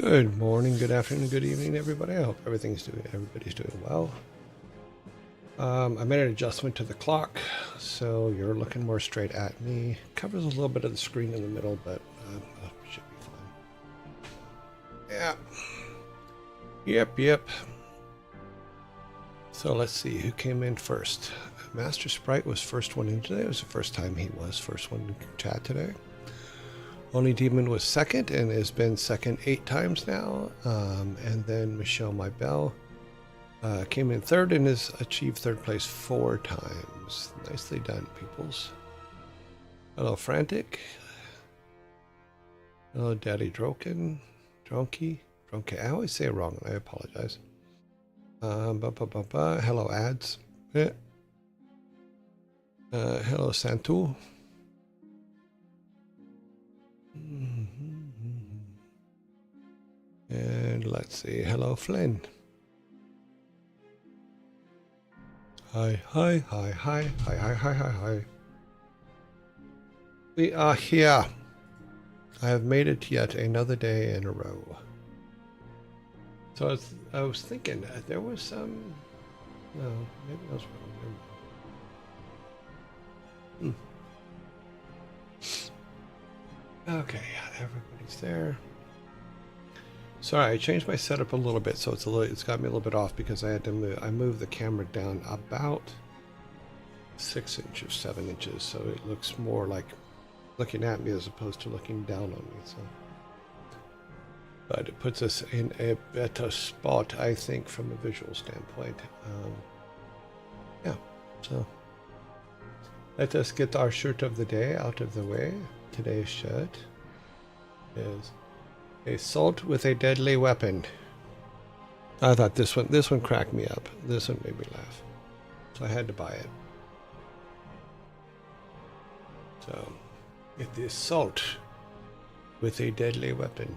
Good morning, good afternoon, good evening, everybody. I hope everybody's doing well. I made an adjustment to the clock, so you're looking more straight at me. Covers a little bit of the screen in the middle, but should be fine. Yeah. Yep. So let's see who came in first. Master Sprite was first one in today. It was the first time he was first one in chat today. Only Demon was second and has been second 8 times now. And then Michelle Mybell came in third and has achieved third place 4 times. Nicely done, peoples. Hello, Frantic. Hello, Daddy Dronky. I always say it wrong, and I apologize. Hello, Ads. Hello, Santu. And let's see. Hello, Flynn. Hi. We are here. I have made it yet another day in a row. So I was thinking there was some. No, maybe I was wrong. Okay, everybody's there. Sorry, I changed my setup a little bit, so it's got me a little bit off because I moved the camera down about 6 inches, 7 inches, so it looks more like looking at me as opposed to looking down on me. So, but it puts us in a better spot, I think, from a visual standpoint. Yeah, so let us get our shirt of the day out of the way. Today's shirt is Assault with a Deadly Weapon. I thought this one cracked me up. This one made me laugh, so I had to buy it. So, get the Assault with a Deadly Weapon.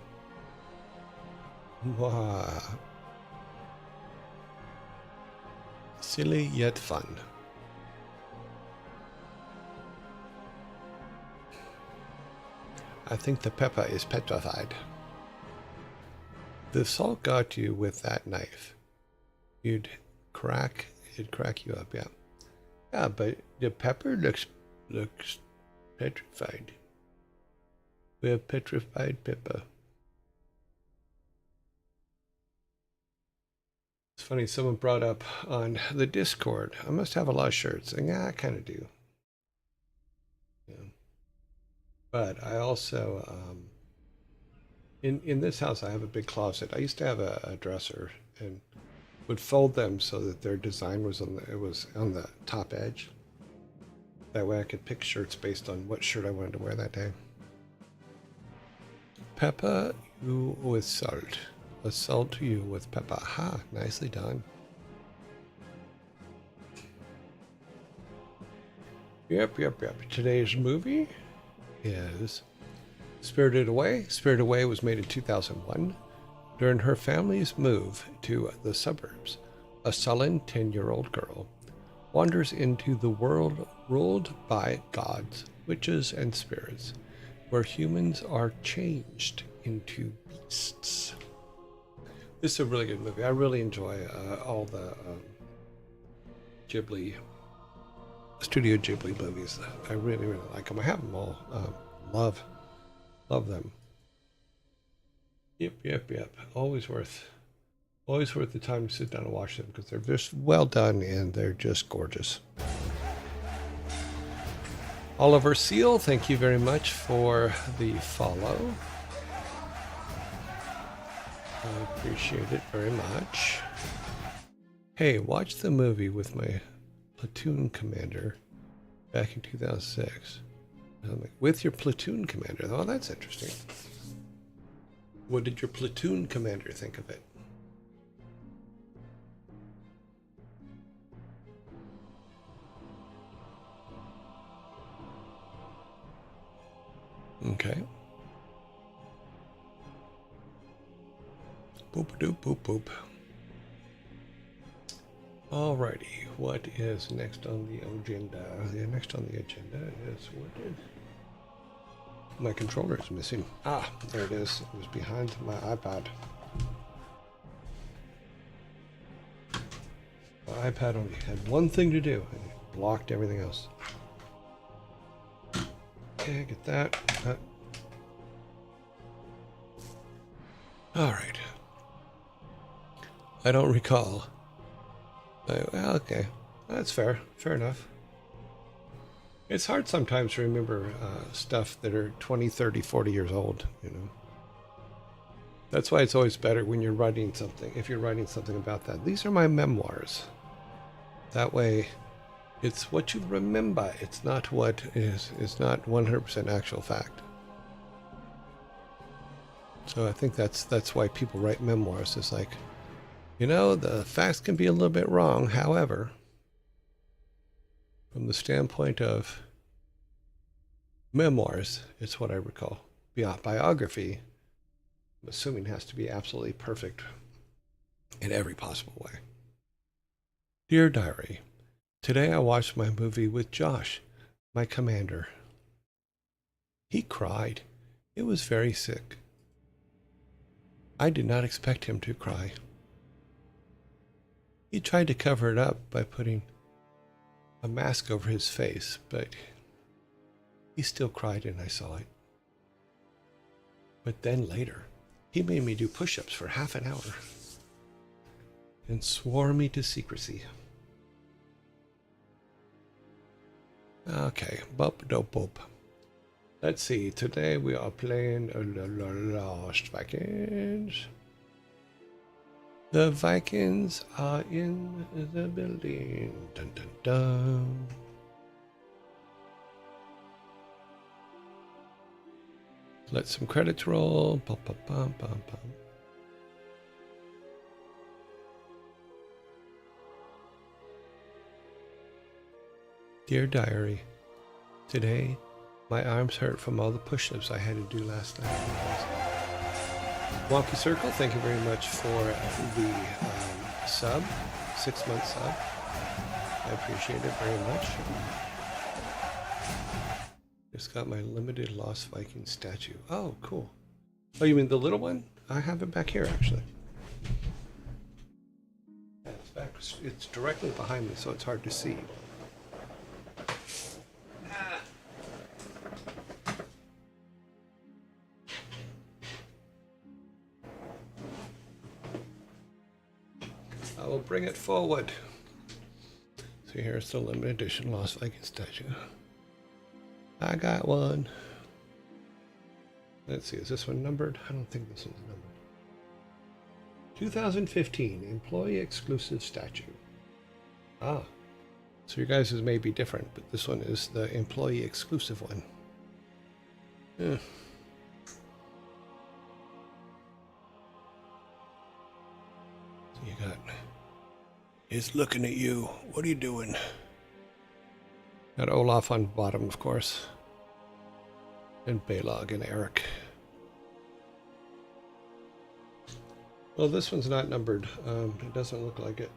Wow. Silly yet fun. I think the pepper is petrified. The salt got you with that knife. It'd crack you up, yeah. Yeah, but the pepper looks petrified. We have petrified pepper. It's funny, someone brought up on the Discord, I must have a lot of shirts. And yeah, I kind of do. Yeah. But I also, in this house, I have a big closet. I used to have a dresser and would fold them so that their design was on the top edge. That way I could pick shirts based on what shirt I wanted to wear that day. Pepper you with salt. Assault you with pepper. Ha, nicely done. Yep. Today's movie is Spirited Away. Spirited Away was made in 2001. During her family's move to the suburbs, a sullen 10-year-old girl wanders into the world ruled by gods, witches, and spirits, where humans are changed into beasts. This is a really good movie. I really enjoy all the Studio Ghibli movies. I really like them. I have them all. Love them. Yep. Always worth the time to sit down and watch them because they're just well done and they're just gorgeous. Oliver Seal, thank you very much for the follow. I appreciate it very much. Hey, watch the movie with my platoon commander back in 2006. With your platoon commander. Oh, that's interesting. What did your platoon commander think of it? Okay. Boop. Alrighty, what is next on the agenda? Next on the agenda is My controller is missing. Ah, there it is. It was behind my iPad. My iPad only had one thing to do, and it blocked everything else. Okay, get that. All right. I don't recall. Well, okay. That's fair. Fair enough. It's hard sometimes to remember stuff that are 20, 30, 40 years old, you know. That's why it's always better when you're writing something, if you're writing something about that. These are my memoirs. That way, it's what you remember. It's not what is, it's not 100% actual fact. So I think that's why people write memoirs. It's like, you know, the facts can be a little bit wrong. However, from the standpoint of memoirs, it's what I recall. Biography, I'm assuming, has to be absolutely perfect in every possible way. Dear Diary, today I watched my movie with Josh, my commander. He cried. It was very sick. I did not expect him to cry. He tried to cover it up by putting a mask over his face, but he still cried and I saw it. But then later, he made me do push-ups for half an hour and swore me to secrecy. Okay, bop-dope-boop. Let's see, today we are playing Lost Vikings. The Vikings are in the building. Dun, dun, dun. Let some credits roll. Bum, bum, bum, bum, bum. Dear Diary, today my arms hurt from all the push-ups I had to do last night. Wonky Circle, thank you very much for the sub, 6-month sub. I appreciate it very much. Just got my limited Lost Vikings statue. Oh, cool. Oh, you mean the little one? I have it back here, actually. Yeah, it's back. It's directly behind me, so it's hard to see. I will bring it forward. So here's the limited edition Lost Vikings statue. I got one. Let's see, is this one numbered? I don't think this one's numbered. 2015 employee exclusive statue. Ah, so your guys' may be different, but this one is the employee exclusive one. Yeah. So you got, he's looking at you. What are you doing? Got Olaf on bottom, of course. And Balog and Eric. Well, this one's not numbered. It doesn't look like it.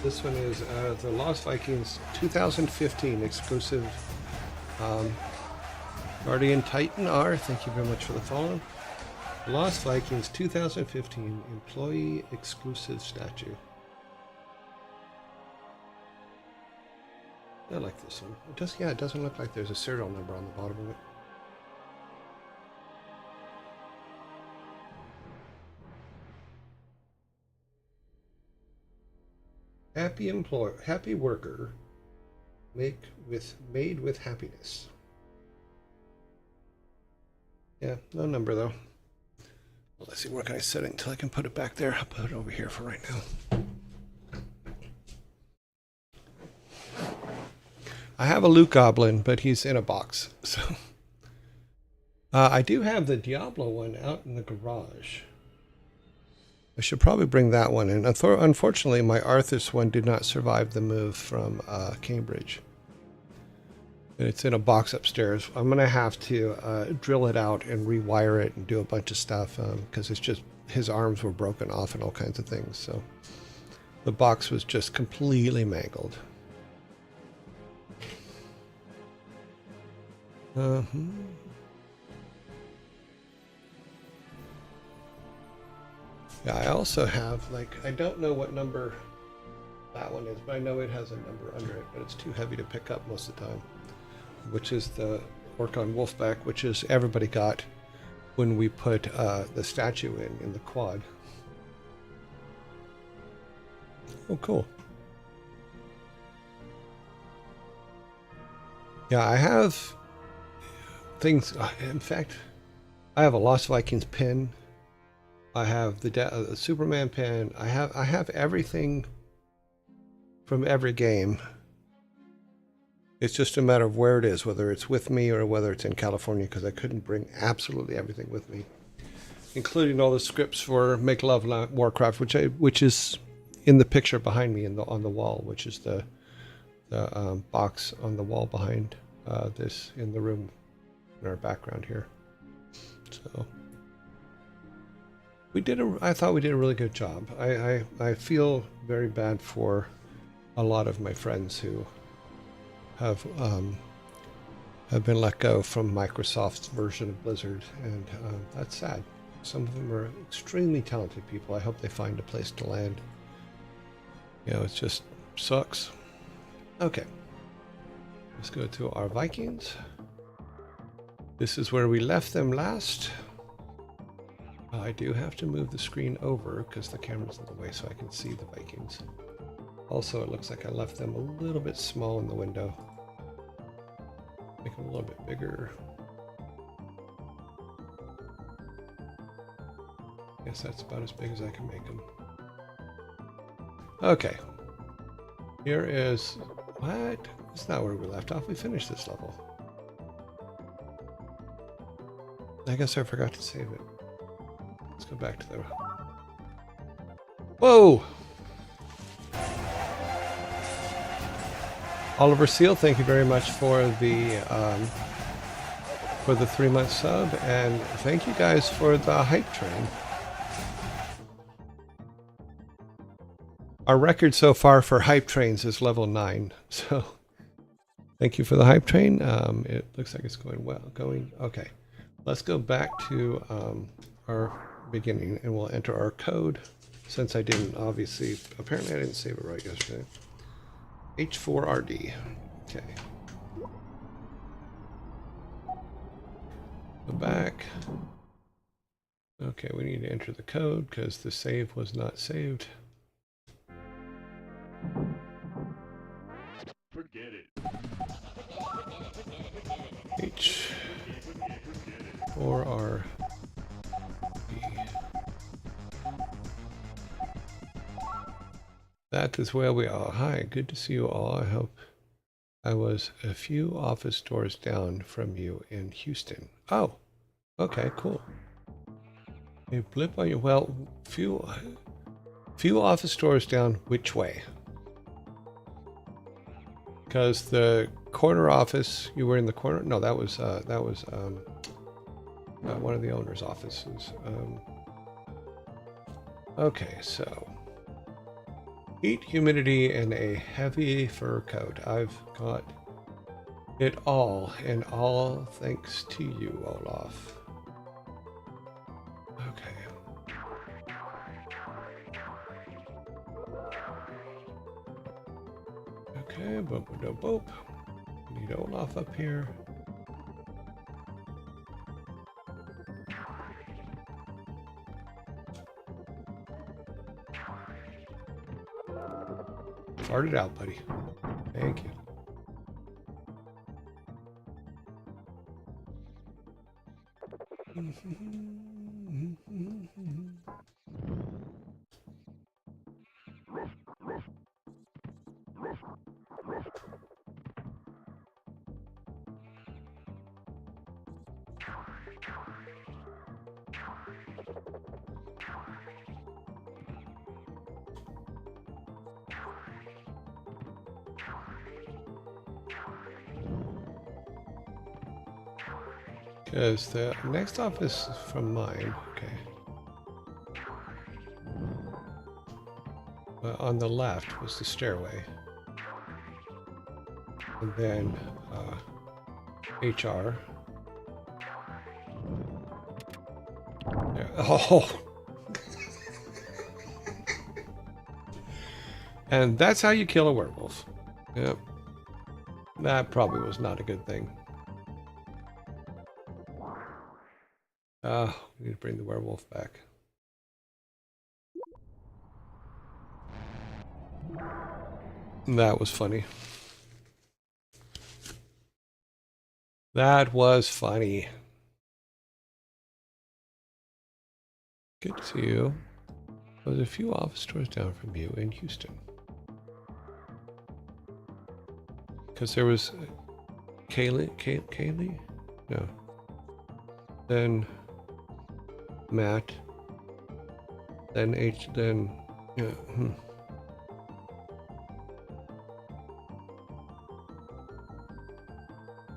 This one is the Lost Vikings 2015 exclusive. Guardian Titan R, thank you very much for the follow. Lost Vikings 2015 employee exclusive statue. I like this one. It does, yeah, it doesn't look like there's a serial number on the bottom of it. Happy employer, happy worker, made with happiness. Yeah, no number though. Well, let's see, where can I set it until I can put it back there? I'll put it over here for right now. I have a Luke Goblin, but he's in a box. So I do have the Diablo one out in the garage. I should probably bring that one in. Unfortunately, my Arthas one did not survive the move from Cambridge. And it's in a box upstairs. I'm going to have to drill it out and rewire it and do a bunch of stuff because it's just his arms were broken off and all kinds of things. So the box was just completely mangled. Uh-huh. Yeah, I also have, like, I don't know what number that one is, but I know it has a number under it, but it's too heavy to pick up most of the time, which is the Orcon Wolfback, which is everybody got when we put the statue in the quad. Oh, cool. Yeah, I have things. In fact, I have a Lost Vikings pin. I have the Superman pin. I have everything from every game. It's just a matter of where it is, whether it's with me or whether it's in California, because I couldn't bring absolutely everything with me, including all the scripts for Make Love Warcraft, which is in the picture behind me on the wall, which is the box on the wall behind this in the room in our background here. So I thought we did a really good job. I feel very bad for a lot of my friends who have been let go from Microsoft's version of Blizzard, and that's sad. Some of them are extremely talented people. I hope they find a place to land. You know, it just sucks. Okay, let's go to our Vikings. This is where we left them last. I do have to move the screen over because the camera's in the way so I can see the Vikings. Also, it looks like I left them a little bit small in the window. Make them a little bit bigger. Guess that's about as big as I can make them. Okay. Here is... What? That's not where we left off. We finished this level. I guess I forgot to save it. Let's go back to the... Whoa! Oliver Seal, thank you very much for the 3-month sub, and thank you guys for the hype train. Our record so far for hype trains is level 9, so thank you for the hype train. It looks like it's going well. Okay. Let's go back to our beginning, and we'll enter our code. Since I didn't, apparently I didn't save it right yesterday. H4RD. Okay. Go back. Okay, we need to enter the code because the save was not saved. Forget it. H4RD. That is where we are. Hi, good to see you all. I hope I was a few office doors down from you in Houston. Oh, okay, cool. A blip on your, well, few office doors down which way? Because the corner office, you were in the corner? No, that was one of the owner's offices. Okay, so heat, humidity, and a heavy fur coat. I've got it all, and all thanks to you, Olaf. Okay. Okay, boop, boop, boop. Need Olaf up here. Fart it out, buddy. Thank you. Because the next office is from mine. Okay. On the left was the stairway. And then HR. Yeah. Oh. And that's how you kill a werewolf. Yep. That probably was not a good thing. We need to bring the werewolf back. That was funny. That was funny. Good to see you. I was a few office doors down from you in Houston. Because there was Kaylee? No. Then Matt. Then yeah.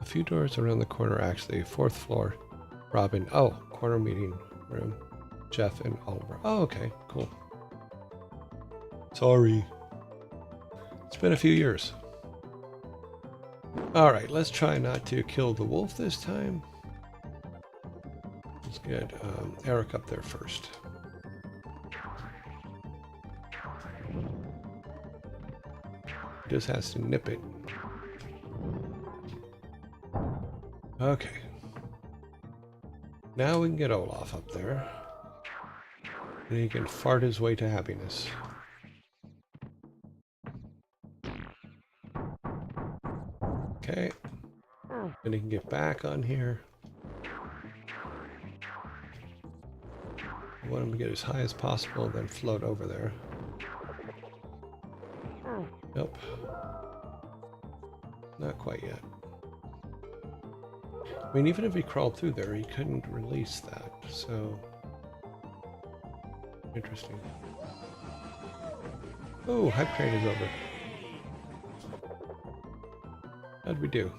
A few doors around the corner, actually. 4th floor. Robin. Oh, corner meeting room. Jeff and Oliver. Oh, okay. Cool. Sorry. It's been a few years. Alright, let's try not to kill the wolf this time. Let's get Eric up there first. He just has to nip it. Okay. Now we can get Olaf up there. And he can fart his way to happiness. Okay. Then he can get back on here. I want him to get as high as possible, then float over there. Nope. Not quite yet. I mean, even if he crawled through there, he couldn't release that, so... Interesting. Oh, hype train is over. How'd we do?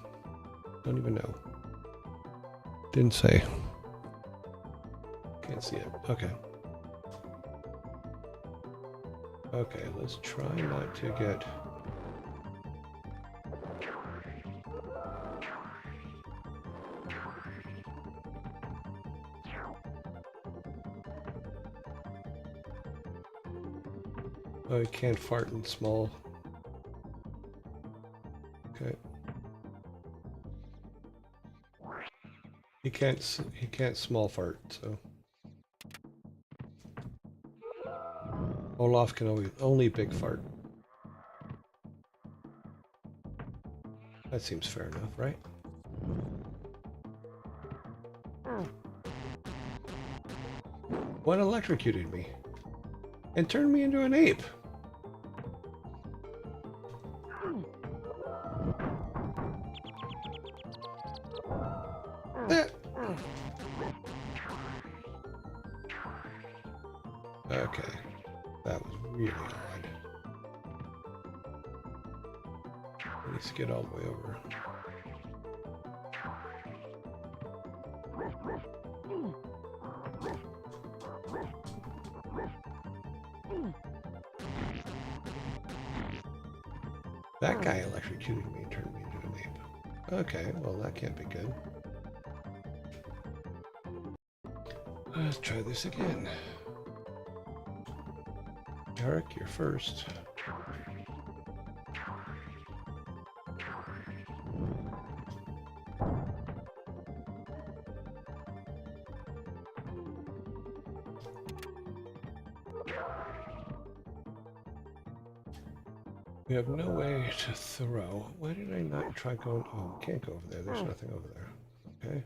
Don't even know. Didn't say. Can't see it. Okay. Okay, let's try not to get... Oh, he can't fart in small. Okay. He can't small fart, so. Olaf can only big fart. That seems fair enough, right? What electrocuted me? And turned me into an ape? Okay, that was really odd. Let's get all the way over. That guy electrocuted me and turned me into an ape. Okay, well that can't be good. Let's try this again. Eric, you're first. We have no way to throw. Why did I not try going? Oh, we can't go over there. There's nothing over there. Okay.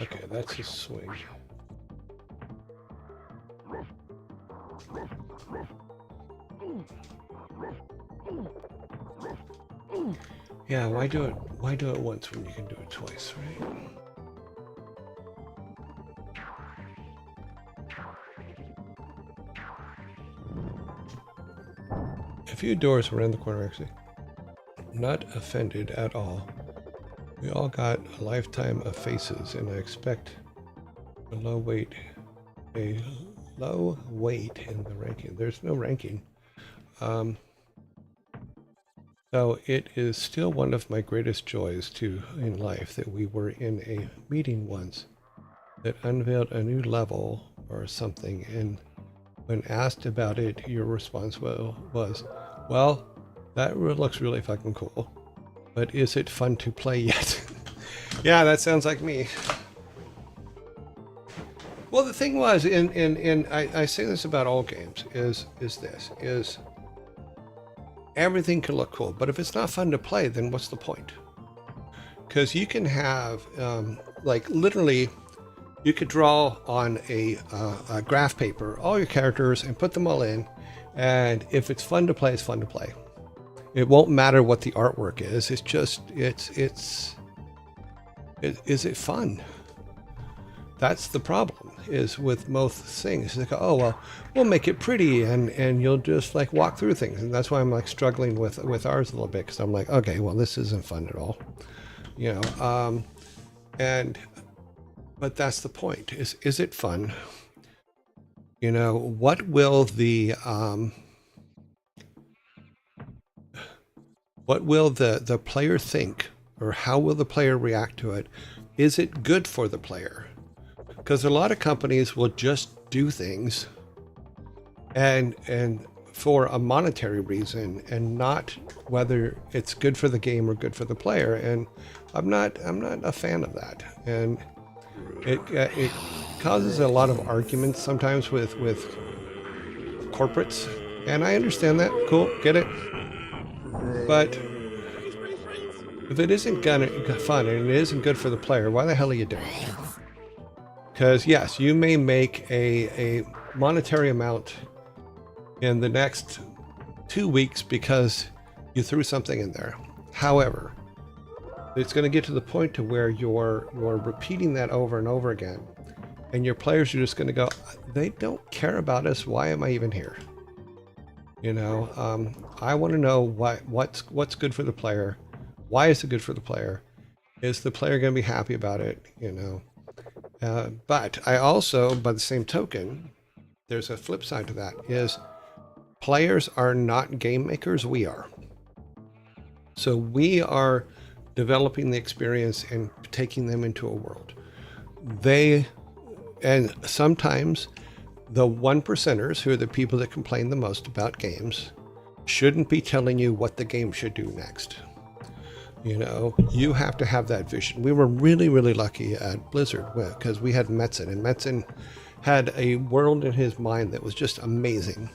Okay, that's a swing. Yeah, why do it once when you can do it twice, right? A few doors around the corner, actually. Not offended at all. We all got a lifetime of faces, and I expect a low weight, a Low weight in the ranking. There's no ranking. So it is still one of my greatest joys in life that we were in a meeting once that unveiled a new level or something, and when asked about it, your response was, well, that looks really fucking cool, but is it fun to play yet? Yeah, that sounds like me. Well, the thing was, I say this about all games, is everything can look cool, but if it's not fun to play, then what's the point? Because you can have, like, literally, you could draw on a graph paper all your characters and put them all in, and if it's fun to play, it's fun to play. It won't matter what the artwork is. It's just, is it fun? That's the problem, is with most things. They go, oh, well, we'll make it pretty, and you'll just like walk through things. And that's why I'm like struggling with ours a little bit, because I'm like, okay, well, this isn't fun at all, you know. But that's the point. Is it fun? You know, what will the player think, or how will the player react to it? Is it good for the player? Because a lot of companies will just do things and for a monetary reason, and not whether it's good for the game or good for the player. And I'm not a fan of that. And it causes a lot of arguments sometimes with corporates. And I understand that. Cool, get it. But if it isn't fun and it isn't good for the player, why the hell are you doing it? Because yes, you may make a monetary amount in the next 2 weeks because you threw something in there. However, it's going to get to the point to where you're repeating that over and over again, and your players are just going to go, they don't care about us. Why am I even here? You know, I want to know what's good for the player. Why is it good for the player? Is the player going to be happy about it? You know. But I also, by the same token, there's a flip side to that, is players are not game makers, we are. So we are developing the experience and taking them into a world. And sometimes the 1%ers, who are the people that complain the most about games, shouldn't be telling you what the game should do next. You know, you have to have that vision. We were really, really lucky at Blizzard because we had Metzen, and Metzen had a world in his mind that was just amazing,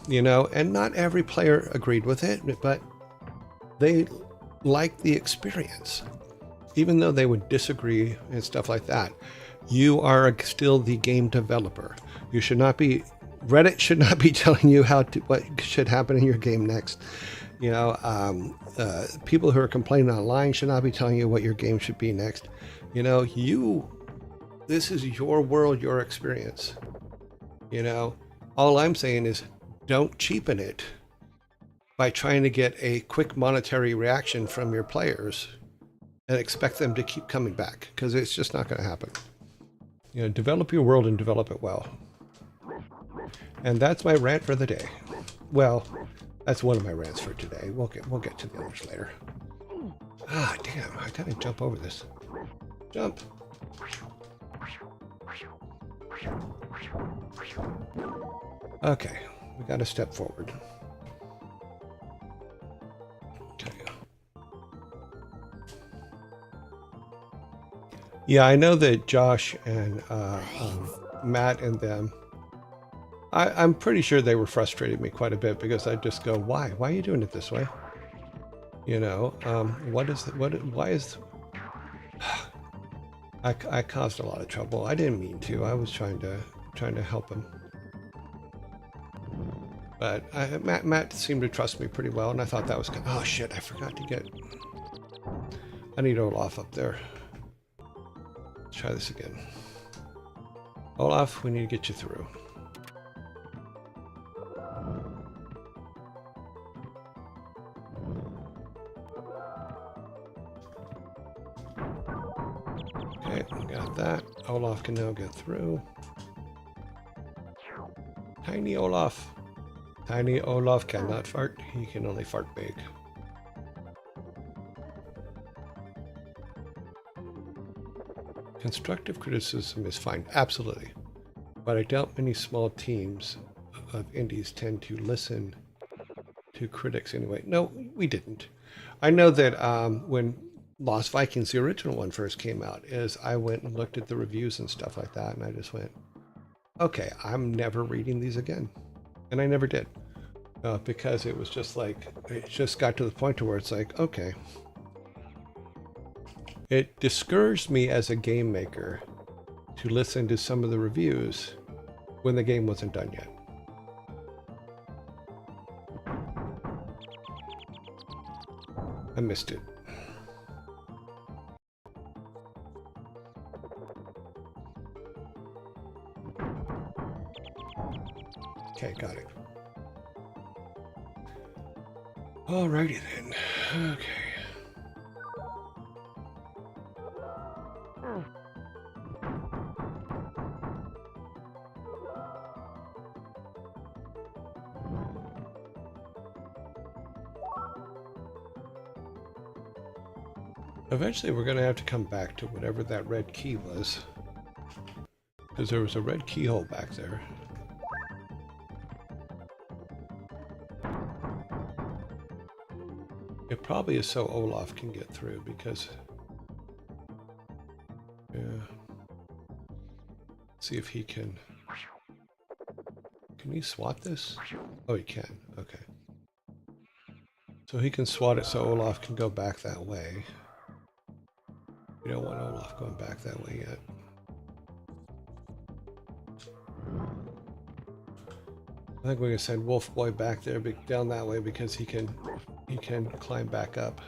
you know, and not every player agreed with it, but they liked the experience, even though they would disagree and stuff like that. You are still the game developer. You should not be, Reddit should not be telling you what should happen in your game next. You know, people who are complaining online should not be telling you what your game should be next. You know, this is your world, your experience. You know, all I'm saying is don't cheapen it by trying to get a quick monetary reaction from your players and expect them to keep coming back, because it's just not going to happen. You know, develop your world and develop it well. And that's my rant for the day. Well, that's one of my rants for today. We'll get to the others later. Ah, damn, I gotta jump over this. Jump. Okay, we gotta step forward. Yeah, I know that Josh and Matt and them, I'm pretty sure they were frustrating me quite a bit, because I just go, why? Why are you doing it this way? You know, why is... I caused a lot of trouble. I didn't mean to. I was trying to help him. But Matt seemed to trust me pretty well, and I thought that was good. Oh shit, I forgot to get... I need Olaf up there. Let's try this again. Olaf, we need to get you through. Okay, we got that. Olaf can now get through. Tiny Olaf. Tiny Olaf cannot fart. He can only fart big. Constructive criticism is fine, absolutely. But I doubt many small teams of indies tend to listen to critics anyway. No, we didn't. I know that when Lost Vikings, the original one, first came out, is I went and looked at the reviews and stuff like that, and I just went, okay, I'm never reading these again. And I never did. Because it was just like, it just got to the point to where it's like, okay. It discouraged me as a game maker to listen to some of the reviews when the game wasn't done yet. I missed it. Okay, got it. Alrighty then. Okay. Eventually we're going to have to come back to whatever that red key was. Because there was a red keyhole back there. It probably is so Olaf can get through because... Yeah. See if he can... Can he swat this? Oh, he can. Okay. So he can swat it so Olaf can go back that way. We don't want Olaf going back that way yet. I think we can send Wolf Boy back there, down that way, because he can climb back up.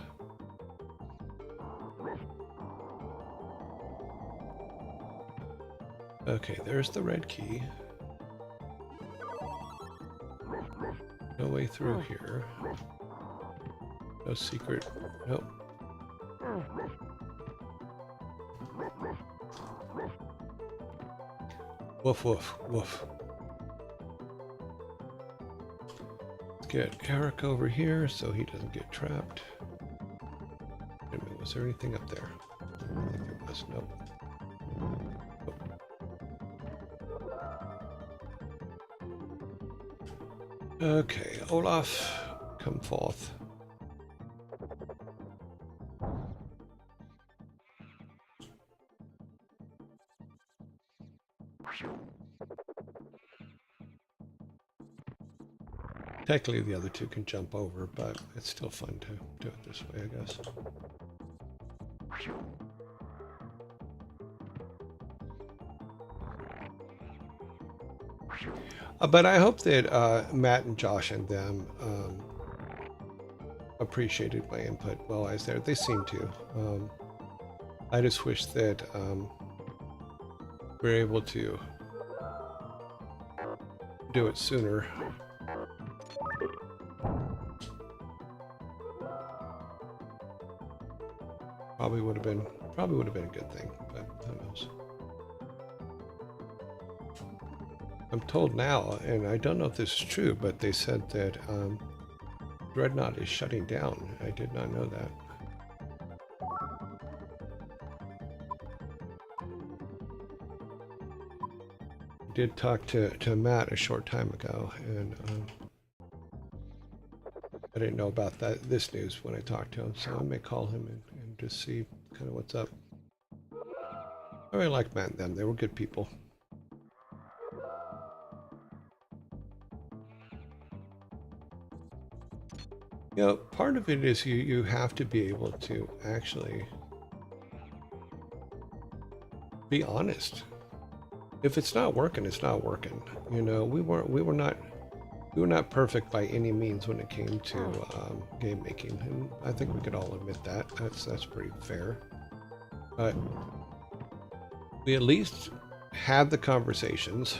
Okay, there's the red key. No way through here. No secret. Nope. Woof, woof, woof. Let's get Eric over here so he doesn't get trapped. Wait a minute, was there anything up there? I think there was. Nope. Okay, Olaf, come forth. Technically, the other two can jump over, but it's still fun to do it this way, I guess. But I hope that Matt and Josh and them appreciated my input while I was there. They seem to. I just wish that we were able to do it sooner. Probably would have been a good thing, but who knows. I'm told now, and I don't know if this is true, but they said that Dreadnought is shutting down. I did not know that. I did talk to Matt a short time ago, and I didn't know about this news when I talked to him, so I may call him and just see kind of what's up. I really like Matt and them. They were good people. You know, part of it is you have to be able to actually be honest. If it's not working, it's not working. You know, we were not perfect by any means when it came to game making, and I think we could all admit that. That's pretty fair. But we at least had the conversations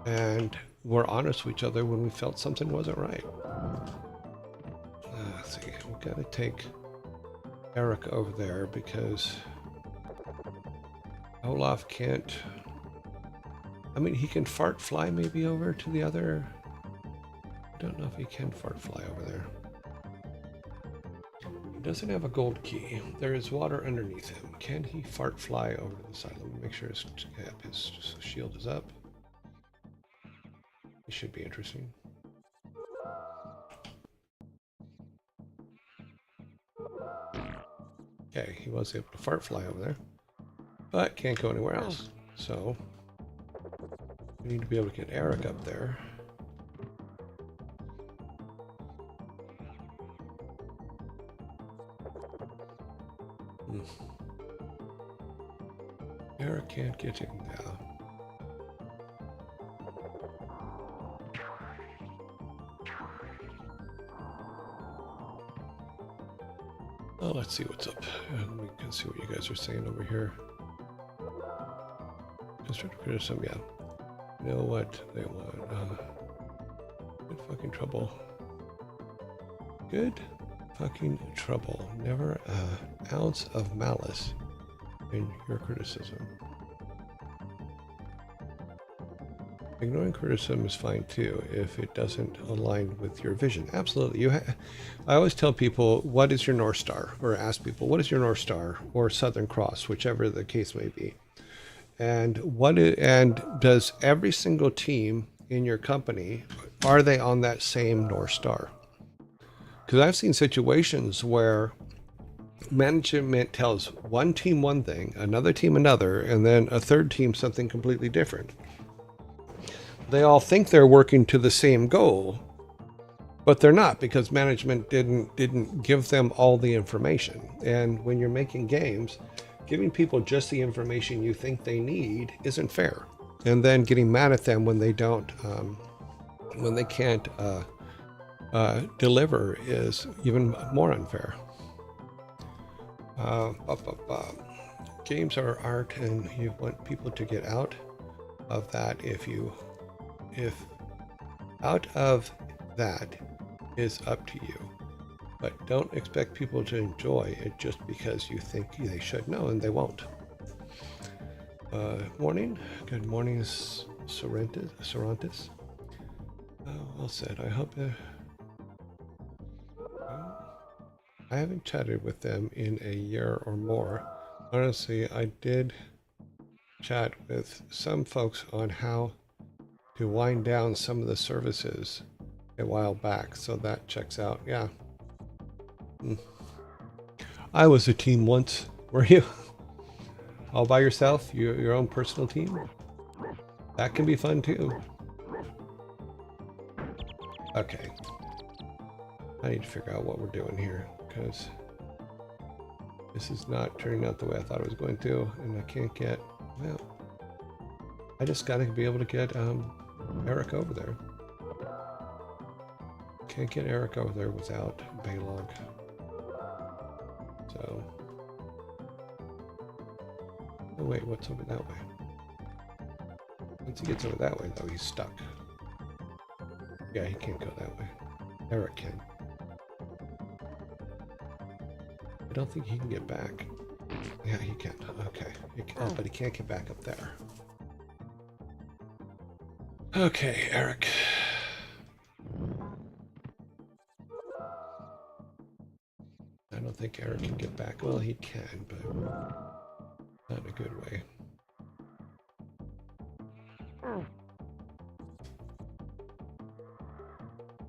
and were honest with each other when we felt something wasn't right. Let's see, we gotta take Eric over there because Olaf can't I mean, he can fart fly maybe over to the other. I don't know if he can fart fly over there. He doesn't have a gold key. There is water underneath him. Can he fart fly over to the side? Let me make sure his shield is up. It should be interesting. Okay, he was able to fart fly over there, but can't go anywhere else. So we need to be able to get Eric up there. Eric can't get in now. Oh, let's see what's up. And we can see what you guys are saying over here. Constructive criticism, yeah. You know what they want? Good fucking trouble. Good fucking trouble. Never an ounce of malice in your criticism. Ignoring criticism is fine too if it doesn't align with your vision. Absolutely. I always tell people, what is your North Star? Or ask people, what is your North Star? Or Southern Cross, whichever the case may be. And does every single team in your company, are they on that same North Star? Because I've seen situations where management tells one team one thing, another team another, and then a third team something completely different. They all think they're working to the same goal, but they're not, because management didn't give them all the information. And when you're making games, giving people just the information you think they need isn't fair. And then getting mad at them when they don't, when they can't deliver is even more unfair. Games are art, and you want people to get out of that. If out of that is up to you, but don't expect people to enjoy it just because you think they should. No, and they won't. Morning. Good morning, Sorantis. Well said. I hope I haven't chatted with them in a year or more. Honestly, I did chat with some folks on how to wind down some of the services a while back, so that checks out. Yeah. I was a team once. Were you? All by yourself? Your own personal team? That can be fun too. Okay. I need to figure out what we're doing here, because this is not turning out the way I thought it was going to, and I can't get, well, I just gotta be able to get Eric over there. Can't get Eric over there without Baylog. So, oh wait, what's over that way? Once he gets over that way, though, he's stuck. Yeah, he can't go that way. Eric can. I don't think he can get back. Yeah, he can. Okay. Oh, but he can't get back up there. Okay, Eric. I don't think Eric can get back. Well, he can, but not in a good way.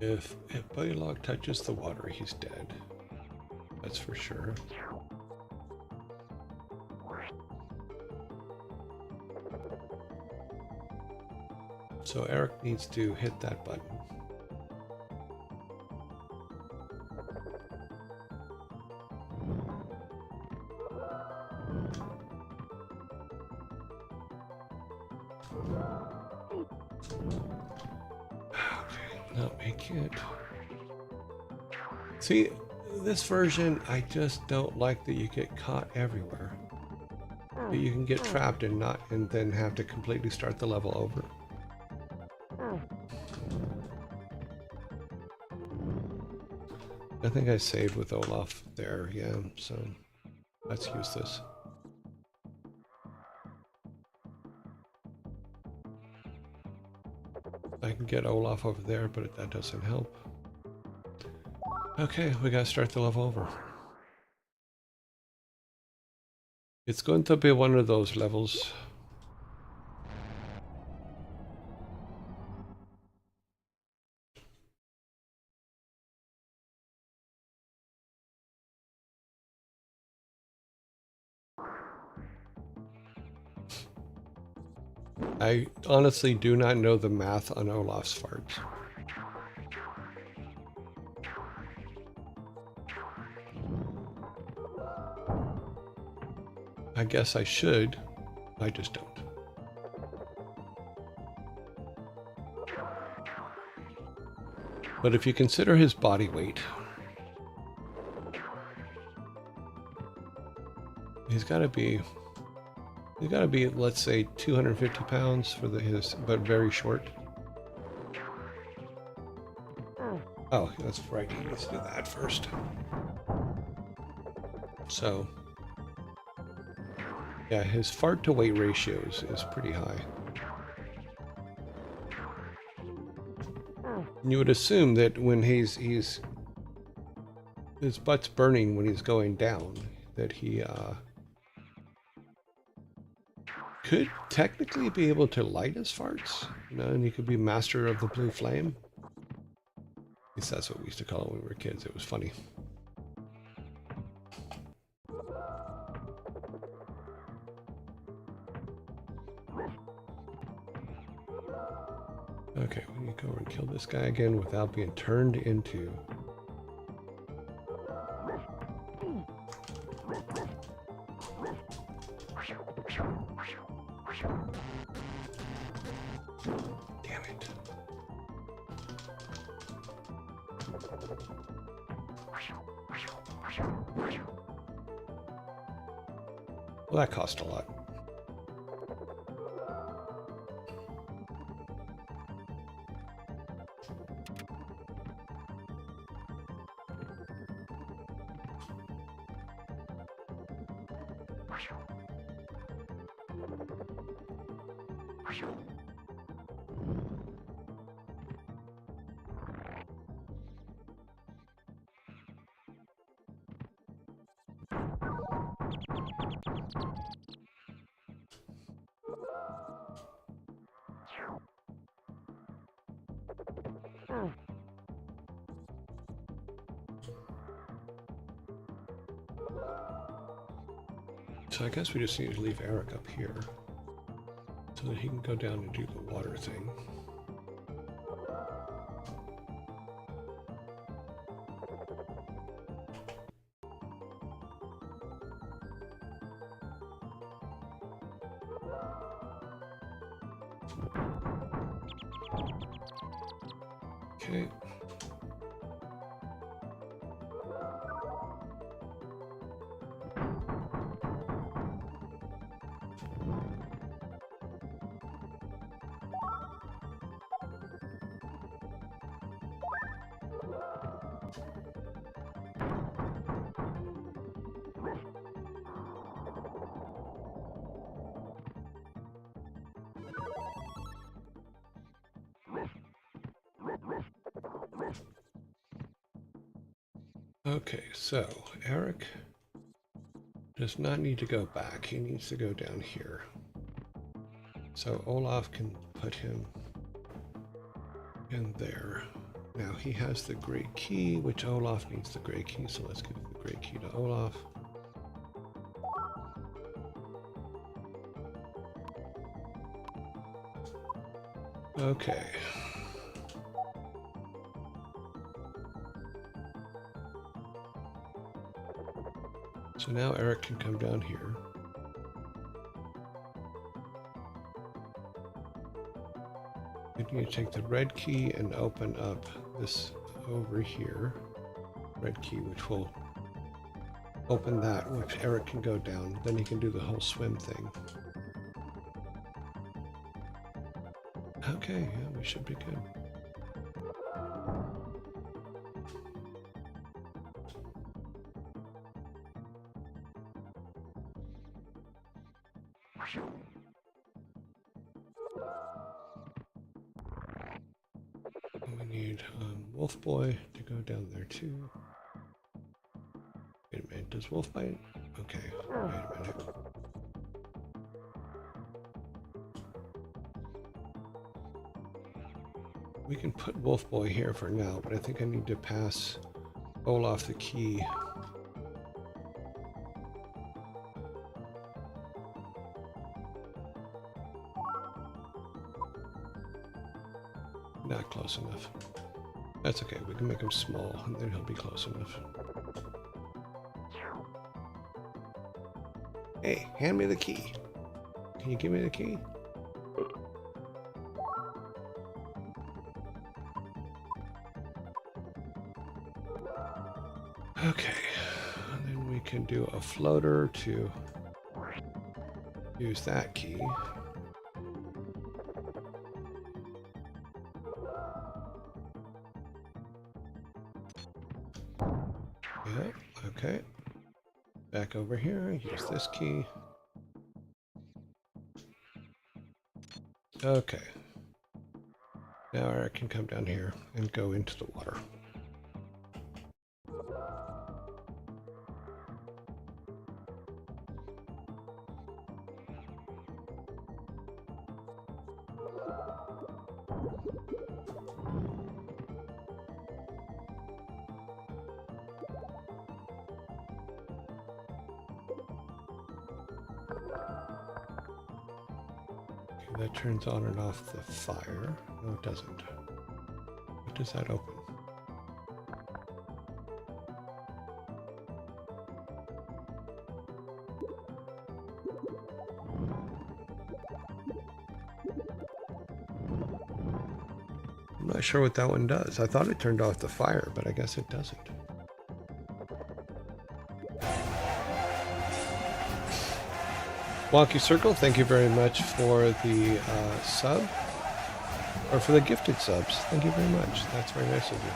If Bullylog touches the water, he's dead. That's for sure. So Eric needs to hit that button. No, he can't. See, this version, I just don't like that you get caught everywhere. That you can get trapped and then have to completely start the level over. I think I saved with Olaf there, yeah, so let's use this. I can get Olaf over there, but that doesn't help. Okay, we gotta start the level over. It's going to be one of those levels. I honestly do not know the math on Olaf's farts. I guess I should. I just don't. But if you consider his body weight, he's got to be, let's say, 250 pounds for his, but very short. Oh, that's right. He needs to do that first. So, yeah, his fart to weight ratios is pretty high. You would assume that when his butt's burning when he's going down, that he could technically be able to light his farts, you know, and he could be master of the blue flame. At least that's what we used to call it when we were kids. It was funny. Okay, we need to go over and kill this guy again without being turned into. Damn it. Well, that cost a lot. So I guess we just need to leave Eric up here so that he can go down and do the water thing. Okay. Okay, so Eric does not need to go back. He needs to go down here. So Olaf can put him in there. Now he has the great key, which Olaf needs the great key, so let's give the great key to Olaf. Okay. So now Eric can come down here. You need to take the red key and open up this over here. Red key, which will open that, which Eric can go down. Then he can do the whole swim thing. Okay, yeah, we should be good. need Wolf Boy to go down there too. Wait a minute, does Wolf bite? Okay, wait a minute. We can put Wolf Boy here for now, but I think I need to pass Olaf the key. Not close enough. That's okay, we can make him small and then he'll be close enough. Hey, hand me the key. Can you give me the key? Okay, and then we can do a floater to use that key. Yeah, okay. Back over here, use this key. Okay. Now I can come down here and go into the water. That turns on and off the fire. No, it doesn't. What does that open? I'm not sure what that one does. I thought it turned off the fire, but I guess it doesn't. Wonky Circle, thank you very much for the sub, or for the gifted subs. Thank you very much. That's very nice of you.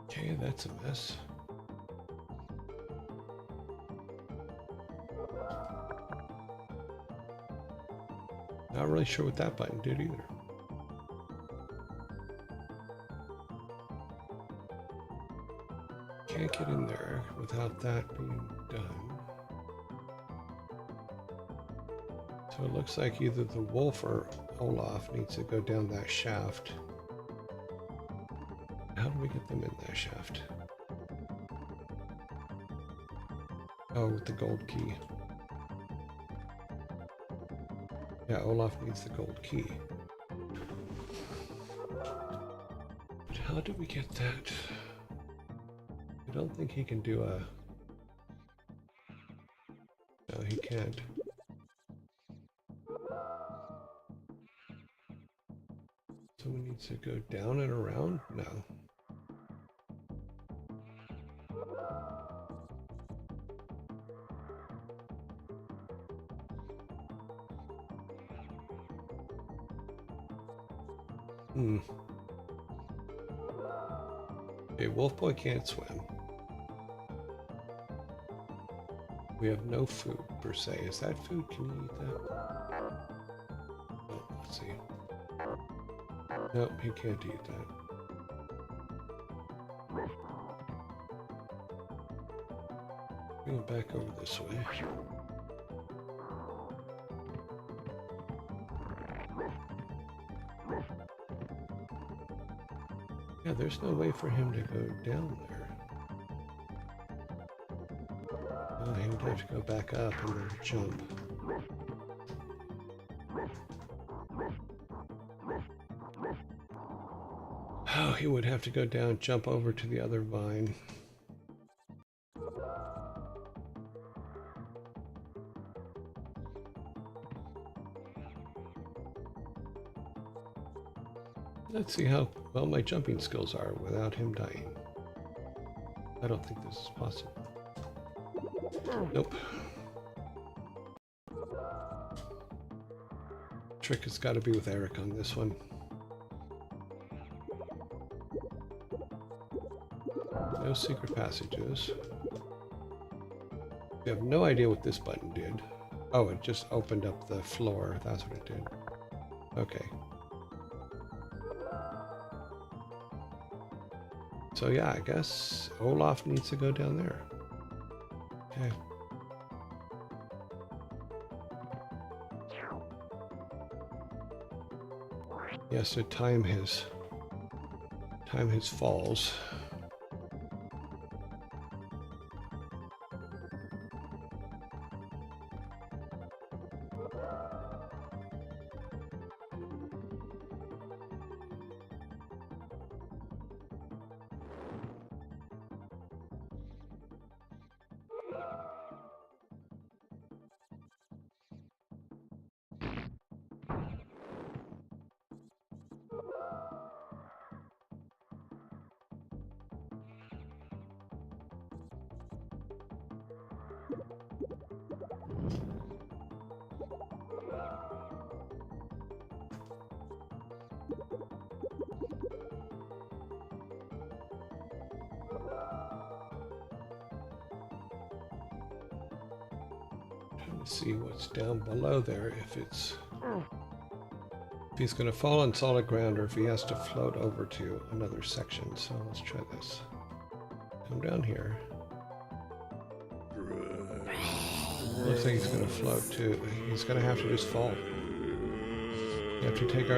Okay, that's a mess. Not really sure what that button did either. Can't get in there without that being done. So it looks like either the wolf or Olaf needs to go down that shaft. How do we get them in that shaft? Oh, with the gold key. Yeah, Olaf needs the gold key. But how do we get that? I don't think he can do a... No, he can't. Someone needs to go down and around? No. Okay, Wolf Boy can't swim. We have no food per se. Is that food? Can you eat that? Oh, let's see. Nope, he can't eat that. Bring it back over this way. Yeah, there's no way for him to go down there. Oh, he would have to go back up and then jump. Oh, he would have to go down, jump over to the other vine. Let's see how well my jumping skills are without him dying. I don't think this is possible. Nope. Trick has got to be with Eric on this one. No secret passages. We have no idea what this button did. Oh, it just opened up the floor. That's what it did. Okay. So yeah, I guess Olaf needs to go down there. Okay. Yeah, so time his falls. See what's down below there, if he's going to fall on solid ground or if he has to float over to another section. So let's try this. Come down here. Looks like he's going to float too. He's going to have to just fall. We have to take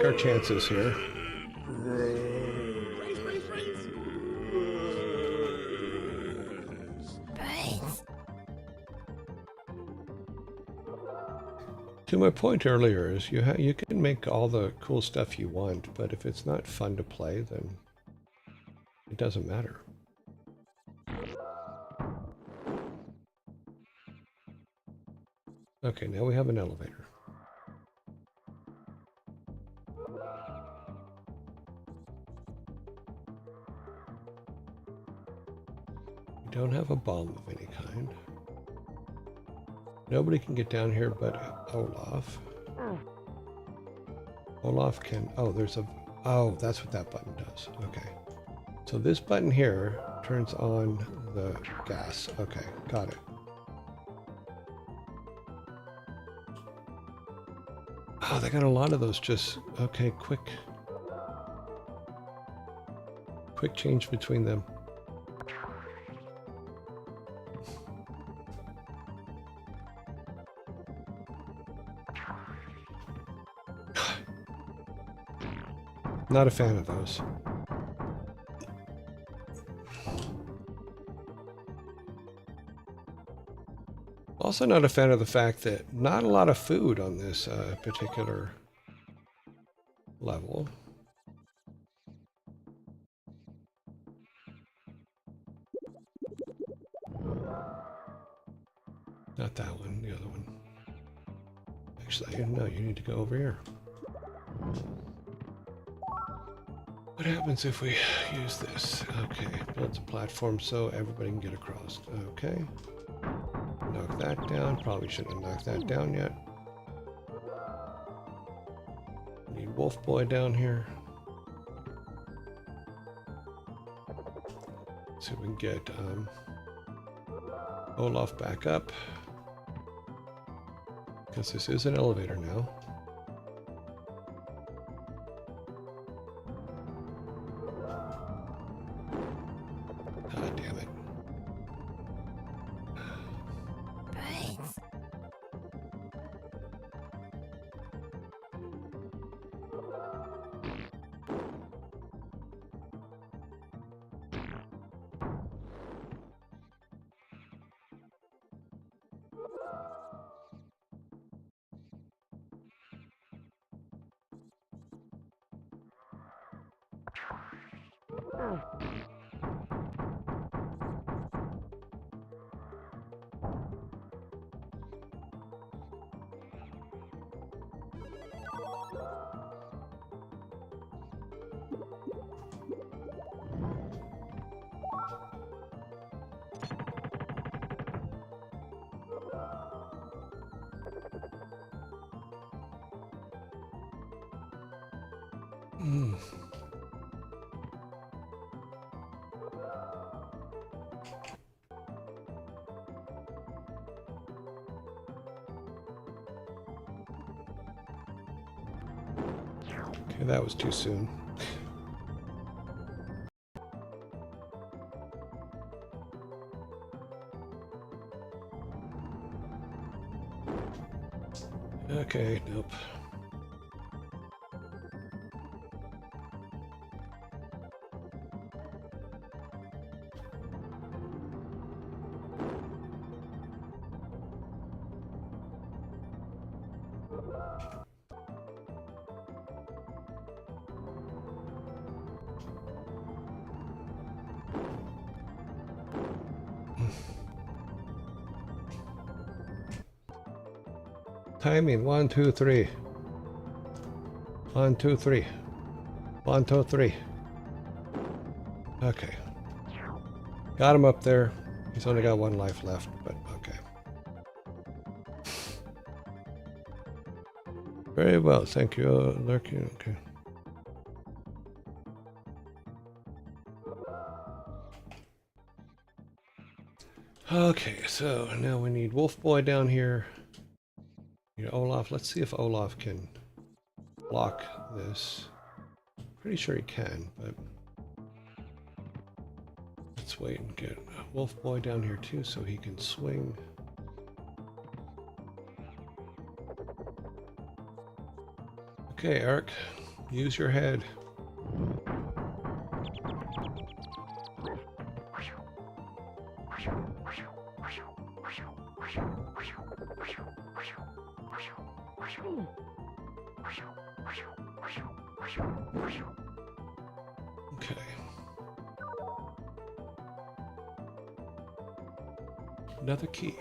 our chances here. To my point earlier is you can make all the cool stuff you want, but if it's not fun to play, then it doesn't matter. Okay, now we have an elevator. We don't have a bomb of any kind. Nobody can get down here but Olaf. Olaf can... Oh, there's a... Oh, that's what that button does. Okay. So this button here turns on the gas. Okay, got it. Oh, they got a lot of those just... Okay, quick change between them. Not a fan of those. Also not a fan of the fact that not a lot of food on this particular level. Not that one, the other one. Actually, no, you need to go over here. What happens if we use this? Okay, builds a platform so everybody can get across. Okay. Knock that down. Probably shouldn't have knocked that down yet. Need Wolf Boy down here. See if we can get Olaf back up. Because this is an elevator now. Ah, damn it. Okay, that was too soon. Okay, nope. Timing 1, 2, 3. 1, 2, 3. 1, 2, 3. Okay. Got him up there. He's only got 1 life left, but okay. Very well, thank you, lurking. Okay. Okay, so now we need Wolf Boy down here. Olaf. Let's see if Olaf can block this. Pretty sure he can, but let's wait and get Wolf Boy down here too so he can swing. Okay, Eric, use your head. Okay. Another key.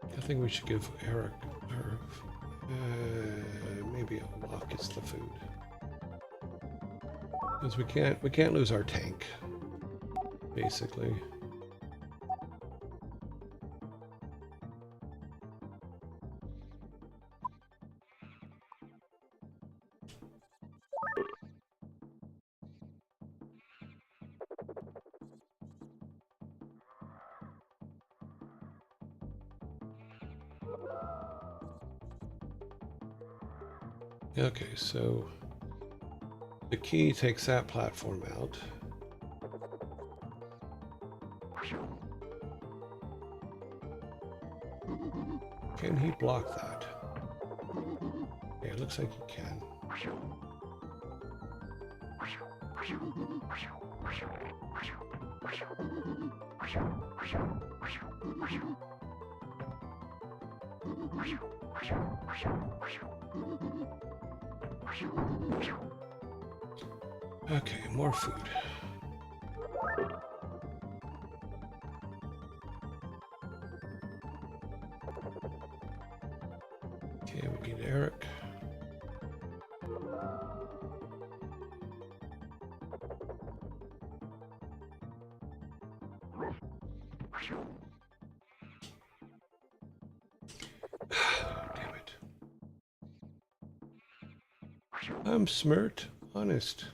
I think we should give Eric maybe Olaf gets the food. Because we can't lose our tank, basically. Okay, so the key takes that platform out. Can he block that? Yeah, it looks like he can. Okay, more food. Okay, we need Eric. Damn it. I'm smirked, honest.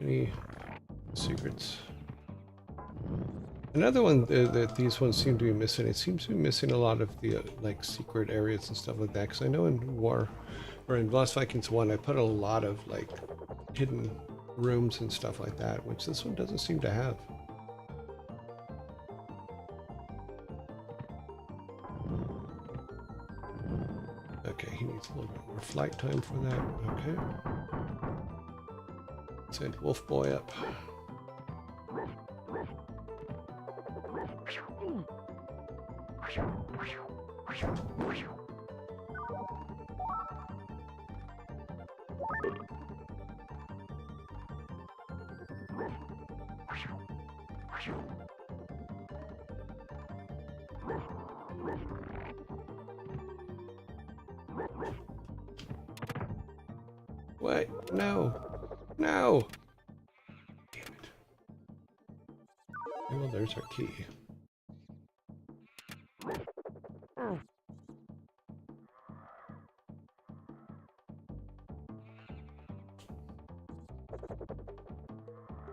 Any secrets? Another one that these ones seem to be missing. It seems to be missing a lot of the like secret areas and stuff like that. Because I know in in Lost Vikings 1, I put a lot of like hidden rooms and stuff like that, which this one doesn't seem to have. Okay, he needs a little bit more flight time for that. Okay. Send Wolf Boy up. What? No. No! Damn it. Well, there's our key.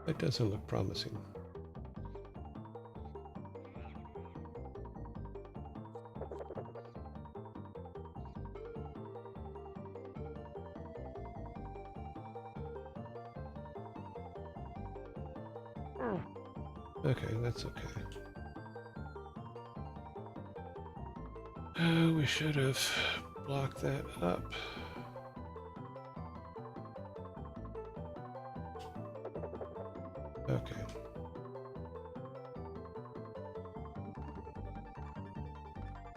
That doesn't look promising. Okay, that's okay. We should have blocked that up. Okay.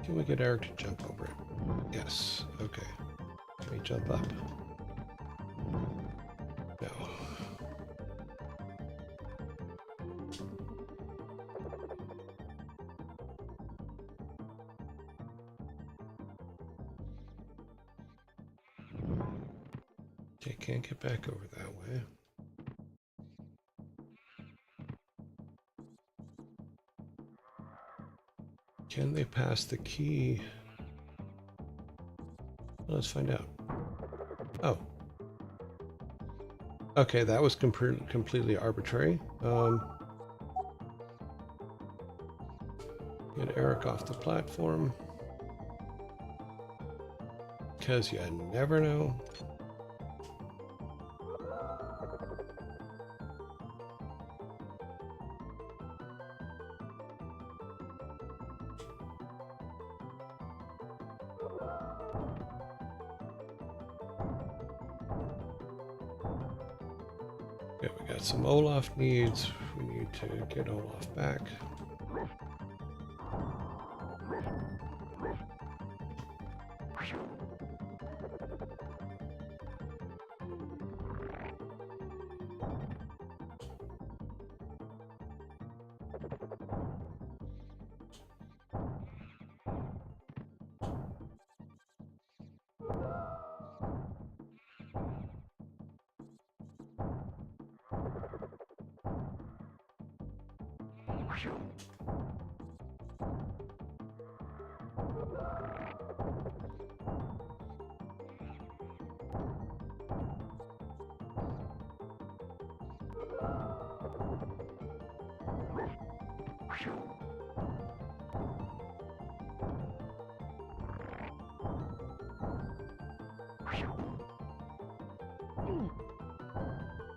Can we get Eric to jump over it? Yes. Okay. Can we jump up? No. Okay, can't get back over that way. Can they pass the key? Let's find out. Oh. Okay, that was completely arbitrary. Get Eric off the platform. Because you never know. Okay, we got some Olaf needs. We need to get Olaf back.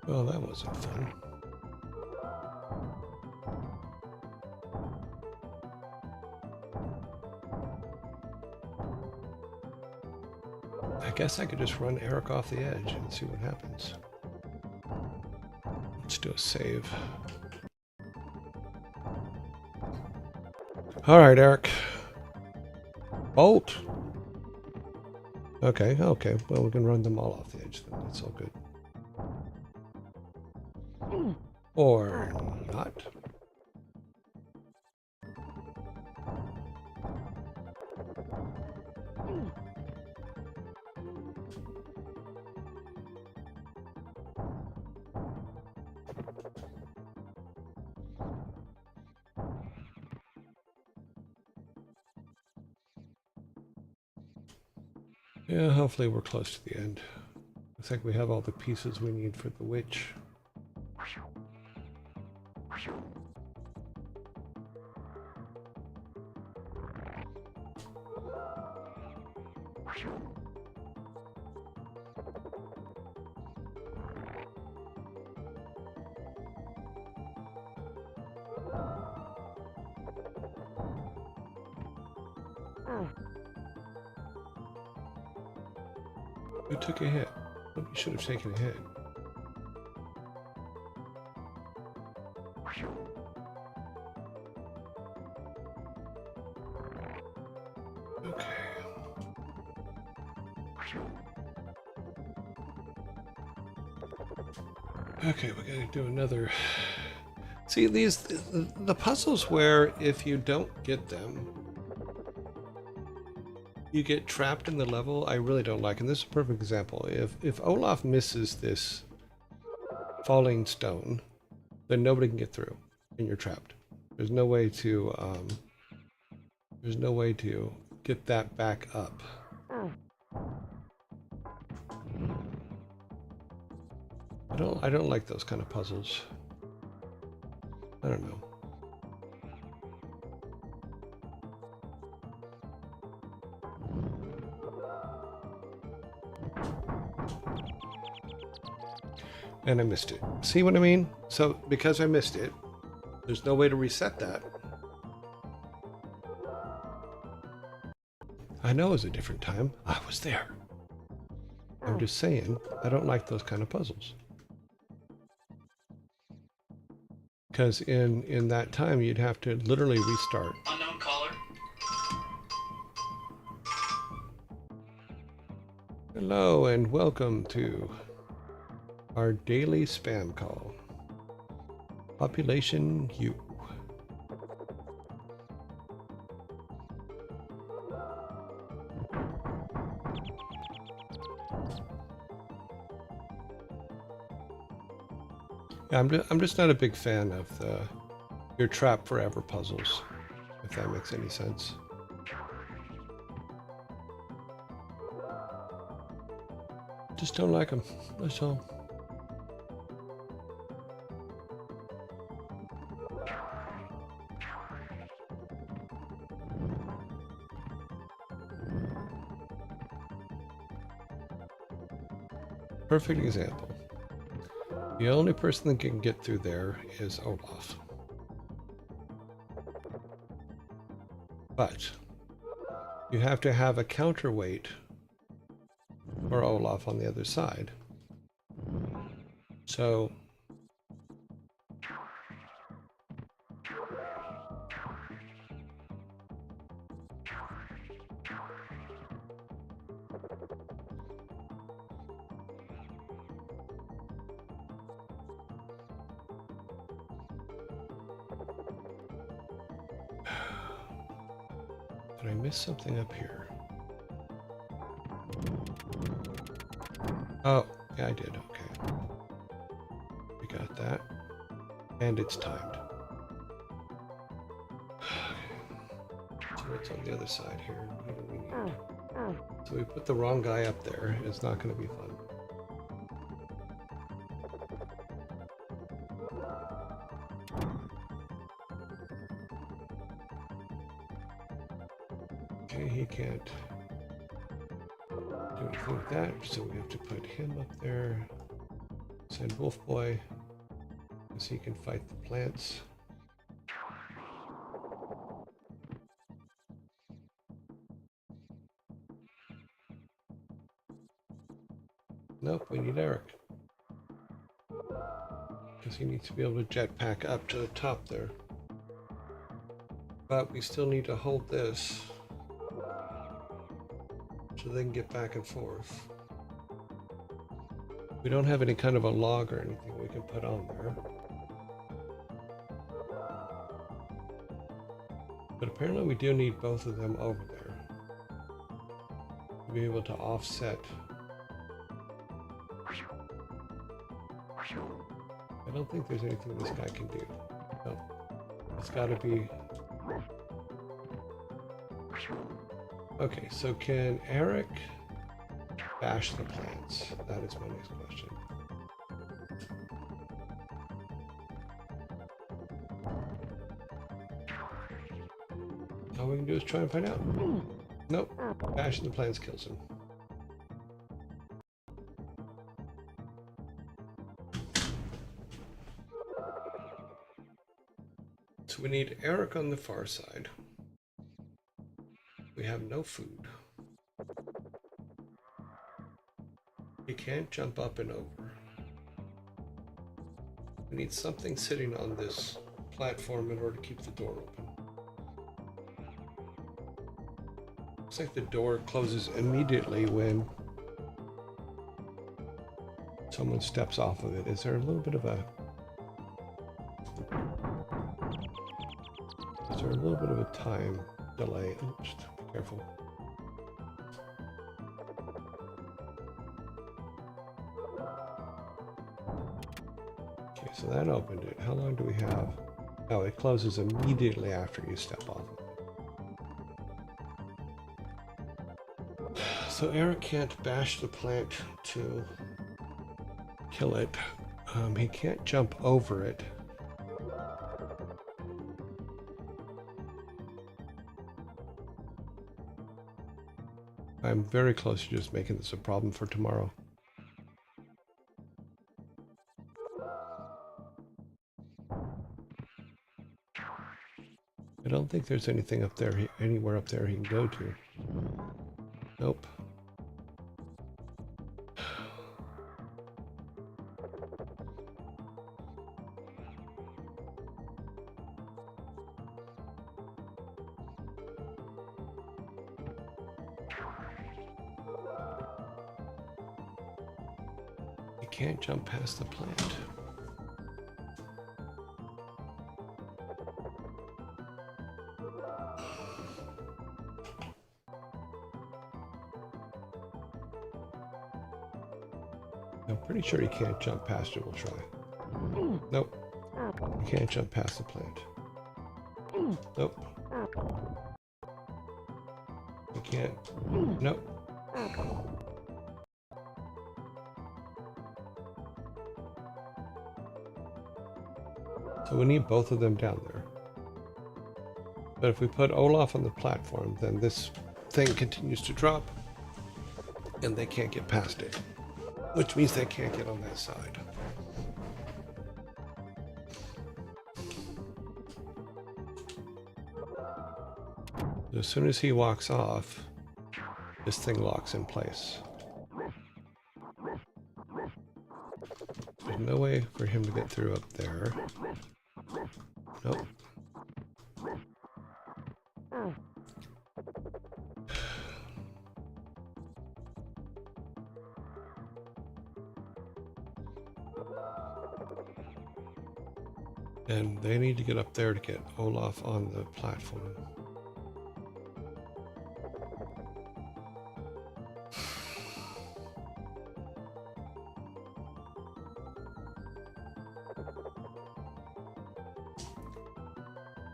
Well, that wasn't fun. I guess I could just run Eric off the edge and see what happens. Let's do a save. All right, Eric. Bolt. Okay, okay. Well, we can run them all off the edge then. That's all good. Or not. Yeah, hopefully we're close to the end. I think we have all the pieces we need for the witch. Who took a hit? You should have taken a hit. Okay. Okay, we gotta do another. See, the puzzles where if you don't get them, you get trapped in the level, I really don't like. And this is a perfect example. If Olaf misses this falling stone, then nobody can get through, and you're trapped. There's no way to get that back up. I don't like those kind of puzzles. I don't know. And I missed it. See what I mean? So because I missed it, there's no way to reset that. I know it was a different time. I was there. I'm just saying, I don't like those kind of puzzles. Because in that time, you'd have to literally restart. Unknown caller. Hello and welcome to our daily spam call. Population U. Yeah, I'm just not a big fan of the your trap forever puzzles, if that makes any sense. Just don't like them, that's all. Perfect example. The only person that can get through there is Olaf. But you have to have a counterweight for Olaf on the other side. So did I miss something up here? Oh, yeah, I did. Okay. We got that. And it's timed. So what's on the other side here? What do we need? So we put the wrong guy up there. It's not going to be fun. Okay, he can't do anything with that, so we have to put him up there. Send Wolf Boy, because he can fight the plants. Nope, we need Eric. Because he needs to be able to jetpack up to the top there. But we still need to hold this so they can get back and forth. We don't have any kind of a log or anything we can put on there. But apparently we do need both of them over there to be able to offset. I don't think there's anything this guy can do. No. It's got to be... Okay, so can Eric bash the plants? That is my next question. All we can do is try and find out. Nope. Bashing the plants kills him. So we need Eric on the far side. We have no food. He can't jump up and over. We need something sitting on this platform in order to keep the door open. Looks like the door closes immediately when someone steps off of it. Is there a little bit of a... Is there a little bit of a time delay? Oops, be careful. Okay, so that opened it. How long do we have? Oh, it closes immediately after you step off of it. So Eric can't bash the plant to kill it. He can't jump over it. I'm very close to just making this a problem for tomorrow. don't think there's anything up there, anywhere up there he can go to. Nope. You can't jump past the plant. I'm pretty sure you can't jump past it. We'll try. Nope. You can't jump past the plant. Nope. You can't. Nope. So we need both of them down there. But if we put Olaf on the platform, then this thing continues to drop and they can't get past it. Which means they can't get on that side. As soon as he walks off, this thing locks in place. There's no way for him to get through up there. Nope. And they need to get up there to get Olaf on the platform.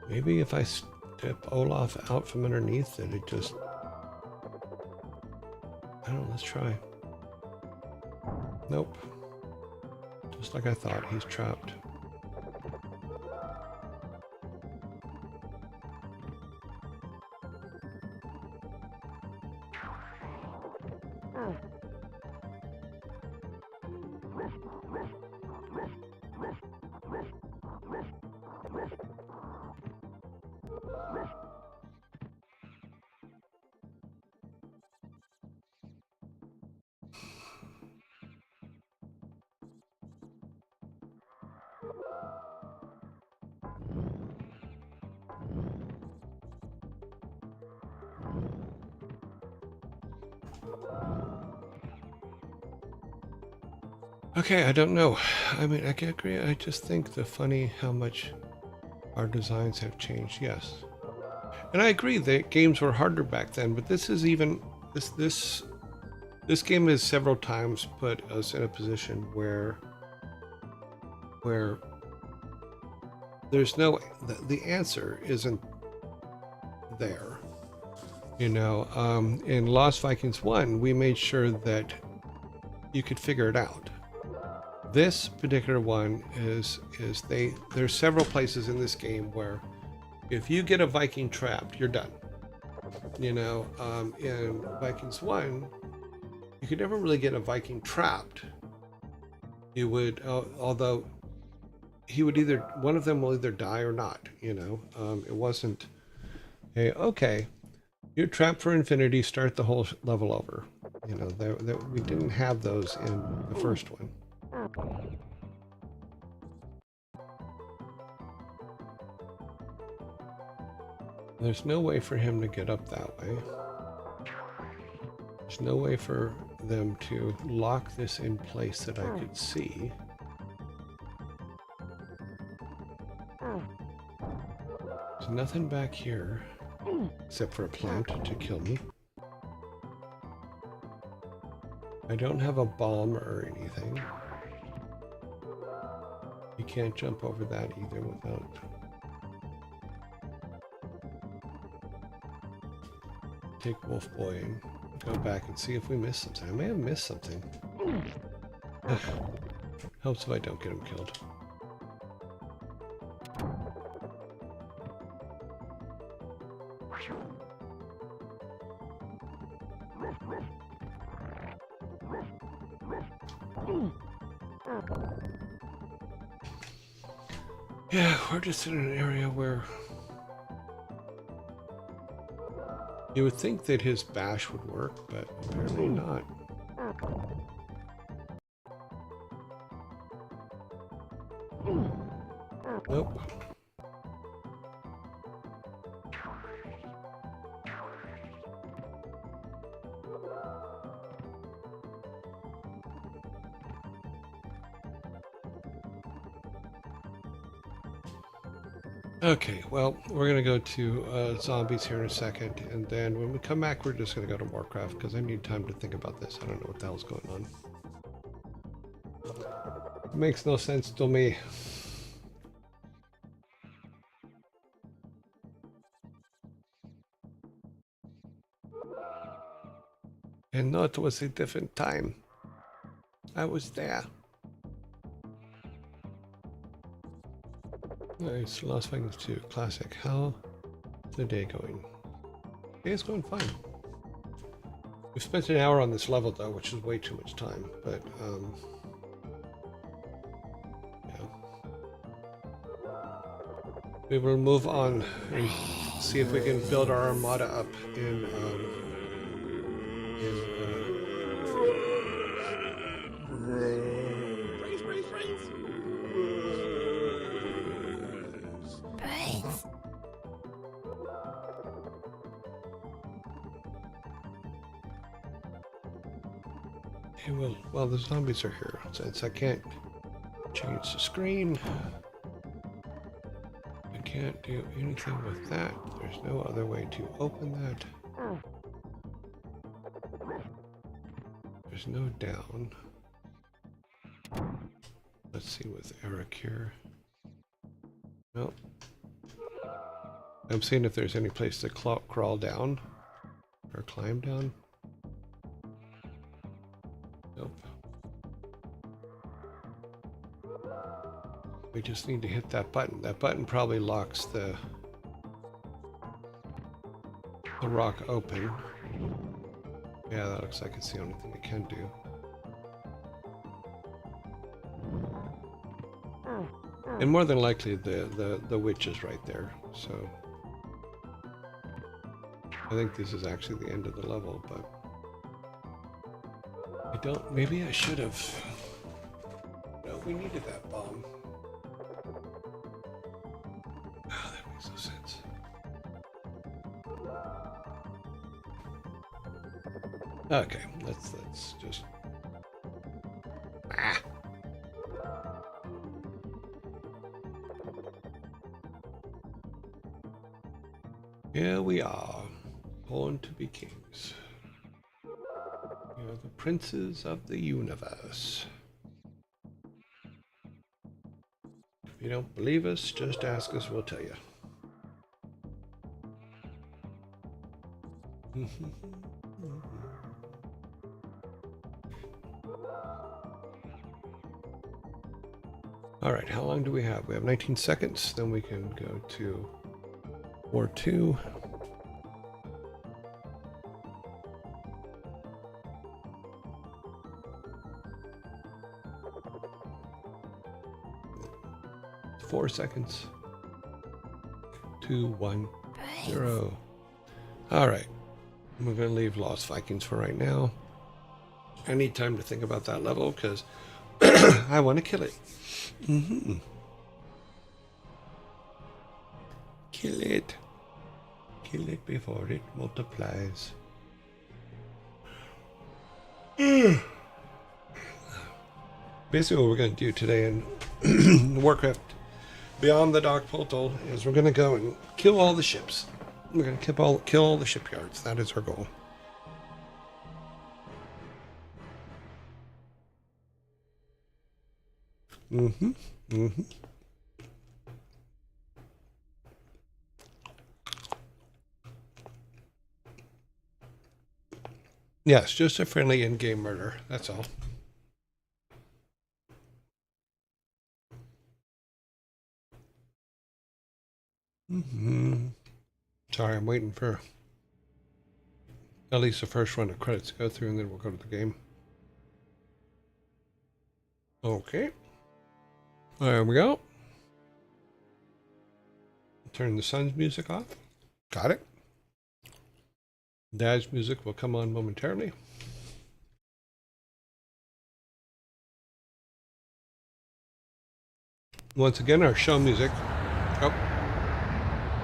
Maybe if I step Olaf out from underneath, then it just... I don't know, let's try. Nope. Just like I thought, he's trapped. Okay, I don't know. I mean, I can agree. I just think the funny how much our designs have changed. Yes. And I agree that games were harder back then, but this is even this game has several times put us in a position where there's no the answer isn't there. You know, in Lost Vikings 1, we made sure that you could figure it out. This particular one there's several places in this game where if you get a Viking trapped, you're done. You know, in Vikings 1, you could never really get a Viking trapped. You would, although he would one of them will either die or not, you know. It wasn't, hey, okay, you're trapped for infinity, start the whole level over. You know, we didn't have those in the first one. There's no way for him to get up that way. There's no way for them to lock this in place that I could see. There's nothing back here except for a plant to kill me. I don't have a bomb or anything. You can't jump over that either without... Take Wolf Boy and go back and see if we missed something. I may have missed something. Helps if I don't get him killed. Yeah, we're just in an area where You would think that his bash would work, but apparently not. Nope. Okay, well, we're going to go to zombies here in a second, and then when we come back, we're just going to go to WarCraft, because I need time to think about this. I don't know what the hell's going on. It makes no sense to me. And no, it was a different time. I was there. Nice, Lost Vikings II Classic. How's the day going? Day's going fine. We've spent an hour on this level though, which is way too much time, but yeah. We will move on and see if we can build our armada up in well, the zombies are here. Since I can't change the screen, I can't do anything with that. There's no other way to open that. There's no down. Let's see with Eric here. Nope. I'm seeing if there's any place to crawl down or climb down. Nope. We just need to hit that button. That button probably locks the rock open. Yeah, that looks like it's the only thing it can do. And more than likely the witch is right there, so I think this is actually the end of the level, but I don't, maybe I should have. No, we needed that bomb. Oh, that makes no sense. Okay, let's just Here we are, born to be kings. We are the princes of the universe. If you don't believe us, just ask us, we'll tell you. All right, how long do we have? We have 19 seconds, then we can go to War 2. Four seconds. 2, 1, 0. All right, we're going to leave Lost Vikings for right now. I need time to think about that level because I want to kill it. Kill it. Kill it before it multiplies. Basically what we're going to do today in Warcraft Beyond the Dark Portal is we're going to go and kill all the ships. We're going to kill all the shipyards. That is our goal. Yes, just a friendly in-game murder. That's all. Sorry, I'm waiting for at least the first run of credits to go through, and then we'll go to the game. Okay. There we go. Turn the sun's music off. Got it. Dad's music will come on momentarily. Once again, our show music. Oh,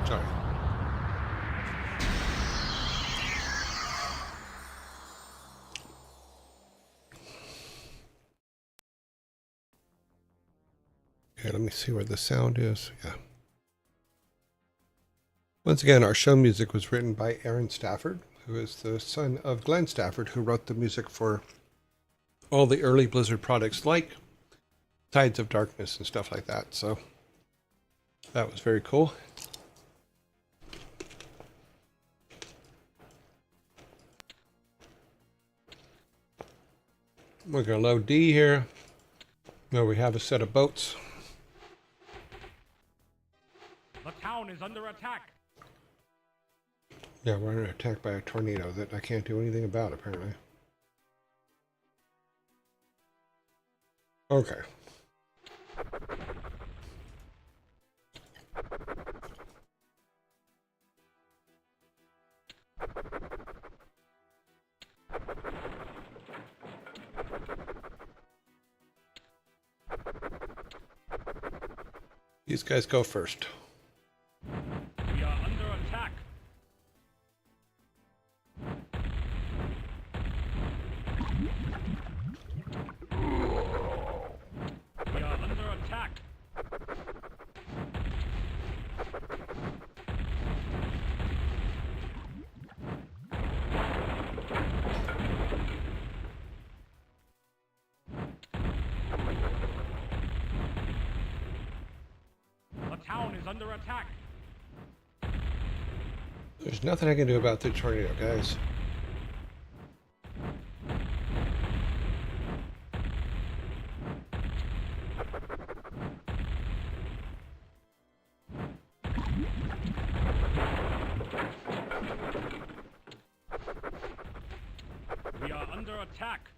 sorry. Okay, let me see where the sound is. Yeah. Once again, our show music was written by Aaron Stafford, who is the son of Glenn Stafford, who wrote the music for all the early Blizzard products like Tides of Darkness and stuff like that. So that was very cool. We're going to load D here, where we have a set of boats. The town is under attack. Yeah, we're under attack by a tornado that I can't do anything about, apparently. Okay. These guys go first. We are under attack. We are under attack. The town is under attack. There's nothing I can do about the tornado, guys. We are under attack.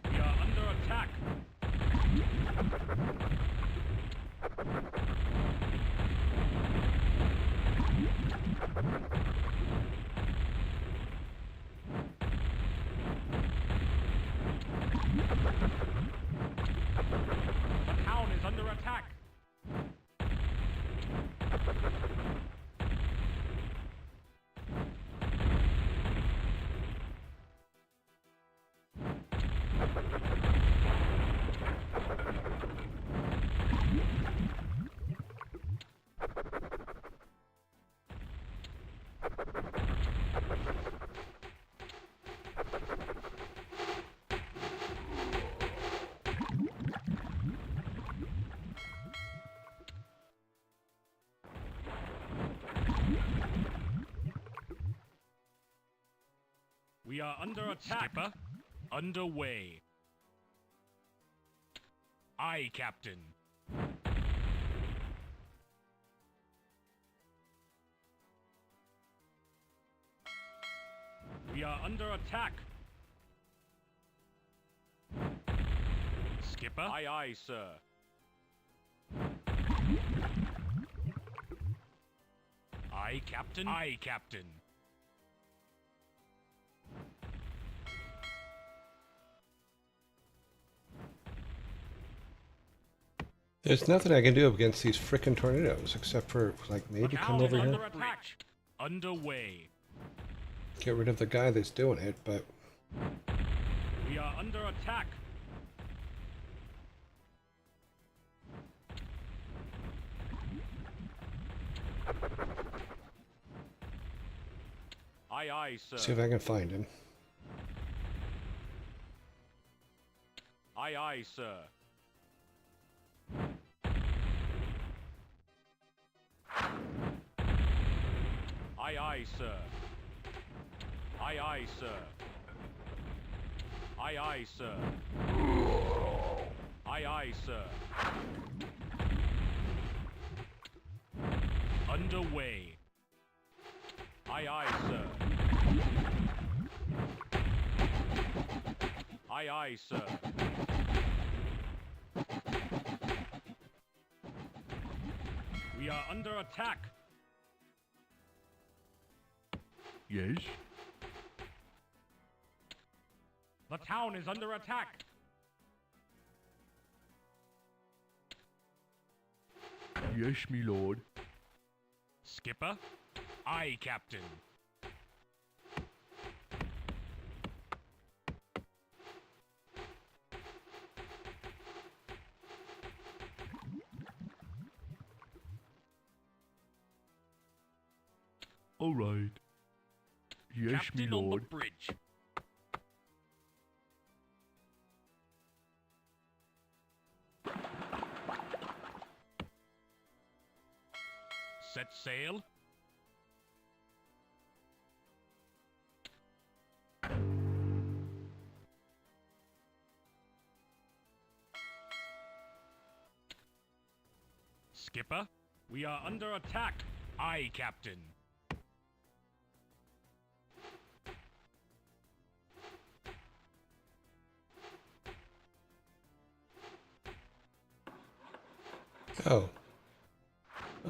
We are under attack. The town is under attack. We are under attack. Skipper, underway. Aye, Captain. We are under attack. Skipper? Aye, aye, sir. Aye, Captain. Aye, Captain. There's nothing I can do against these frickin' tornadoes, except for, like, The maybe town come is over here. under attack. Underway. Get rid of the guy that's doing it, but We are under attack. Aye, aye, sir. see if I can find him. Aye, aye, sir. aye, sir. Aye, aye, sir. Aye, aye, sir. Aye, aye, sir. Underway. Aye, aye, sir. Aye, aye, sir. We are under attack. Yes? The town is under attack. Yes, me lord. Skipper? Aye, Captain. All right. Yes, Captain me on the lord. bridge. Set sail. Skipper, we are under attack. Aye, Captain. Oh.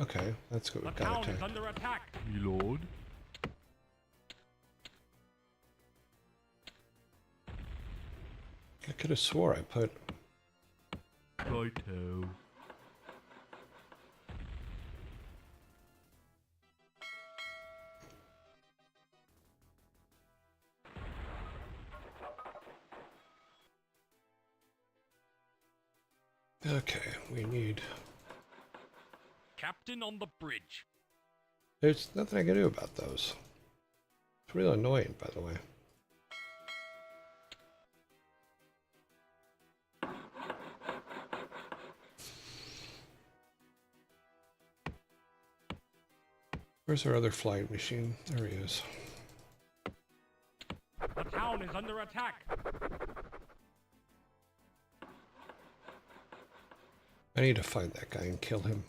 Okay, that's good. The We've got town is attacked. under attack. Me lord. I could have swore I put. Righto. Okay, we need. Captain on the bridge. There's nothing I can do about those. It's real annoying, by the way. Where's our other flying machine? There he is. The town is under attack. I need to find that guy and kill him.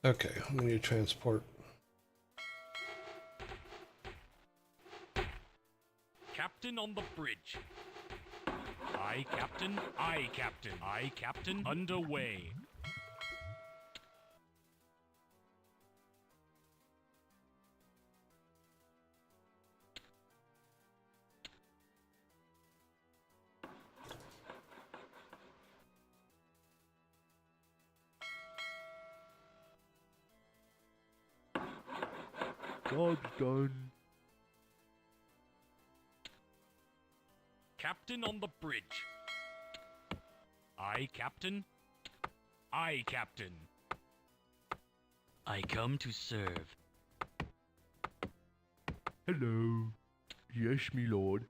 Okay, I'm gonna need to transport. Captain on the bridge. Aye, Captain. Aye, Captain. Aye, Captain. Underway. Job's done. Captain on the bridge. Aye, Captain. Aye, Captain. I come to serve. Hello. Yes, me lord.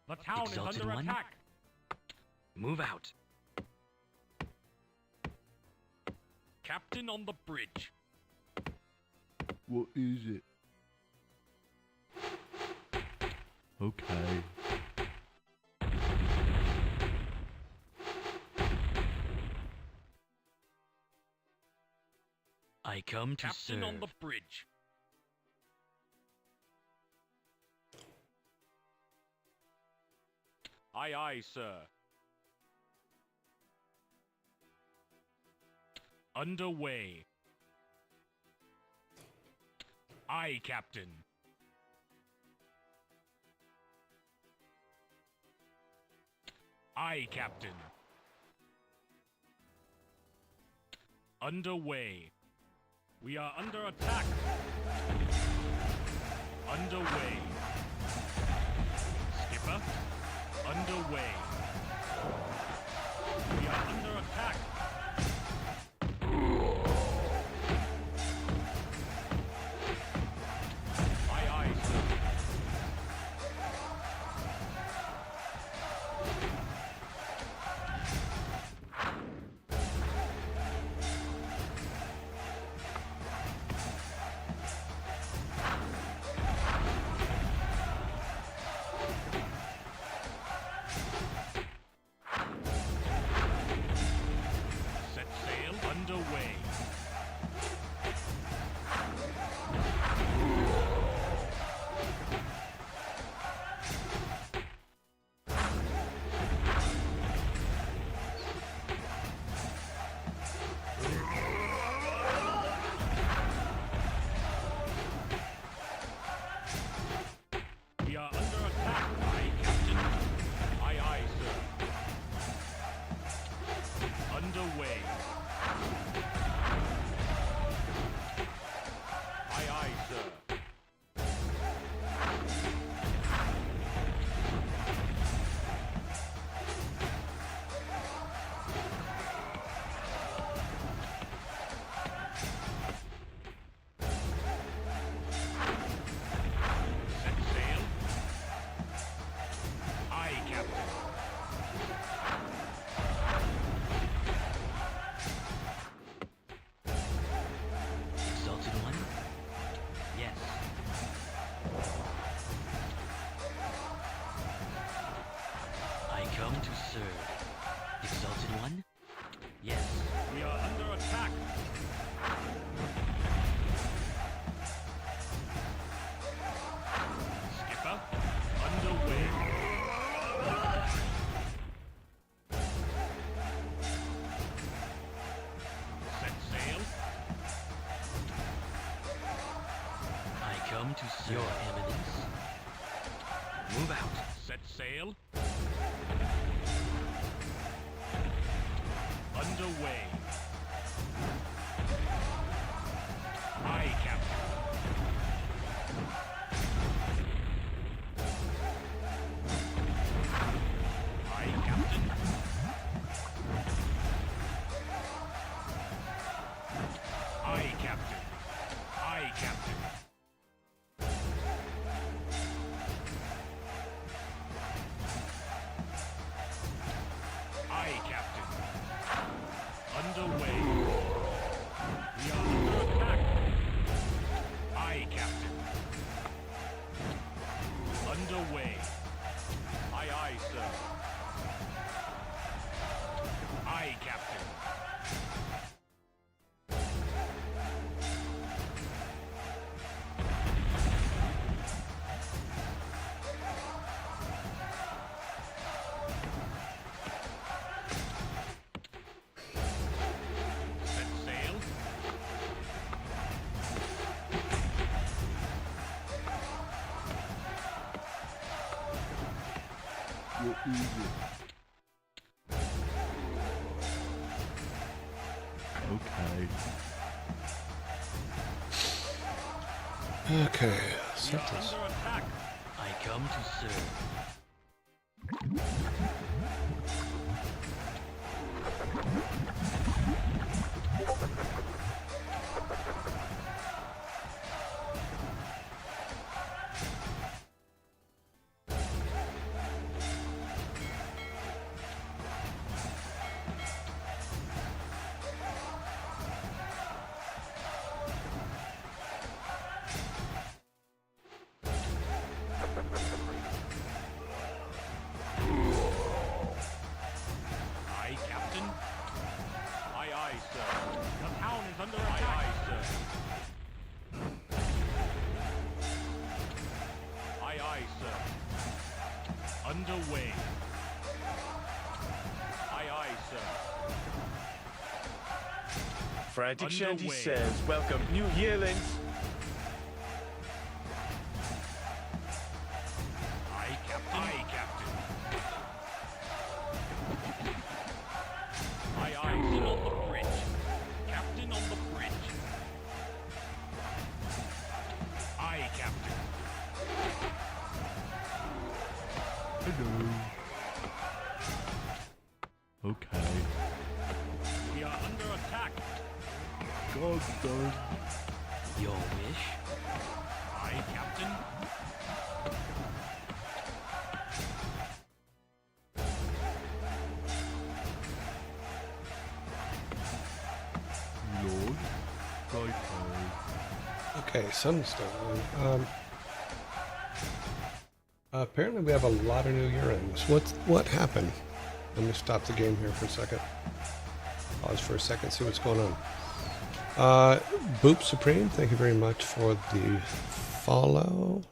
The town Exalted is under One? attack. Move out. Captain on the bridge. What is it? Okay. I come to Captain serve. on the bridge. Aye, aye, sir. Underway. Aye, Captain. Aye, Captain. Underway. We are under attack. Underway. Skipper. Underway. We are under attack. Aye, aye, sir. sir. Set sail. Aye, Captain. Exalted One? Yes. I come to serve. Exalted One? Yes. We are under attack. Skipper, underway. Set sail. I come to serve. Your Eminence. Move out. Set sail. Underway. Aye, Captain. Aye, Captain. Aye, Captain. Aye, Captain. Aye, Captain. Underway. We are under attack. Aye, Captain. Underway. Aye, aye, sir. Aye, Captain. Set sail. What is it? Okay. Okay. We Set are this. under attack. I come to serve. Aye, Captain. Aye, aye, sir. The town is under attack. Aye, aye, sir. Aye, aye, sir. Underway. Aye, aye, sir. Frantic Shanty Underway. says, welcome new yearlings. Aye, Captain. Aye, Captain. Aye, aye, Captain on the bridge. Captain on the bridge. Aye, Captain. Hello. Okay. We are under attack. God's done. Your wish? Aye, Captain. Lord. Righto. Okay, sunstone. Apparently we have a lot of new Yearlings. What happened? Let me stop the game here for a second. Pause for a second, see what's going on. Boop Supreme, thank you very much for the follow.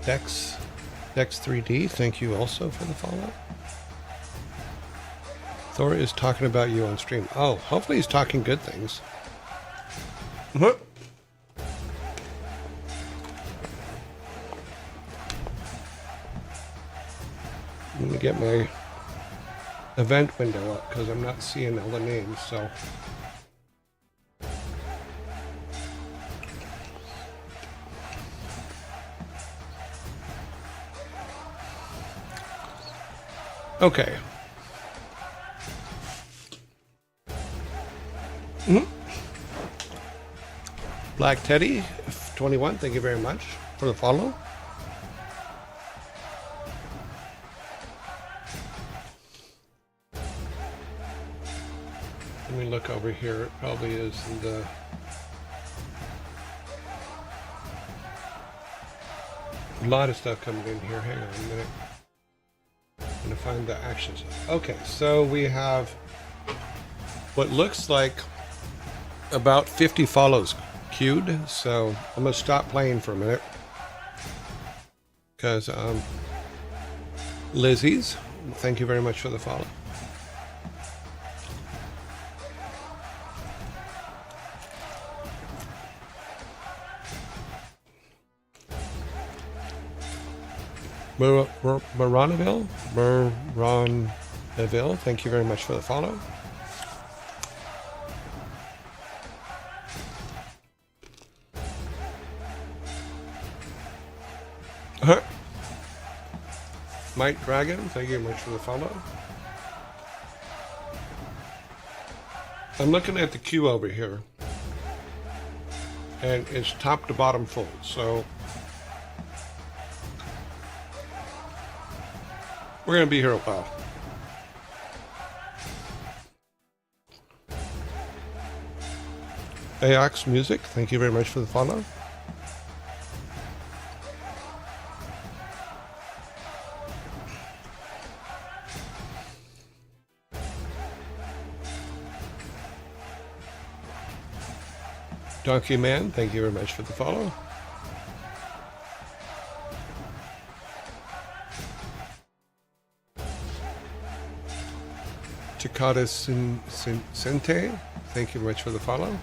Dex 3D, thank you also for the follow. Thor is talking about you on stream. Oh, hopefully he's talking good things. I'm gonna get my event window up because I'm not seeing all the names, so. Okay. Black Teddy, 21, thank you very much for the follow. Let me look over here. It probably is the... A lot of stuff coming in here. Hang on a minute. I'm going to find the actions. Okay, so we have what looks like about 50 follows queued. So I'm going to stop playing for a minute. Because Lizzie's, thank you very much for the follow. Baronaville, thank you very much for the follow. Mike Dragon, thank you very much for the follow. I'm looking at the queue over here, and it's top to bottom full, so we're going to be here a while. Aox Music, thank you very much for the follow. Donkey Man, thank you very much for the follow. Takata Sente, thank you very much for the follow.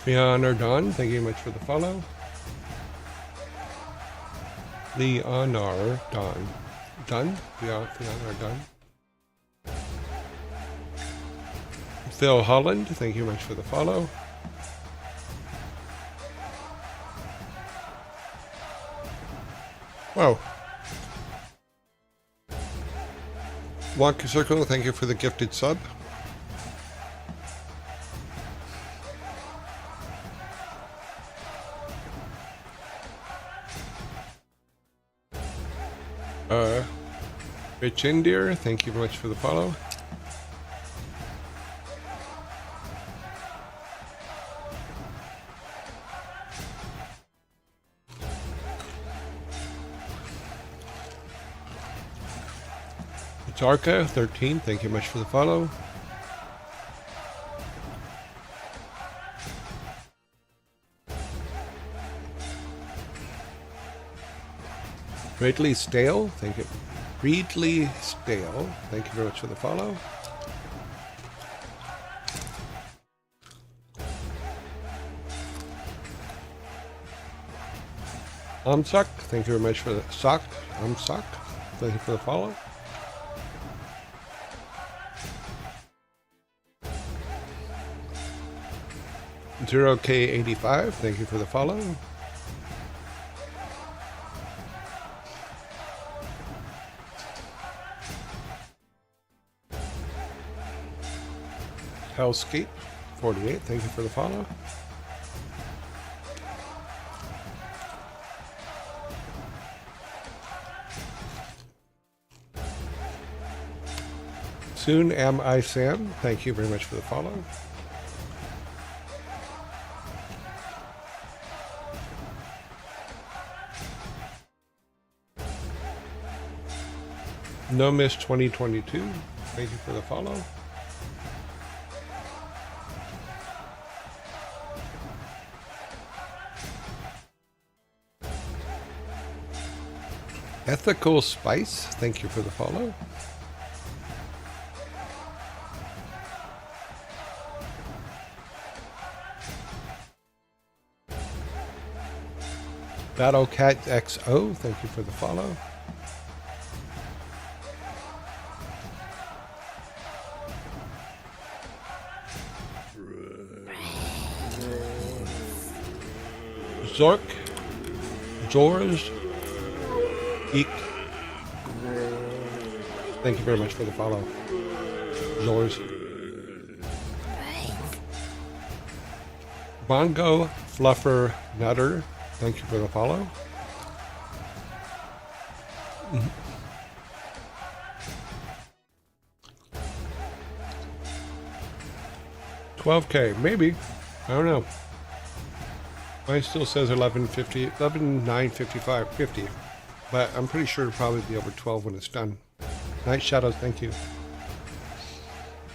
Leonor Don, thank you very much for the follow. Leonor Don. Leonor Don. Phil Holland, thank you very much for the follow. Wow. Wonky Circle, thank you for the gifted sub. Rich Indier, thank you very much for the follow. Tarka 13, thank you much for the follow. Greatly Stale, thank you. Greatly Stale, thank you very much for the follow. Suck, thank you very much for the Suck. Suck, thank you for the follow. Zero K85, thank you for the follow. Hellscape 48, thank you for the follow. Soon Am I Sam, thank you very much for the follow. No Miss 2022, thank you for the follow. Ethical Spice, thank you for the follow. Battlecat XO, thank you for the follow. Zork, Jors, Eek. Thank you very much for the follow. Jors. Bongo, Fluffer, Nutter. Thank you for the follow. 12K, maybe. I don't know. Mine still says 1150, 11,955, 50. But I'm pretty sure it'll probably be over 12 when it's done. Night Shadows, thank you.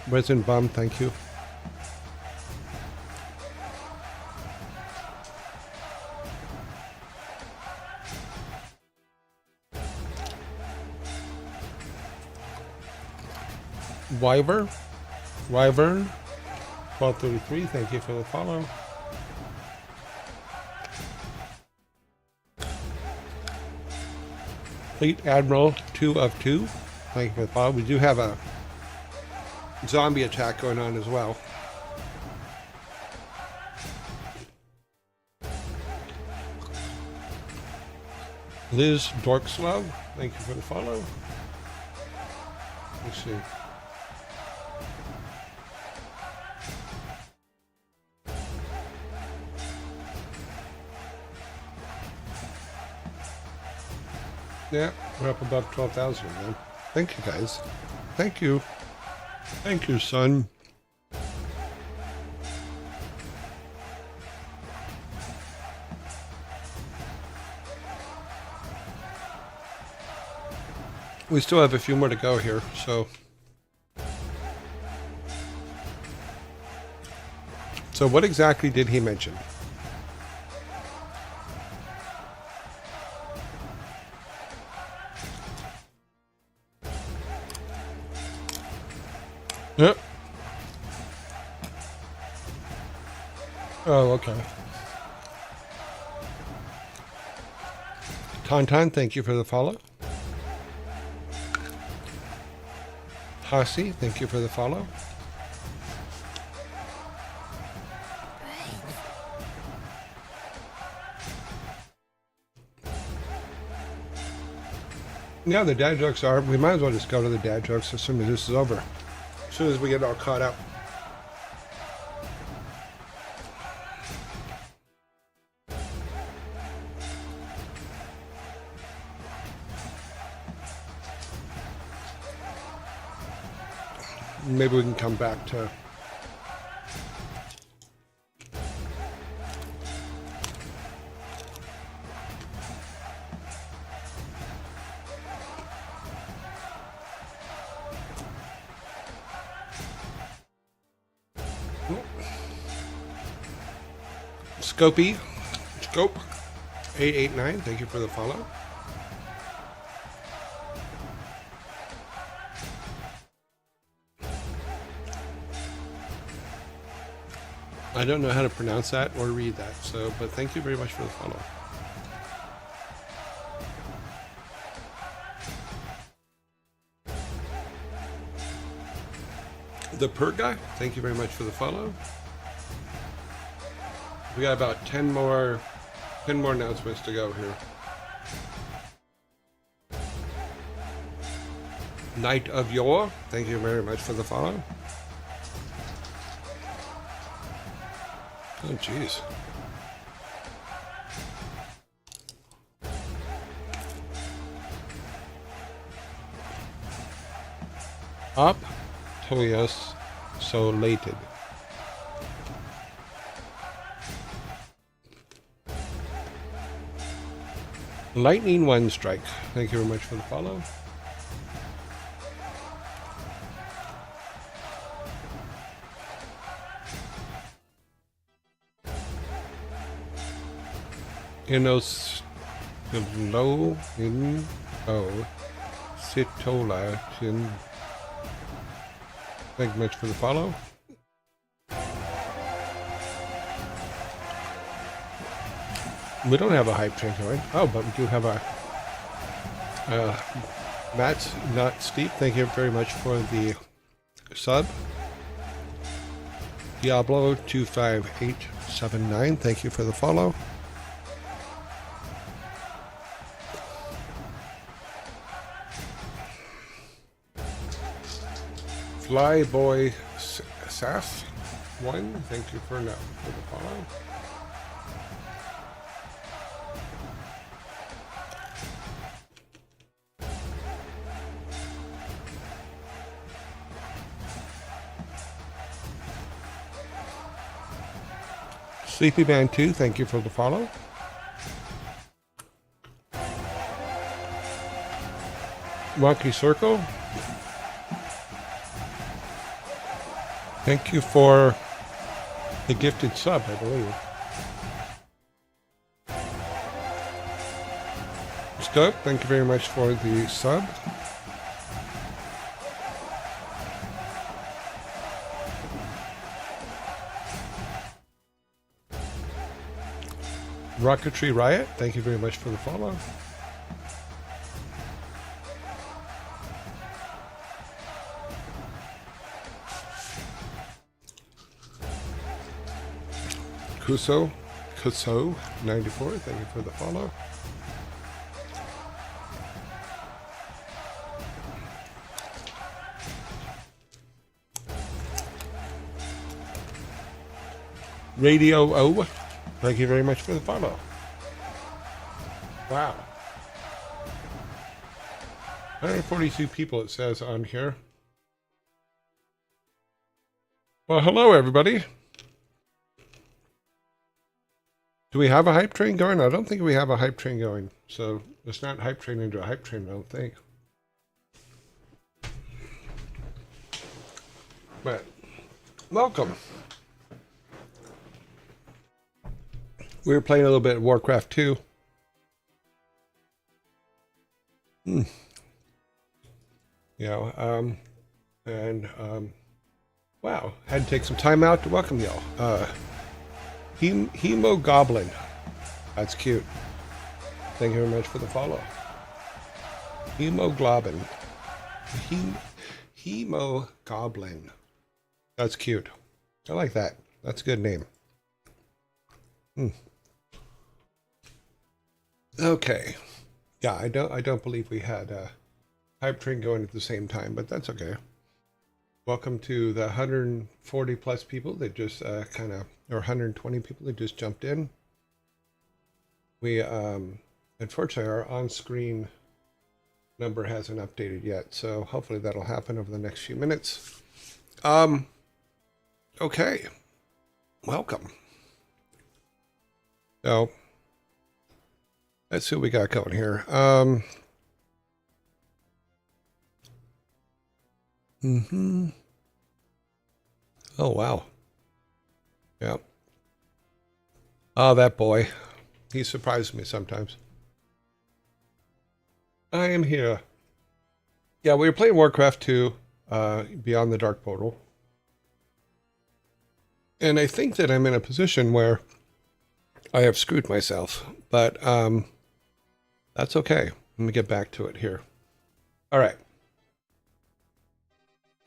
Resin Bum, thank you. Wyvern, 1233, thank you for the follow. Fleet Admiral 2 of 2, thank you for the follow. We do have a zombie attack going on as well. Liz Dorkslove, thank you for the follow. Let's see. Yeah, we're up above 12,000 again. Thank you, guys. Thank you. Thank you, son. We still have a few more to go here, so... So what exactly did he mention? Yep. Oh, okay. Tauntaun, thank you for the follow. Hasi, thank you for the follow. Yeah, the dad jokes are. We might as well just go to the dad jokes as soon as this is over. As soon as we get all caught up. Maybe we can come back to... Scopey, Scope 889, thank you for the follow. I don't know how to pronounce that or read that, so, but thank you very much for the follow. The Purr Guy, thank you very much for the follow. We got about 10 more announcements to go here. Knight of Yore, thank you very much for the follow. Oh, jeez. Up, Toyos, so lated. Lightning One Strike, thank you very much for the follow. Inos low in Sitola Chin. Thank you much for the follow. We don't have a hype train going. Oh, but we do have a Matt's Not Steep. Thank you very much for the sub. Diablo 25879. Thank you for the follow. Flyboy Saf 1, thank you for the follow. Sleepy Man 2, thank you for the follow. Monkey Circle, thank you for the gifted sub, I believe. Scope, thank you very much for the sub. Rocketry Riot, thank you very much for the follow. Kuso 94, thank you for the follow. Radio O, thank you very much for the follow. Wow. 142 people it says on here. Well, hello everybody. Do we have a hype train going? I don't think we have a hype train going. So it's not hype train into a hype train, I don't think. But welcome. We were playing a little bit of WarCraft 2. Wow, had to take some time out to welcome y'all. Hemo Goblin, that's cute. Thank you very much for the follow. Hemo Goblin, Hemo Goblin, that's cute. I like that. That's a good name. Okay. Yeah, I don't believe we had a hype train going at the same time, but that's okay. Welcome to the 140 plus people that just or 120 people that just jumped in. We unfortunately our on-screen number hasn't updated yet, so hopefully that'll happen over the next few minutes. Okay. Welcome. So let's see what we got going here. Oh, wow. Yeah. Oh, that boy. He surprises me sometimes. I am here. Yeah, we were playing WarCraft 2, Beyond the Dark Portal. And I think that I'm in a position where I have screwed myself, but that's okay. Let me get back to it here. All right.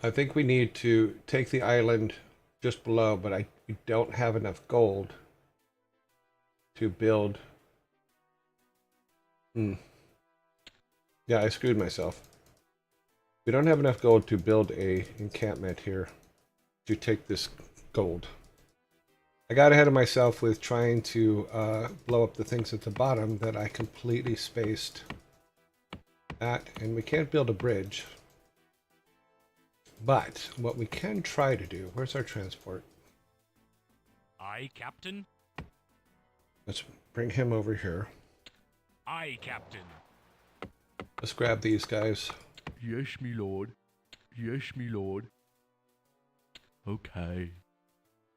I think we need to take the island just below, but I don't have enough gold to build. Yeah, I screwed myself. We don't have enough gold to build a encampment here to take this gold. I got ahead of myself with trying to blow up the things at the bottom that I completely spaced at, and we can't build a bridge. But what we can try to do, where's our transport? Aye, Captain. Let's bring him over here. Aye, Captain. Let's grab these guys. Yes, me lord. Yes, me lord. Okay.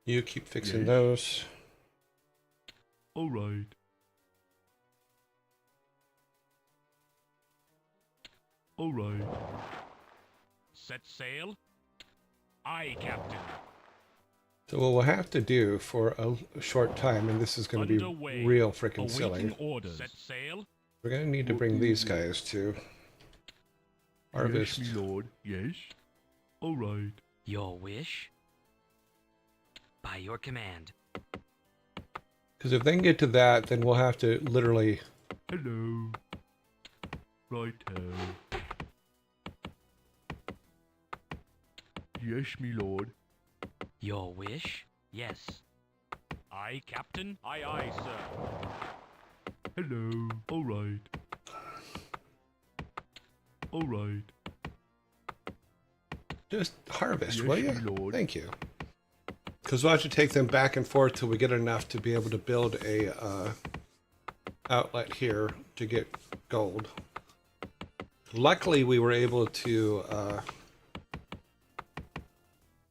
You keep fixing Yes. those. All right. All right. Set sail. Aye, Captain. So what we'll have to do for a short time, and this is going to be Underway. real freaking Awaiting silly, orders. Set sail. we're going to need to bring these guys to harvest. Yes, me lord. Yes. All right. Your wish? By your command. Because if they can get to that, then we'll have to literally... Hello. Righto. Yes, me lord. Your wish? Yes. Aye, Captain. Aye, aye, sir. Hello. All right. All right. Just harvest, Yes, will you? my lord. Thank you. Because we'll have to take them back and forth till we get enough to be able to build a outlet here to get gold. Luckily, we were able to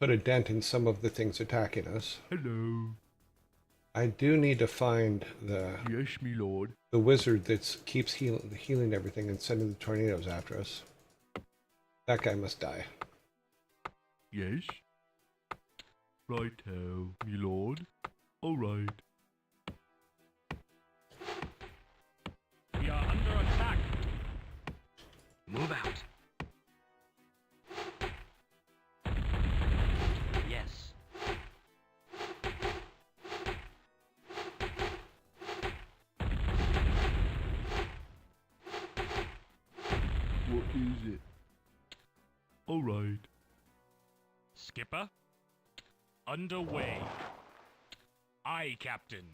put a dent in some of the things attacking us. Hello. I do need to find Yes, me lord. the wizard that keeps healing everything and sending the tornadoes after us. That guy must die. Yes. Righto, me lord. All right. We are under attack. Move out. Yes. What is it? All right. Skipper. Underway. Aye, Captain.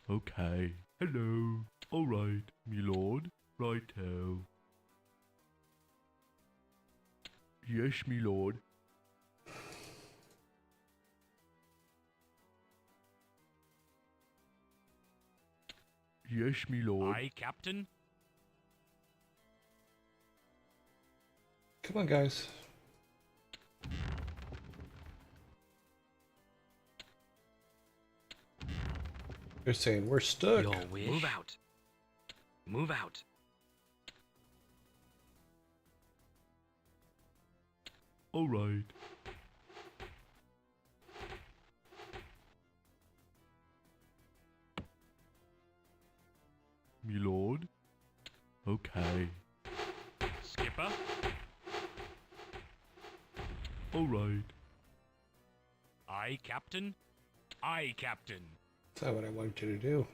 Okay. Hello. All right, me lord. Righto. Yes, me lord. Yes, me lord. Aye, Captain. Come on, guys. They're saying we're stuck. Your wish? Move out. Move out. All right. Me lord. Okay. Skipper. All right. Aye, Captain. Aye, Captain. That's not what I wanted you to do.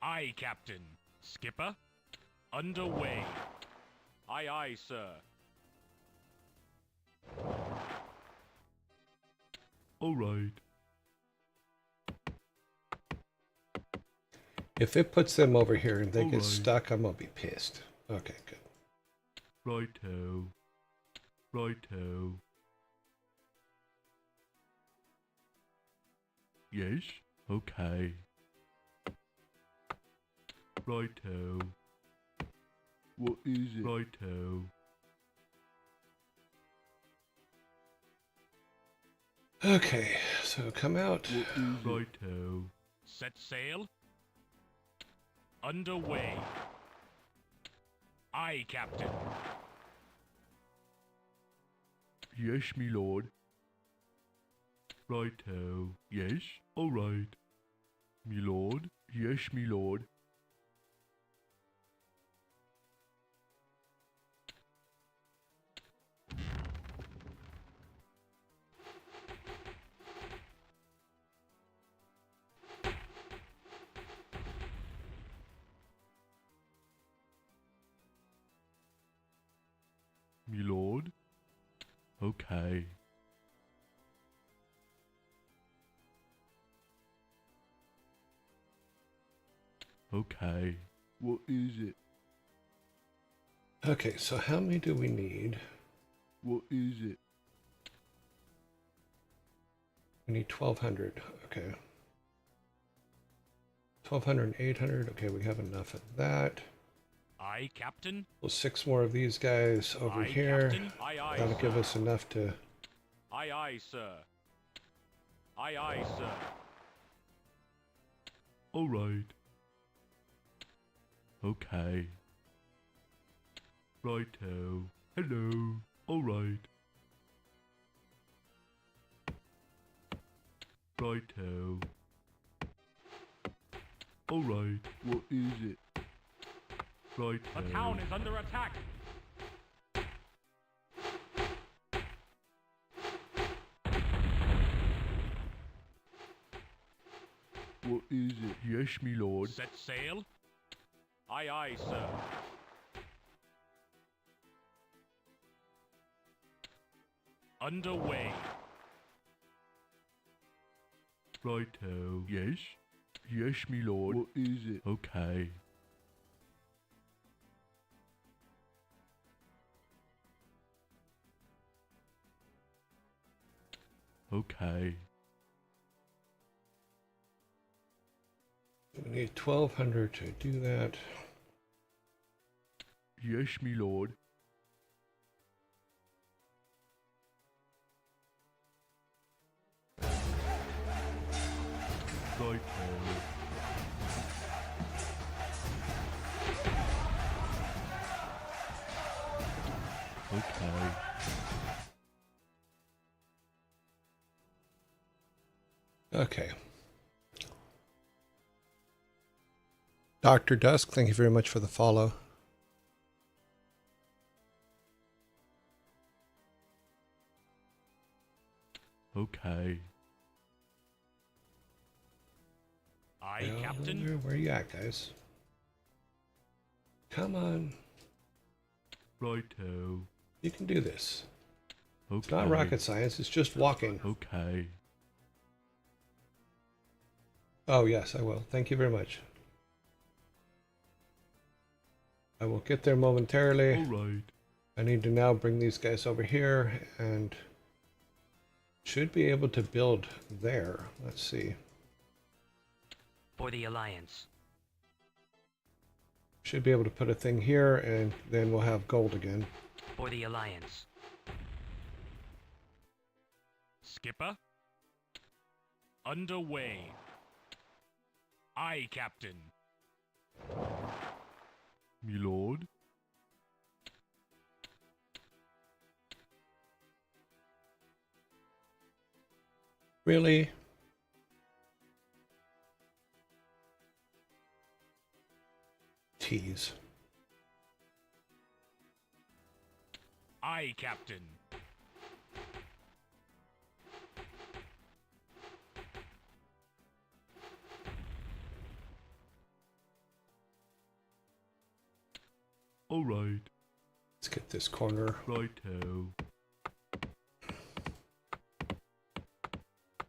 Aye, Captain. Skipper. Underway. Aye, aye, sir. All right. If it puts them over here and they get Alright. stuck, I'm gonna be pissed. Okay, good. Righto. Righto. Yes? Okay. Righto. What is it? Righto. Okay, so come out. What is righto? Set sail. Underway. Aye, Captain. Yes, me lord. Righto. Yes? All right. Me lord. Yes, me lord. Me lord. Okay. Okay. What is it? Okay, so how many do we need? What is it? We need 1,200. Okay. 1,200 and 800. Okay, we have enough of that. Aye, Captain. Well, 6 more of these guys over Aye, here. Captain. Aye, aye, That'll sir. give us enough to... Aye, aye, sir. Aye, aye, sir. All right. Okay. Righto. Hello. All right. Righto. All right. What is it? Righto. The town is under attack. What is it? Yes, me lord. Set sail. Aye, aye, sir. Underway. Righto. Yes? Yes, me lord. What is it? Okay. Okay. We need 1,200 to do that. Yes, me lord. Righto. Okay. Okay. Dr. Dusk, thank you very much for the follow. Okay. Aye, Well, Captain. where you at, guys? Come on. Righto. You can do this. Okay. It's not rocket science, it's just walking. Okay. Oh, yes, I will. Thank you very much. I will get there momentarily. Alright. I need to now bring these guys over here and should be able to build there. Let's see. For the Alliance. Should be able to put a thing here and then we'll have gold again. For the Alliance. Skipper. Underway. Aye, Captain. Me lord. Really? Tease. Aye, Captain. Alright. Let's get this corner. Righto.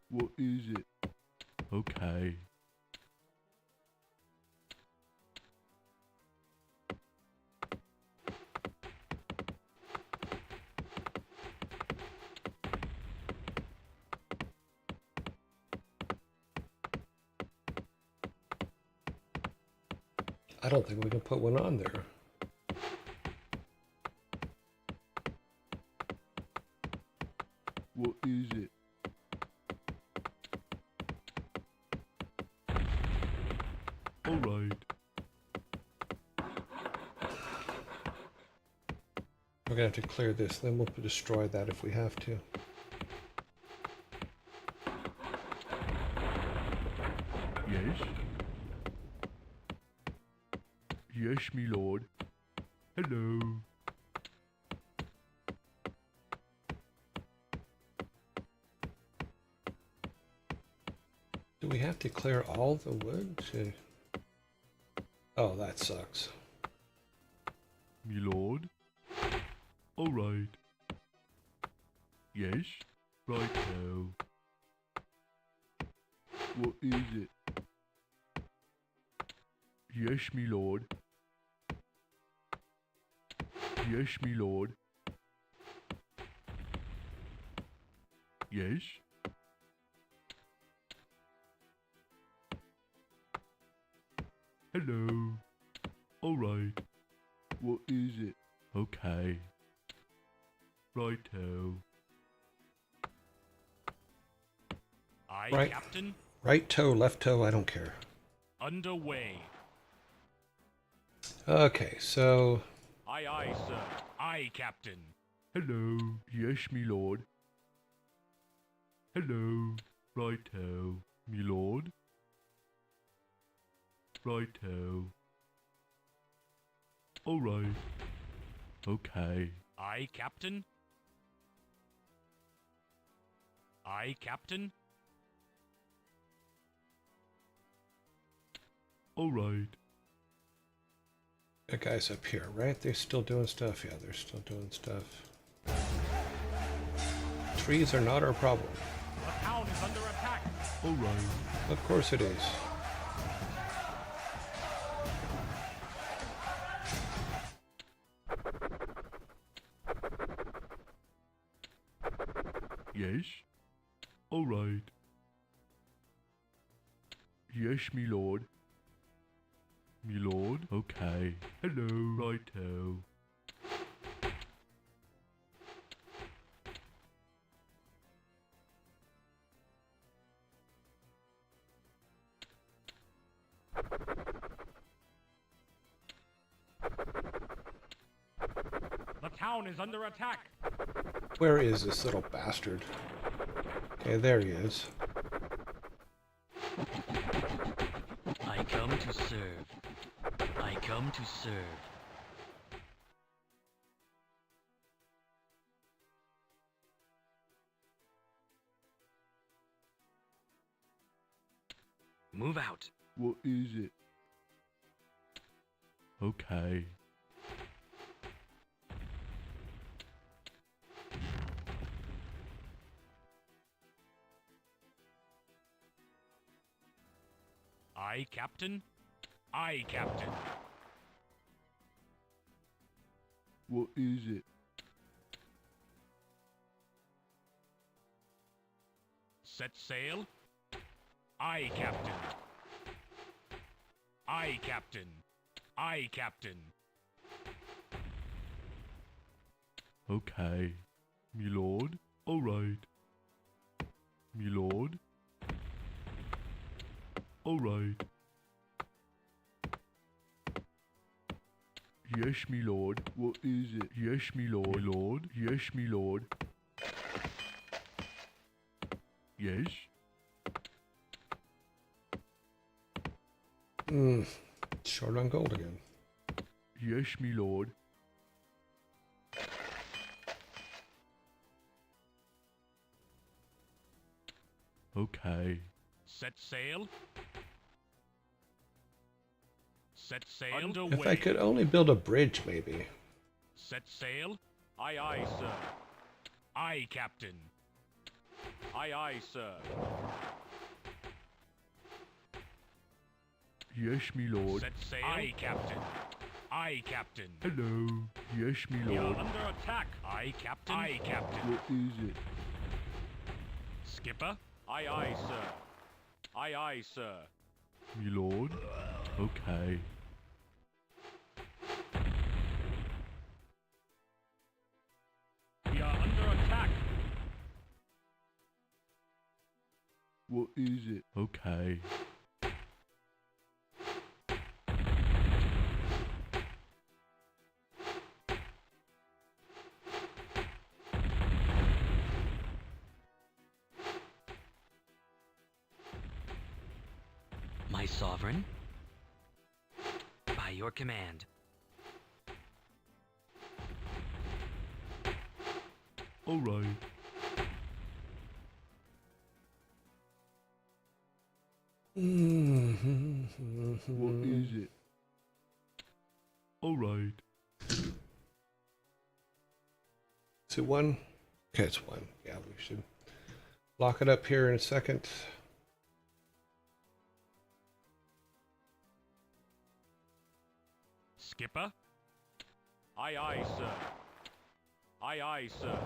What is it? Okay. I don't think we can put one on there. What is it? Alright. We're gonna have to clear this, then we'll destroy that if we have to. Yes? Yes, me lord. Hello. Do we have to clear all the wood to... Oh, that sucks. Me lord. Alright. Yes? Righto. What is it? Yes, me lord. Yes, me lord. Yes? Hello. Alright. What is it? Okay. Righto. Aye, Right. Captain. Right toe, left toe, I don't care. Underway. Okay, so Aye, aye, sir. Aye, Captain. Hello. Yes, me lord. Hello. Righto. Me lord. Righto. Alright. Okay. Aye, Captain. Aye, Captain. Alright. The guys up here, right? They're still doing stuff. Yeah, they're still doing stuff. Trees are not our problem. The town is under attack. Alright. Of course it is. Yes? Alright. Yes, me lord. Me lord? Okay. Hello. Righto. The town is under attack. Where is this little bastard? Okay, there he is. I come to serve. I come to serve. Move out. What is it? Okay. Aye, Captain. Aye, Captain. What is it? Set sail. Aye, Captain. Aye, Captain. Aye, Captain. Okay. Me lord? Alright. Me lord? Alright. Yes, me lord. What is it? Yes, me lord. Me lord? Yes, me lord. Yes? Short on gold again. Yes, me lord. Okay. Set sail. Set sail. Underway. If I could only build a bridge, maybe. Set sail. Aye, aye, sir. Aye, Captain. Aye, aye, sir. Yes, me lord. Set sail. Aye, Captain. Aye, Captain. Hello. Yes, me We are lord. under attack. Aye, Captain. Aye, Captain. What is it? Skipper. Aye, aye, sir. Aye, aye, sir. Me lord? Okay. We are under attack. What is it? Okay. My sovereign. By your command. Alright. What is it? Alright. Is it one? Okay, it's one. Yeah, we should lock it up here in a second. Skipper. Aye, aye, sir. Aye, aye, sir.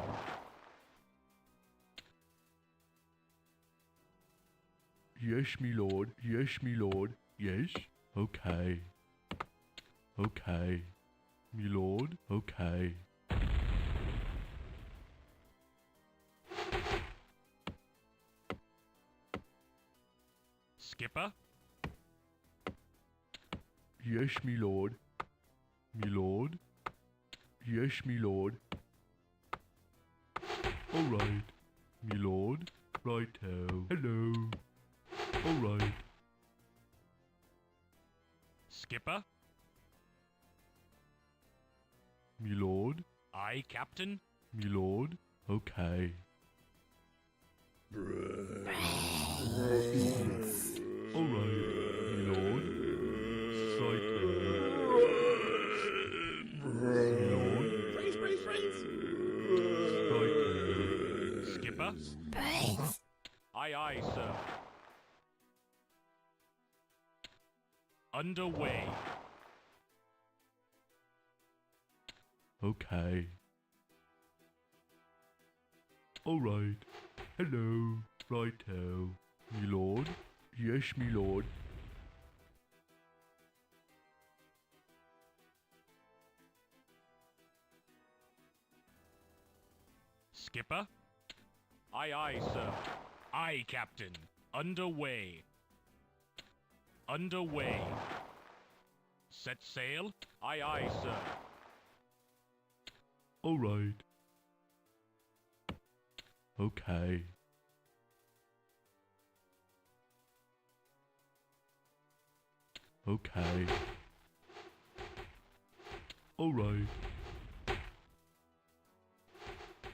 Yes, me lord. Yes, me lord. Yes? Okay. Okay. Me lord? Okay. Skipper. Yes, me lord. Me lord? Yes, me lord. Alright. Me lord? Righto. Hello. Alright. Skipper. Me lord? Aye, Captain. Me lord? Okay. Alright. Me lord? Righto. Underway. Okay. Alright. Hello. Righto. Me lord? Yes, me lord. Skipper? Aye, aye, sir. Aye, Captain. Underway. Underway. Set sail? Aye, aye, sir. Alright. Okay. Okay. Alright.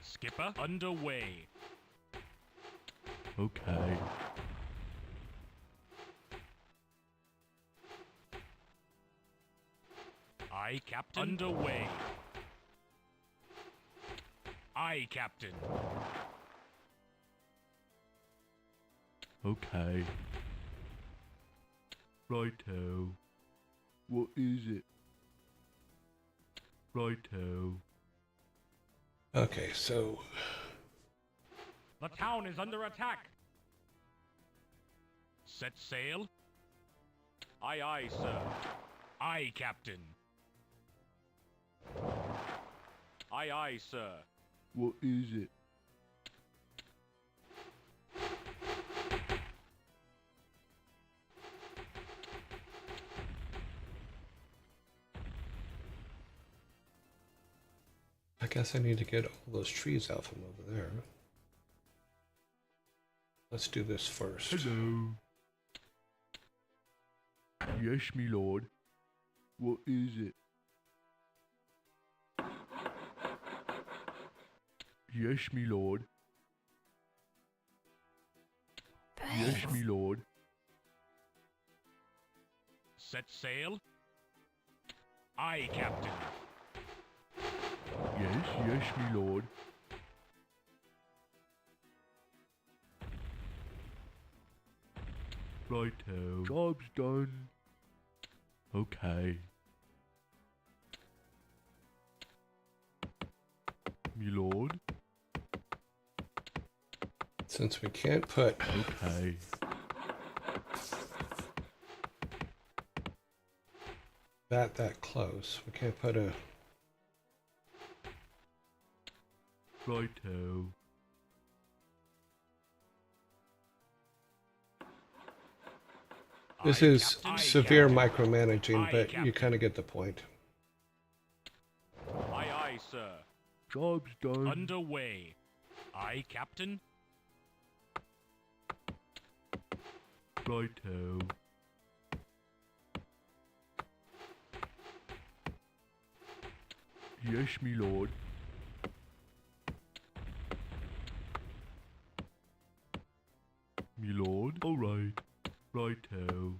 Skipper? Underway. Okay. Aye, Captain. Underway. Aye, Captain. Okay. Righto. What is it? Righto. Okay, so The town is under attack. Set sail? Aye, aye, sir. Aye, Captain. Aye, aye, sir. What is it? I guess I need to get all those trees out from over there. Let's do this first. Hello. Yes, me lord. What is it? Yes, me lord. Yes, me lord. Set sail? Aye, Captain. Yes, yes, me lord. Righto. Job's done. Okay. Me lord. Since we can't put Okay. that close, we can't put a Righto. This Aye, is Captain. Aye, severe Captain. micromanaging, Aye, but you Captain. kind of get the point. Aye, aye, sir. Job's done. Underway. Aye, Captain. Righto. Yes, me lord. Me lord. Alright. Righto.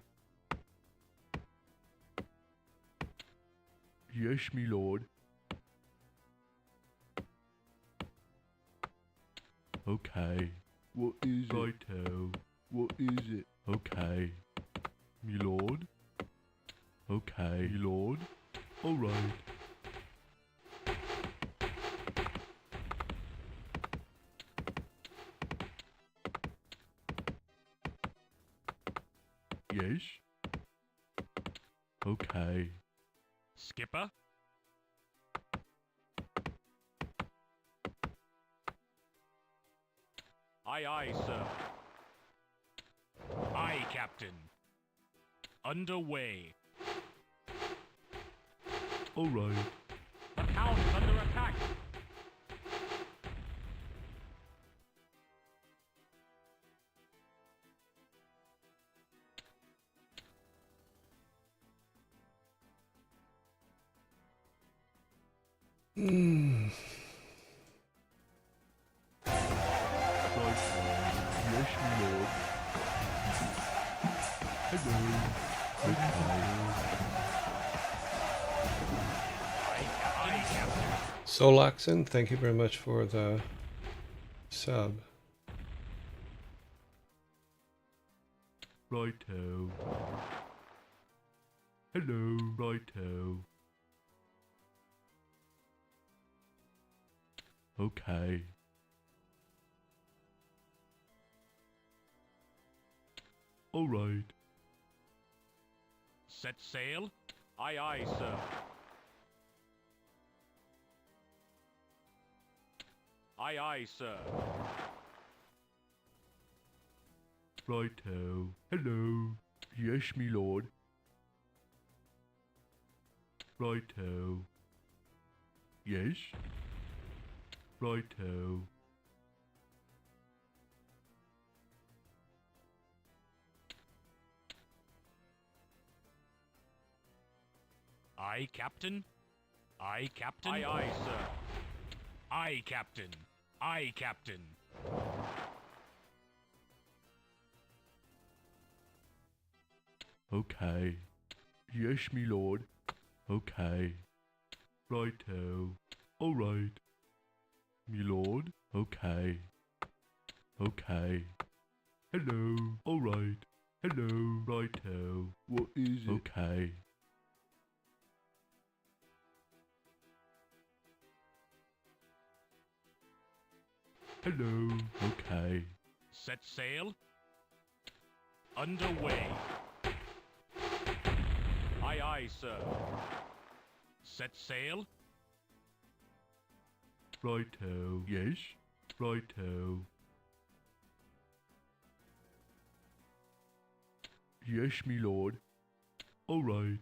Yes, me lord. Okay. What is it? Righto. What is it? Okay. Me lord. Okay. Me lord. Alright. Yes. Okay. Skipper? Aye, aye, sir. Aye, Captain. Underway. Alright. The town is under attack. Right. Yes, my lord. Hello. Aye, Captain. Solaxon, thank you very much for the sub. Righto. Hello, righto. Okay. All right. Set sail. Aye, aye, sir. Aye, aye, sir. Righto. Hello. Yes, me lord. Righto. Yes. Righto. Aye, Captain. Aye, Captain. Aye, aye, sir. Aye, Captain. Aye, Captain. Okay. Yes, me lord. Okay. Righto. All right. Me lord. Okay. Okay. Hello. All right. Hello. Righto. What is it? Okay. Hello. Okay. Set sail. Underway. Aye, aye, sir. Set sail. Righto. Yes. Righto. Yes, me lord. All right.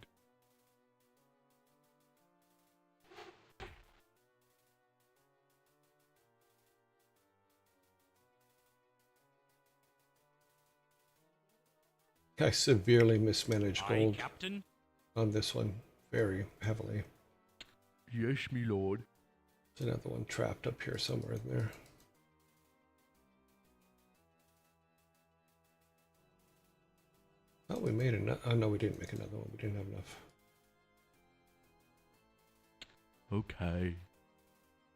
I severely mismanaged Aye, gold Captain. on this one, very heavily. Yes, me lord. There's another one trapped up here somewhere in there. Oh, we made another. Oh, no, we didn't make another one. We didn't have enough. Okay.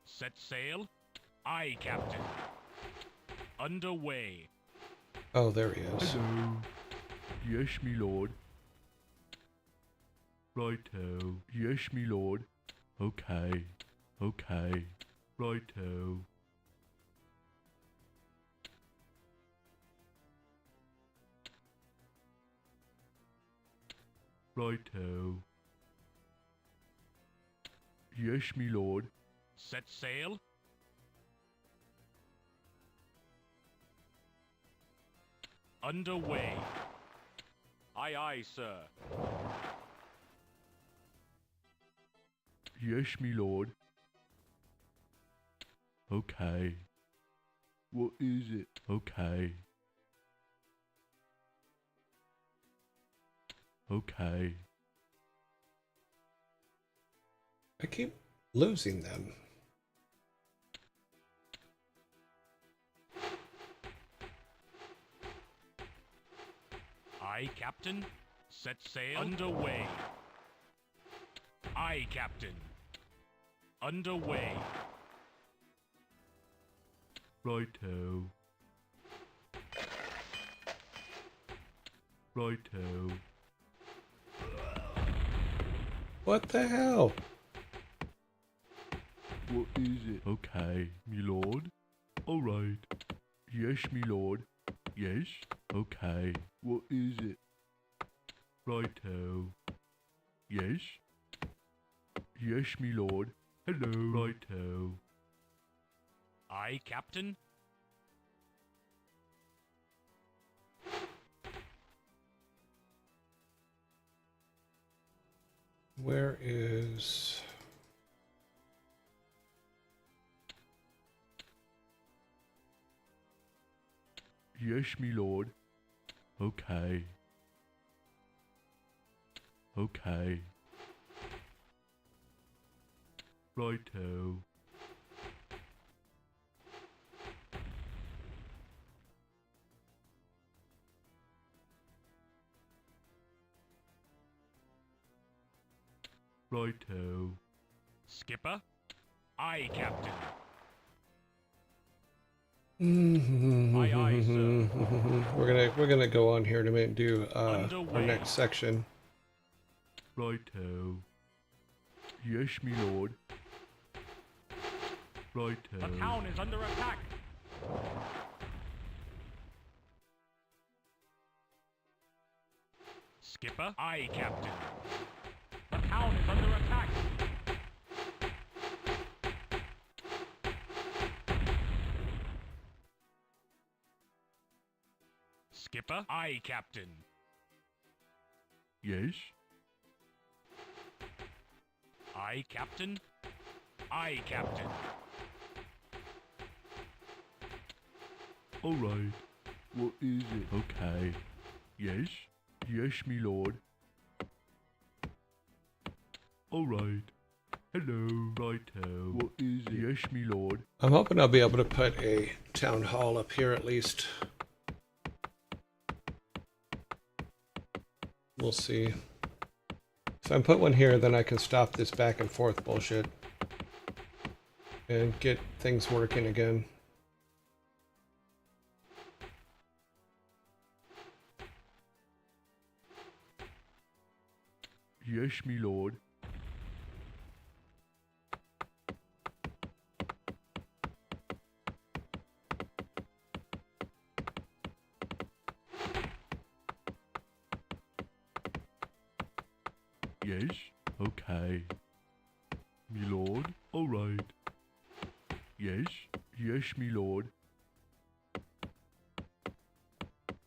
Set sail. Aye, Captain. Underway. Oh, there he is. Hello. Yes, me lord. Righto. Yes, me lord. Okay. Okay. Righto. Righto. Yes, me lord. Set sail. Underway. Aye, aye, sir. Yes, me lord. Okay. What is it? Okay. Okay. I keep losing them. Aye, Captain. Set sail. Underway. Aye, Captain. Underway. Righto. Righto. What the hell? What is it? Okay, me lord. All right. Yes, me lord. Yes. Okay. What is it? Righto. Yes. Yes, me lord. Hello. Righto. Aye, Captain. Where is... Yes, me lord. Okay. Okay. Righto. Righto. Skipper. Aye, Captain. Aye, aye, sir. We're gonna go on here to do our Underway. next section. Righto. Yes, me lord. Righto. The town is under attack. Skipper, aye, Captain. The town is under attack. Skipper, aye, Captain. Yes. Aye, Captain. Aye, Captain. All right. What is it? Okay. Yes. Yes, me lord. All right. Hello. Righto. What is it? Yes, me lord. I'm hoping I'll be able to put a town hall up here at least. We'll see. If I put one here, then I can stop this back and forth bullshit and get things working again. Yes, me lord. Yes. Okay. Me lord. All right. Yes. Yes, me lord.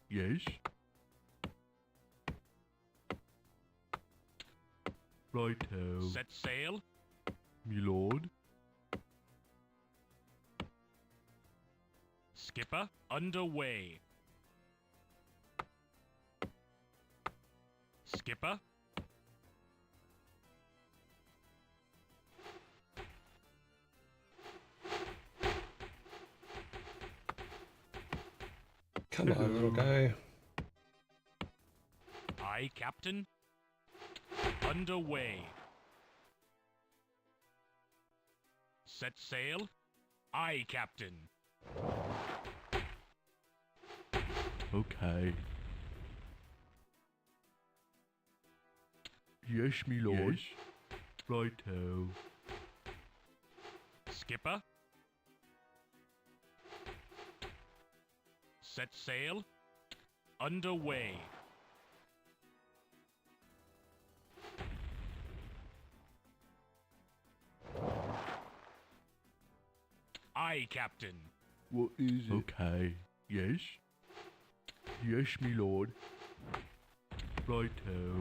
Yes. Righto. Set sail. Me lord. Skipper, underway. Skipper, Come on, little guy. aye, Captain. Underway. Set sail. Aye, Captain. Okay. Yes, me lord. Yes. Righto. Skipper. Set sail. Underway. Aye, Captain. What is it? Okay. Yes. Yes, me lord. Righto.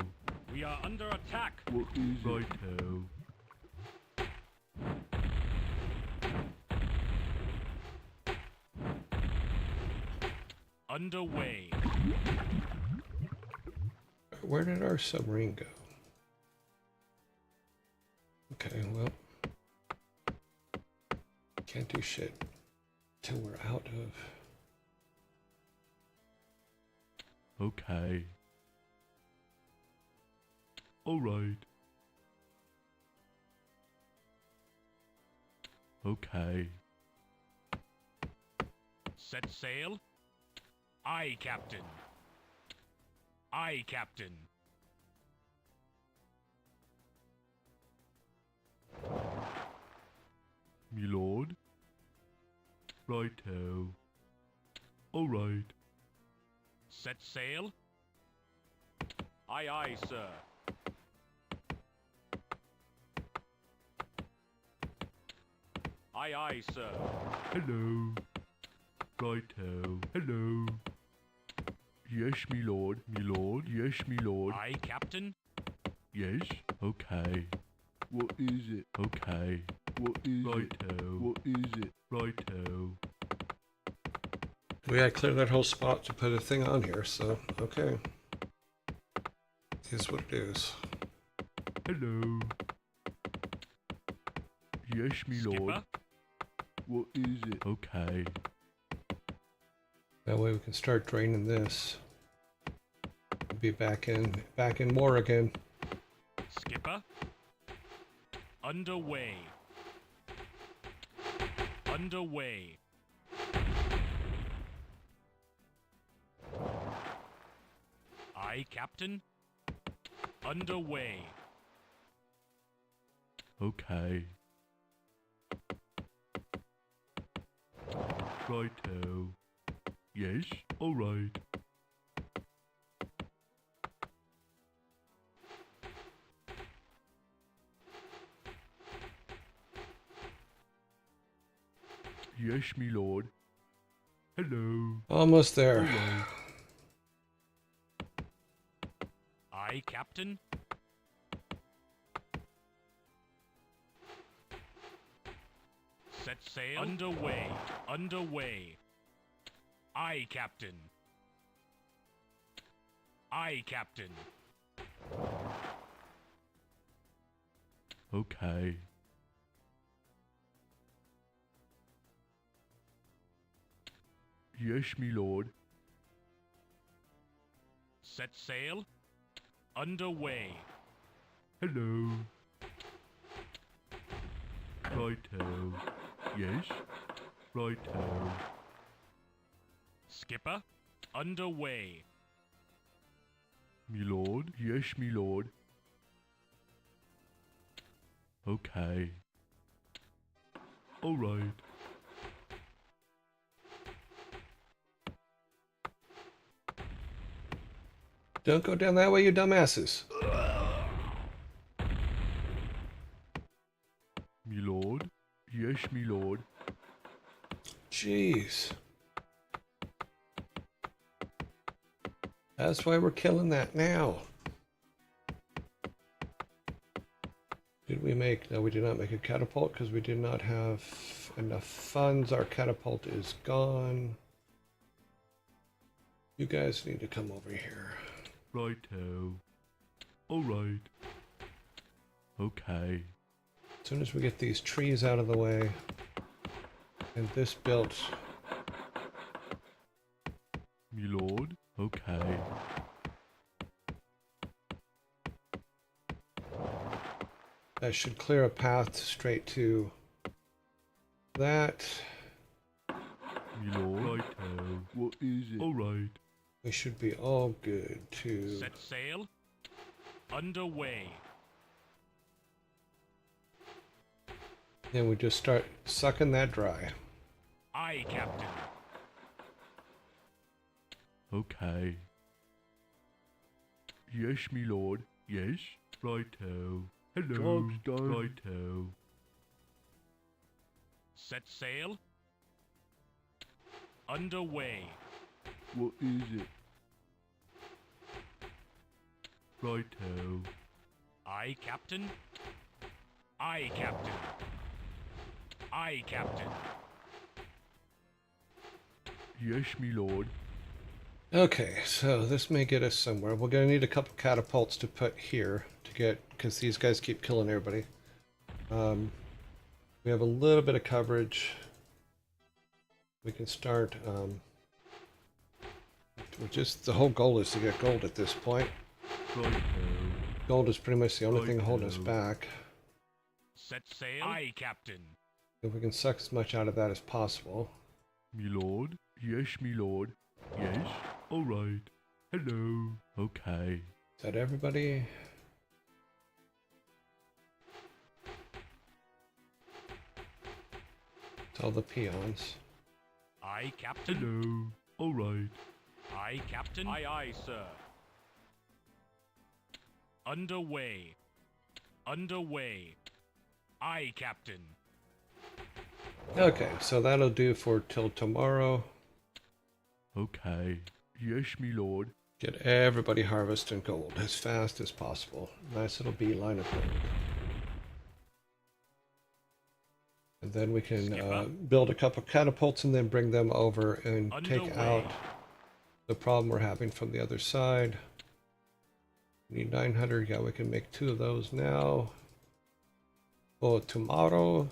We are under attack. What is it? Righto. Underway. Where did our submarine go? Okay, well, can't do shit till we're out of. Okay. All right. Okay. Set sail. Aye, Captain. Aye, Captain. Me lord. Righto. All right. Set sail. Aye, aye, sir. Aye, aye, sir. Hello. Righto. Hello. Yes, me lord. Me lord. Yes, me lord. Aye, Captain. Yes. Okay. What is it? Okay. What is it? Righto. What is it? Righto. We gotta clear that whole spot to put a thing on here, so okay. Here's what it is. Hello. Yes, me lord. Skipper. What is it? Okay. That way we can start draining this. Be back in war again. Skipper. Underway. Underway. Aye, Captain. Underway. Okay. Righto. Yes, alright. Yes, me lord. Hello. Almost there. Alright. Aye, Captain. Set sail. Underway. Underway. Aye, Captain. Aye, Captain. Okay. Yes, me lord. Set sail. Underway. Hello. Righto. Yes. Righto. Skipper. Underway. Me lord. Yes, me lord. Okay. Alright. Don't go down that way, you dumbasses. Me lord. Yes, me lord. Jeez. That's why we're killing that now. Did we make... No, we did not make a catapult because we did not have enough funds. Our catapult is gone. You guys need to come over here. Righto. Alright. Okay. As soon as we get these trees out of the way and this built, Me lord. Okay. that should clear a path straight to that. Me lord. Righto. What is it? Alright. We should be all good to... Set sail. Underway. Then we just start sucking that dry. Aye, Captain. Okay. Yes, me lord. Yes. Righto. Hello. Job's done. Righto. Set sail. Underway. What is it? Righto. Aye, Captain. Aye, Captain. Aye, Captain. Yes, me lord. Okay, so this may get us somewhere. We're going to need a couple catapults to put here to get, because these guys keep killing everybody. We have a little bit of coverage. We can start, the whole goal is to get gold at this point. Righto. Gold is pretty much the only thing holding us Righto. back. Set sail. Aye, Captain. If we can suck as much out of that as possible. Me lord. Yes, me lord. Yes. Alright. Hello. Okay. Is that everybody? It's all the peons. Aye, Captain. Hello. Alright. Aye, Captain. Aye, aye, sir. Underway. Underway. Aye, Captain. Okay, so that'll do for till tomorrow. Okay. Yes, me lord. Get everybody harvesting gold as fast as possible. Nice little beeline of gold. And then we can build a couple catapults and then bring them over and take Underway. out the problem we're having from the other side. We need 900. Yeah, we can make 2 of those now. Oh, tomorrow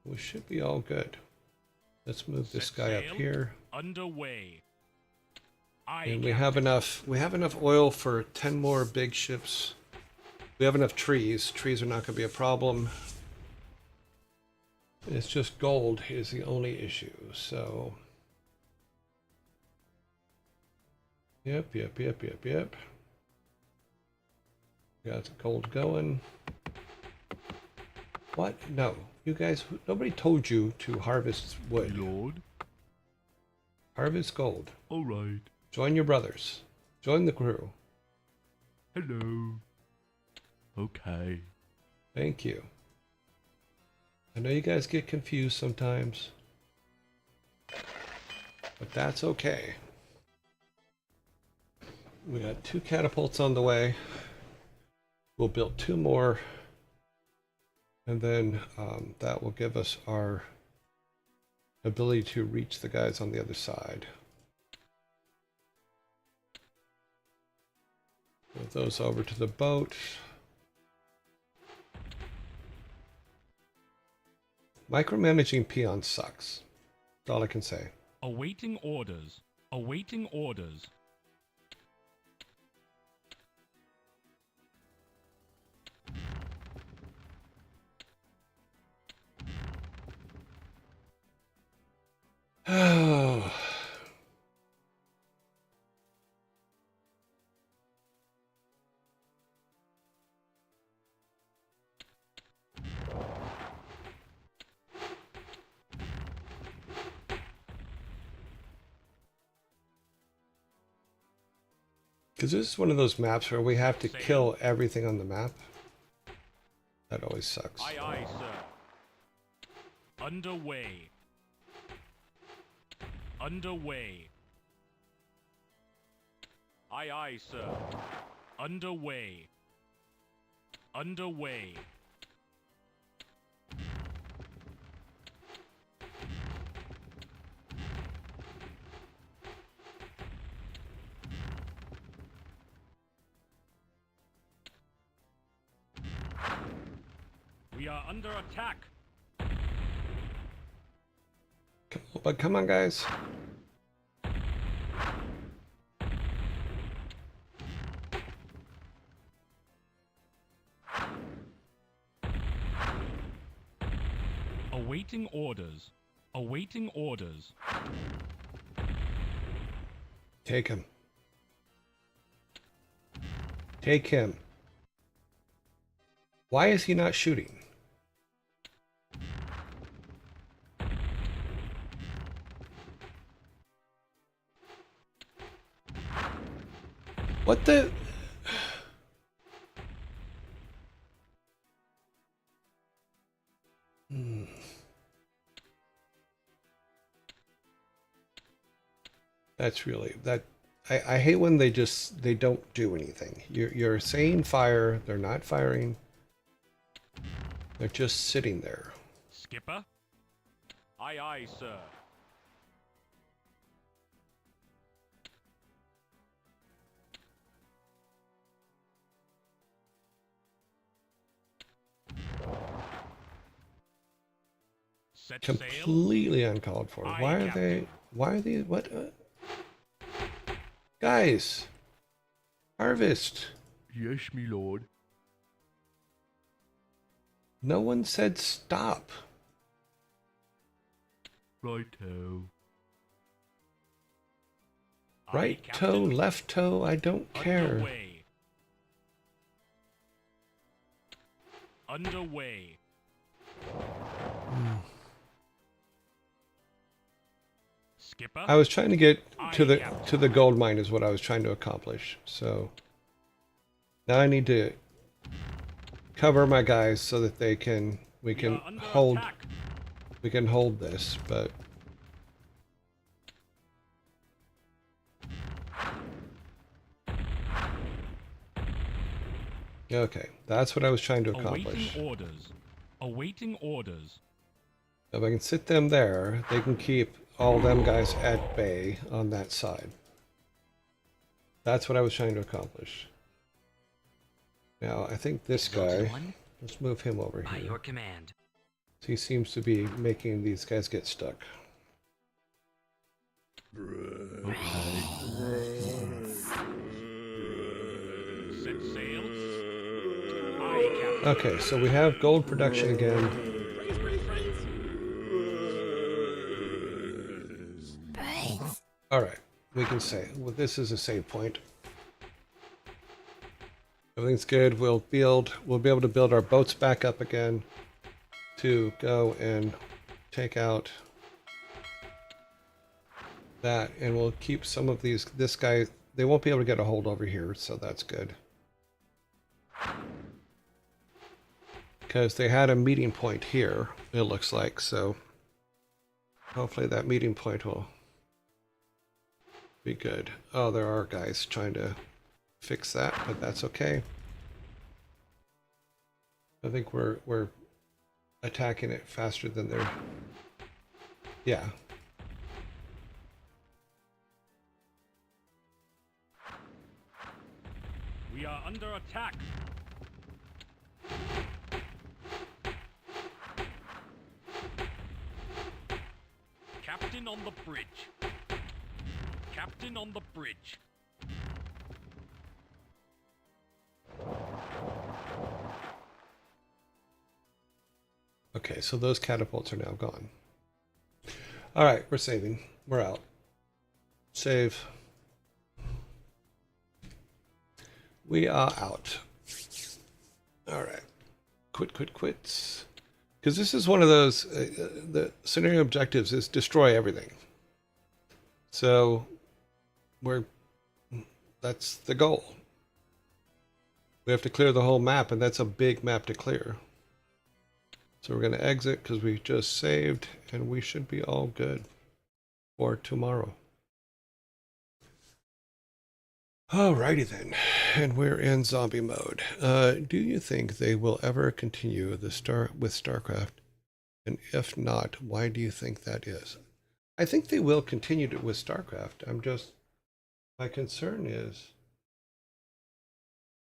we should be all good. Let's move this Set guy up sail. here. Underway. Aye, And we Captain. have enough oil for 10 more big ships. We have enough trees. Trees are not going to be a problem. It's just gold is the only issue. So yep. Got the gold going. What? No. You guys, nobody told you to harvest wood. Lord. Harvest gold. All right. Join your brothers. Join the crew. Hello. Okay. Thank you. I know you guys get confused sometimes, but that's okay. We got 2 catapults on the way. We'll build 2 more, and then that will give us our ability to reach the guys on the other side. Move those over to the boat. Micromanaging peons sucks. That's all I can say. Awaiting orders. Awaiting orders. Oh. Because this is one of those maps where we have to kill everything on the map. That always sucks. Aye, aye, sir. Underway. Underway. Aye, aye, sir. Underway. Underway. We are under attack. But come on, guys. Awaiting orders. Awaiting orders. Take him. Take him. Why is he not shooting? What the? That's really that. I hate when they don't do anything. You're saying fire, they're not firing. They're just sitting there. Skipper? Aye, aye, sir. Set sail. Completely uncalled for. Aye, Why are Captain. they? Why are they? What? Guys, harvest. Yes, me lord. No one said stop. Righto. Aye, Right toe, Captain. left toe, I don't care. Underway. Underway. Skipper? I was trying to get to Aye, the Captain. gold mine is what I was trying to accomplish. So now I need to cover my guys so that we can We are under hold attack. this, but okay, that's what I was trying to accomplish. Awaiting orders. Awaiting orders. If I can sit them there, they can keep all them guys at bay on that side. That's what I was trying to accomplish. Now, I think this Zoltan guy, 1, let's move him over by here. your command. He seems to be making these guys get stuck. Okay. Set sail. Aye, Captain. Okay, so we have gold production again. Alright, we can say, well, this is a save point. Everything's good. We'll be able to build our boats back up again to go and take out that, and we'll keep some of these. This guy, they won't be able to get a hold over here, so that's good. Because they had a meeting point here, it looks like, so hopefully that meeting point will be good. Oh, there are guys trying to fix that, but that's okay. I think we're attacking it faster than they're... Yeah. We are under attack. Captain on the bridge. Captain on the bridge. Okay, so those catapults are now gone. All right, we're saving. We're out. Save. We are out. All right. Quits. Because this is one of those, the scenario objectives is destroy everything. So that's the goal. We have to clear the whole map, and that's a big map to clear. So we're going to exit because we just saved, and we should be all good for tomorrow. Alrighty then, and we're in zombie mode. Do you think they will ever continue with StarCraft? And if not, why do you think that is? I think they will continue with StarCraft. My concern is,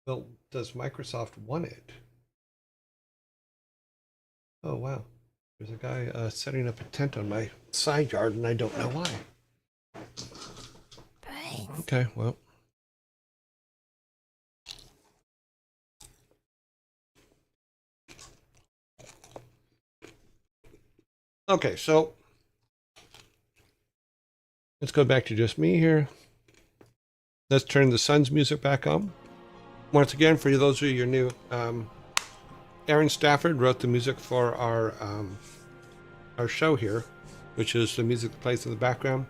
well, does Microsoft want it? Oh wow, there's a guy setting up a tent on my side yard, and I don't know why. Thanks. Okay, well. Okay, so let's go back to just me here. Let's turn the sun's music back on. Once again, for those of you who are new, Aaron Stafford wrote the music for our show here, which is the music that plays in the background.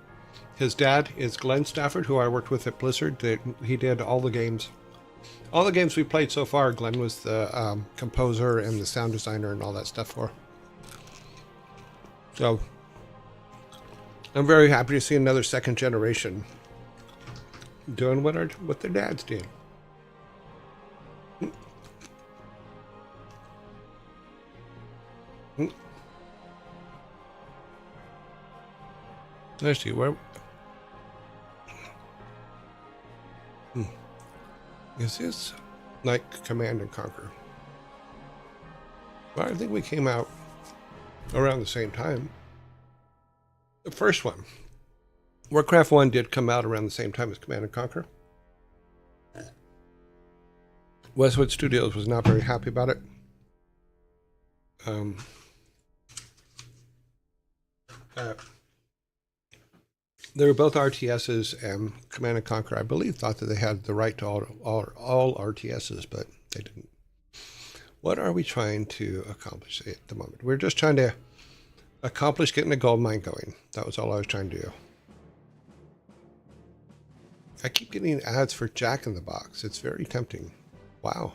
His dad is Glenn Stafford, who I worked with at Blizzard. He did all the games. All the games we played so far, Glenn was the composer and the sound designer and all that stuff for. So I'm very happy to see another second generation doing what their dads did. Let's see where. Is this like Command and Conquer? Well, I think we came out around the same time. The first one, Warcraft 1, did come out around the same time as Command and Conquer. Westwood Studios was not very happy about it. They were both RTSs, and Command and Conquer, I believe, thought that they had the right to all RTSs, but they didn't. What are we trying to accomplish at the moment? We're just trying to accomplish getting a gold mine going. That was all I was trying to do. I keep getting ads for Jack in the Box. It's very tempting. Wow.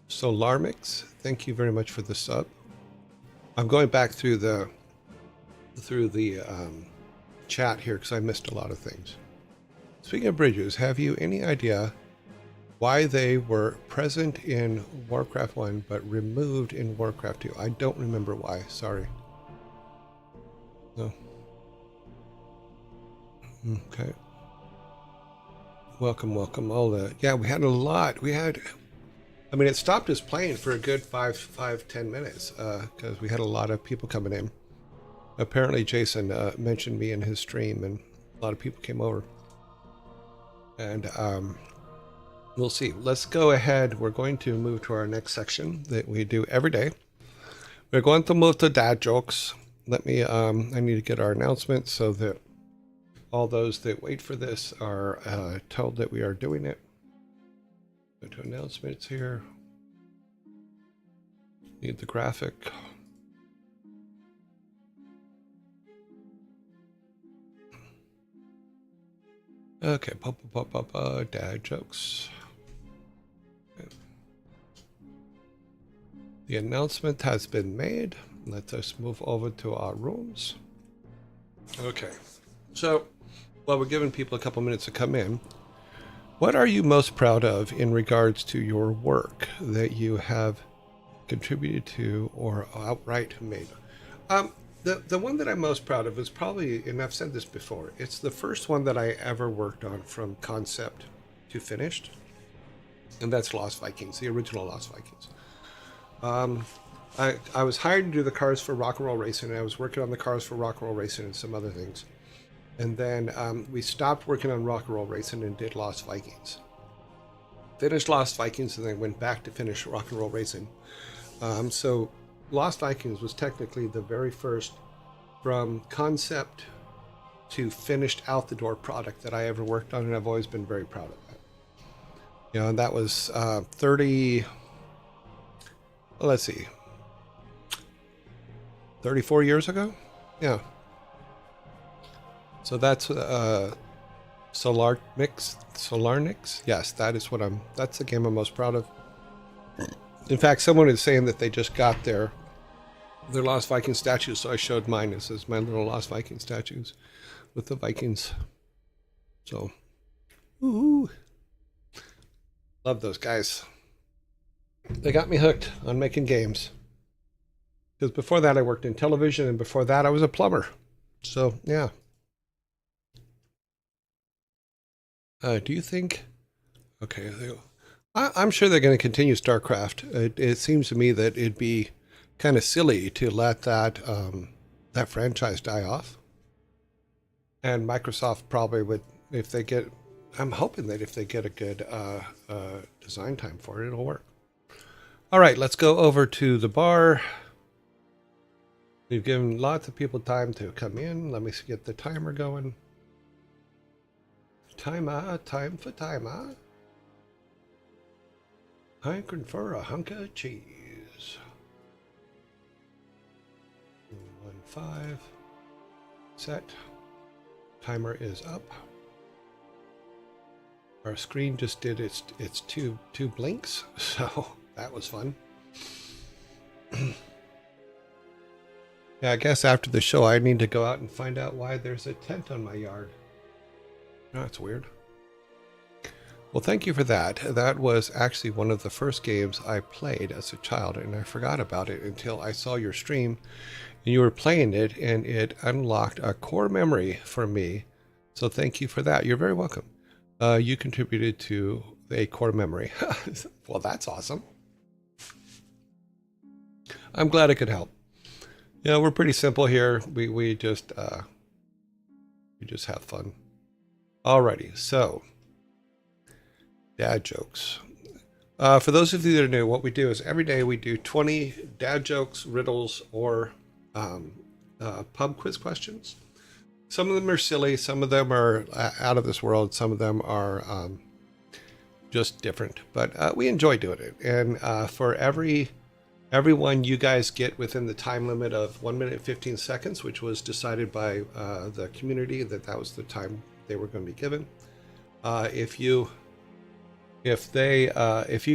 So Larmix, thank you very much for the sub. I'm going back through the chat here because I missed a lot of things. Speaking of bridges, have you any idea why they were present in Warcraft 1 but removed in Warcraft 2? I don't remember why. Sorry. No. Okay. Welcome. Yeah, we had a lot. I mean, it stopped us playing for a good 10 minutes because we had a lot of people coming in. Apparently Jason mentioned me in his stream, and a lot of people came over. And we'll see. Let's go ahead. We're going to move to our next section that we do every day. We're going to move to dad jokes. Let me, I need to get our announcement so that all those that wait for this are told that we are doing it. Go to announcements here. Need the graphic. Okay, dad jokes. Okay. The announcement has been made. Let us move over to our rooms. Okay, so while we're giving people a couple minutes to come in, what are you most proud of in regards to your work that you have contributed to or outright made? The one that I'm most proud of is probably, and I've said this before, it's the first one that I ever worked on from concept to finished, and that's Lost Vikings, the original Lost Vikings. I was hired to do the cars for Rock and Roll Racing, and I was working on the cars for Rock and Roll Racing and some other things. And then we stopped working on Rock and Roll Racing and did Lost Vikings. Finished Lost Vikings and then went back to finish Rock and Roll Racing. So Lost Vikings was technically the very first from concept to finished out the door product that I ever worked on, and I've always been very proud of that. You know, and that was 34 years ago? Yeah. So that's Solarnix? Yes, that's the game I'm most proud of. In fact, someone is saying that they just got their Lost Viking statues, so I showed mine. This is my little Lost Viking statues with the Vikings. So, ooh, love those guys. They got me hooked on making games. Because before that I worked in television, and before that I was a plumber. So, yeah. Do you think... Okay, I'm sure they're going to continue StarCraft. It seems to me that it'd be kind of silly to let that franchise die off. And Microsoft probably would, if they get... I'm hoping that if they get a good design time for it, it'll work. All right, let's go over to the bar. We've given lots of people time to come in. Let me get the timer going. Time for timer. Hankering for a hunk of cheese. 1-5. Set. Timer is up. Our screen just did its two blinks, so that was fun. Yeah, I guess after the show I need to go out and find out why there's a tent on my yard. Oh, that's weird. Well, thank you for that. That was actually one of the first games I played as a child, and I forgot about it until I saw your stream, and you were playing it, and it unlocked a core memory for me. So thank you for that. You're very welcome. You contributed to a core memory. Well, that's awesome. I'm glad I could help. You know, we're pretty simple here. We just have fun. Alrighty, so dad jokes. For those of you that are new, what we do is every day we do 20 dad jokes, riddles, or pub quiz questions. Some of them are silly, some of them are out of this world, some of them are just different. But we enjoy doing it. And for everyone you guys get within the time limit of 1 minute 15 seconds, which was decided by the community that was the time they were going to be given. If you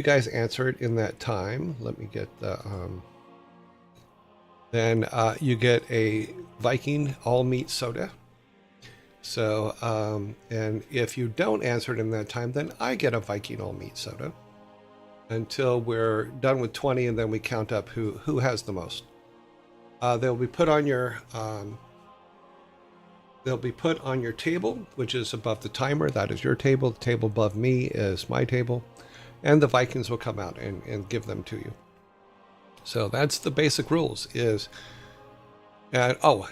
guys answer it in that time, let me get the then you get a Viking all meat soda. So and if you don't answer it in that time, then I get a Viking all meat soda until we're done with 20, and then we count up who has the most. They'll be put on your table, which is above the timer. That is your table. The table above me is my table, and the Vikings will come out and give them to you. So that's the basic rules. And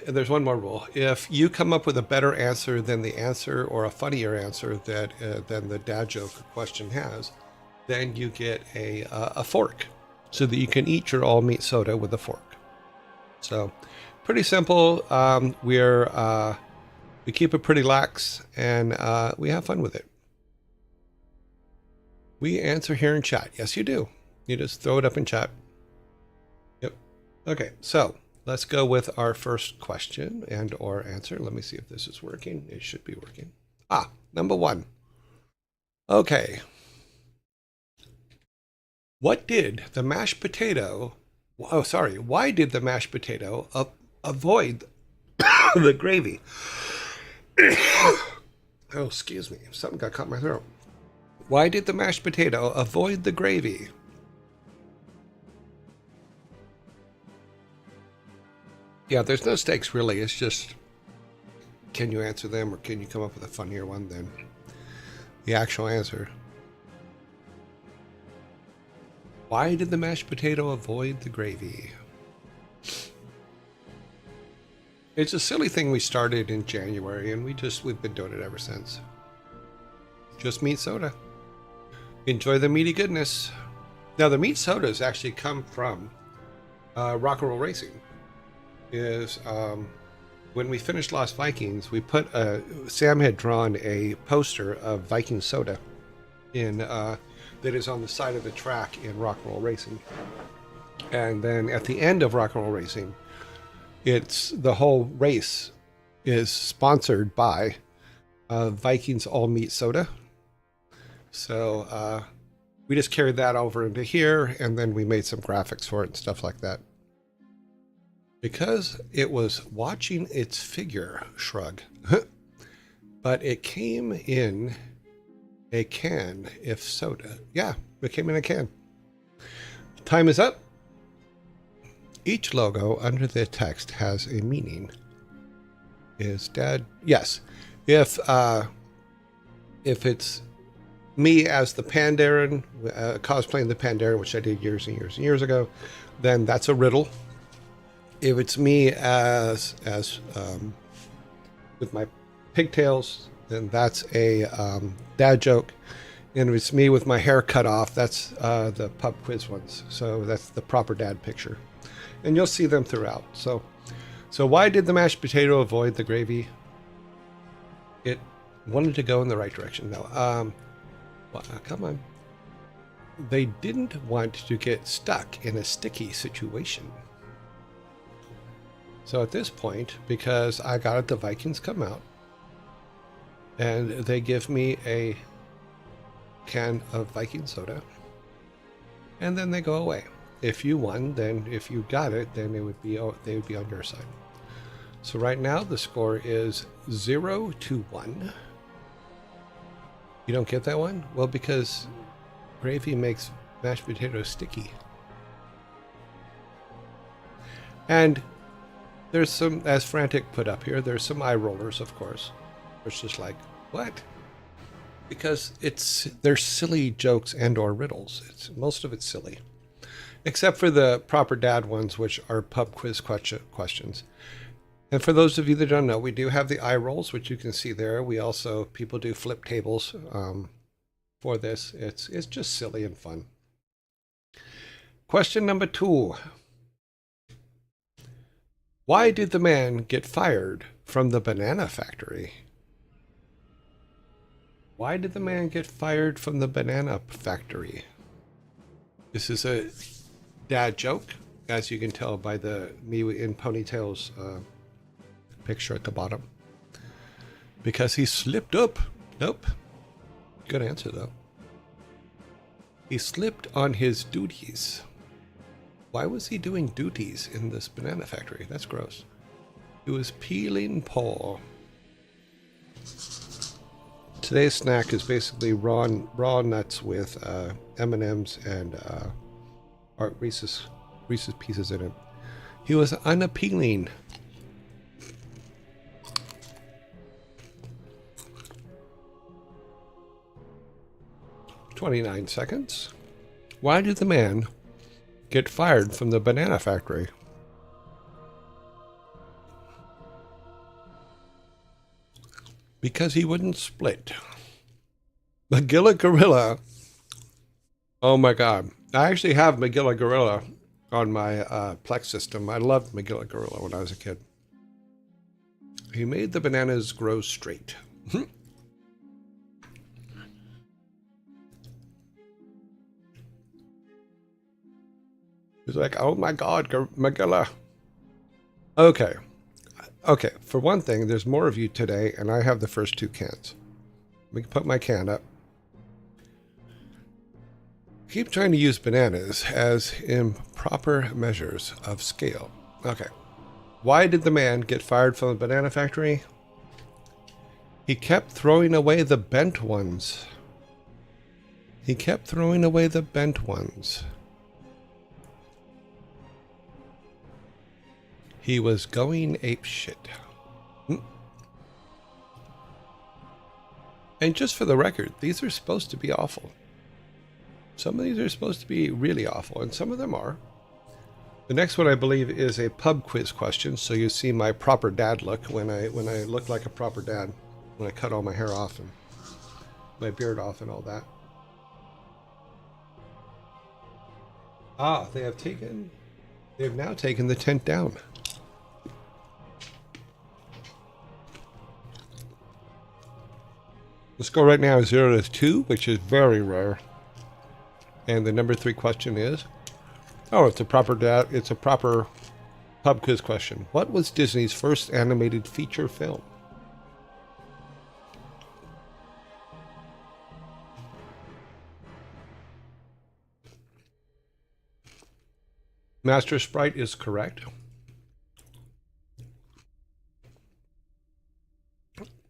there's one more rule. If you come up with a better answer than the answer, or a funnier answer than the dad joke question has, then you get a fork, so that you can eat your all meat soda with a fork. So pretty simple. We keep it pretty lax, and we have fun with it. We answer here in chat. Yes, you do. You just throw it up in chat. Yep. Okay, so let's go with our first question and or answer. Let me see if this is working. It should be working. Number 1. Okay. What did the mashed potato... Oh, sorry. Why did the mashed potato avoid the gravy? Oh, excuse me. Something got caught in my throat. Why did the mashed potato avoid the gravy? Yeah, there's no stakes really. It's just, can you answer them or can you come up with a funnier one than the actual answer? Why did the mashed potato avoid the gravy? It's a silly thing we started in January, and we've been doing it ever since. Just meat soda. Enjoy the meaty goodness. Now, the meat sodas actually come from Rock and Roll Racing. When we finished Lost Vikings, we put Sam had drawn a poster of Viking soda in that is on the side of the track in Rock and Roll Racing. And then at the end of Rock and Roll Racing, it's the whole race is sponsored by Vikings all meat soda. So we just carried that over into here, and then we made some graphics for it and stuff like that. Because it was watching its figure shrug, but it came in a can, if soda. Yeah, it came in a can. Time is up. Each logo under the text has a meaning. Is Dad? Yes. If it's me as the Pandaren, cosplaying the Pandaren, which I did years and years and years ago, then that's a riddle. If it's me as with my pigtails, then that's a dad joke. And if it's me with my hair cut off, that's the pub quiz ones. So that's the proper dad picture. And you'll see them throughout. So why did the mashed potato avoid the gravy? It wanted to go in the right direction. No, well, come on. They didn't want to get stuck in a sticky situation. So at this point, because I got it, the Vikings come out, and they give me a can of Viking soda, and then they go away. If you won, then if you got it, then they would be on your side. So right now the score is 0-1. You don't get that one? Well, because gravy makes mashed potatoes sticky. And there's some, as Frantic put up here, there's some eye rollers, of course. It's just like, what? Because they're silly jokes and or riddles. Most of it's silly. Except for the proper dad ones, which are pub quiz questions. And for those of you that don't know, we do have the eye rolls, which you can see there. We also, people do flip tables for this. It's just silly and fun. Question number 2. Why did the man get fired from the banana factory? Why did the man get fired from the banana factory? This is a dad joke, as you can tell by the me in ponytails picture at the bottom. Because he slipped up. Nope. Good answer, though. He slipped on his duties. Why was he doing duties in this banana factory? That's gross. He was peeling paw. Today's snack is basically raw nuts with M&Ms and Reese's Pieces in it. He was unappealing. "29 seconds. Why did the man get fired from the banana factory?" Because he wouldn't split. Magilla Gorilla. Oh my god. I actually have Magilla Gorilla on my Plex system. I loved Magilla Gorilla when I was a kid. He made the bananas grow straight. He's like, oh my God, Magilla. Okay. Okay, for one thing, there's more of you today, and I have the first 2 cans. We can put my can up. Keep trying to use bananas as improper measures of scale. Okay. Why did the man get fired from the banana factory? He kept throwing away the bent ones. He kept throwing away the bent ones. He was going apeshit. And just for the record, these are supposed to be awful. Some of these are supposed to be really awful, and some of them are. The next one, I believe, is a pub quiz question, so you see my proper dad look when I look like a proper dad, when I cut all my hair off and my beard off and all that. Ah, they have now taken the tent down. Let's go right now 0 to 2, which is very rare. And the number 3 question is, oh, it's a proper pub quiz question. What was Disney's first animated feature film? Master Sprite is correct.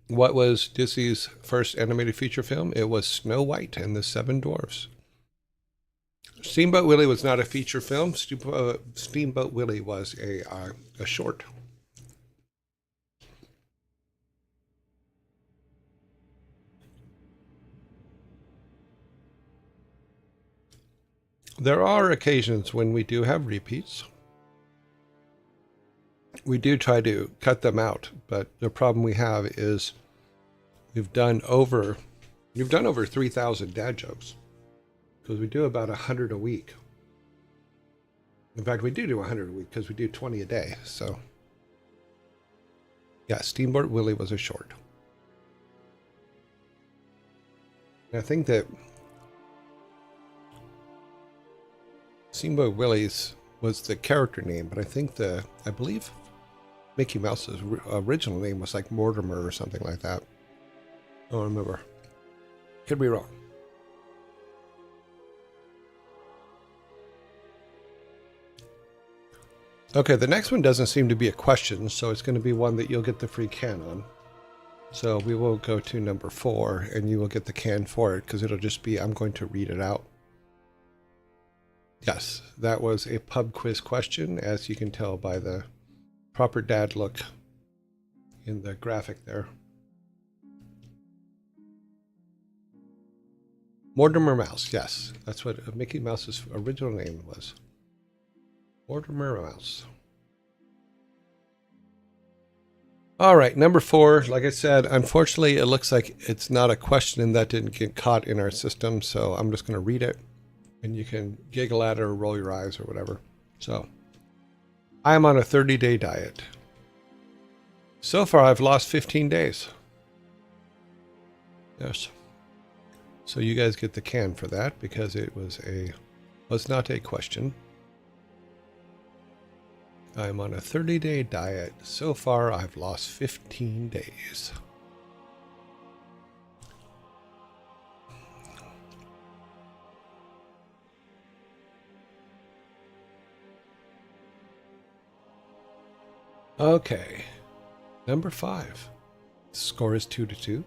What was Disney's first animated feature film? It was Snow White and the Seven Dwarfs. Steamboat Willie was not a feature film. Steamboat Willie was a short. There are occasions when we do have repeats. We do try to cut them out, but the problem we have is you've done over 3,000 dad jokes, because we do about 100 a week. In fact, we do 100 a week because we do 20 a day. So yeah, Steamboat Willie was a short. And I think that Steamboat Willie's was the character name, but I believe Mickey Mouse's original name was like Mortimer or something like that. I don't remember. Could be wrong. Okay, the next one doesn't seem to be a question, so it's going to be one that you'll get the free can on. So we will go to number 4, and you will get the can for it, because it'll just be, I'm going to read it out. Yes, that was a pub quiz question, as you can tell by the proper dad look in the graphic there. Mortimer Mouse, yes. That's what Mickey Mouse's original name was. Mortimer Mouse. All right, number 4. Like I said, unfortunately, it looks like it's not a question and that didn't get caught in our system, so I'm just going to read it, and you can giggle at it or roll your eyes or whatever. So, I am on a 30-day diet. So far, I've lost 15 days. Yes. So you guys get the can for that because it was not a question. I'm on a 30-day diet. So far, I've lost 15 days. Okay. Number 5. The score is 2 to 2.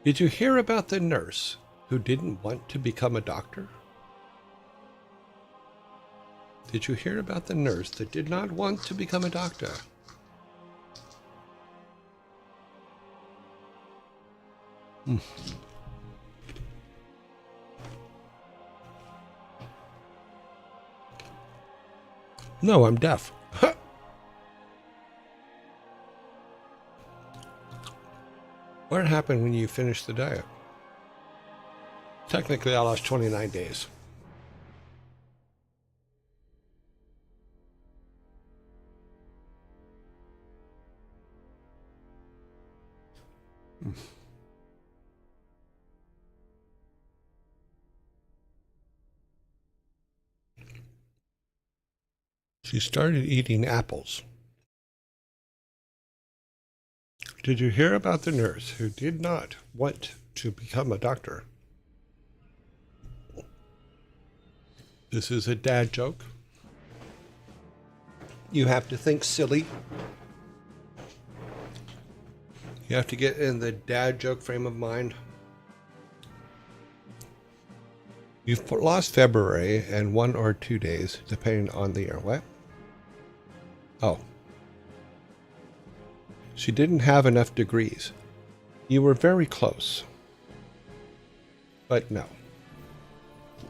Did you hear about the nurse who didn't want to become a doctor? Did you hear about the nurse that did not want to become a doctor? No, I'm deaf. What happened when you finished the diet? Technically, I lost 29 days. She started eating apples. Did you hear about the nurse who did not want to become a doctor? This is a dad joke. You have to think silly. You have to get in the dad joke frame of mind. You've lost February and 1 or 2 days, depending on the year. What? Oh. She didn't have enough degrees. You were very close. But no.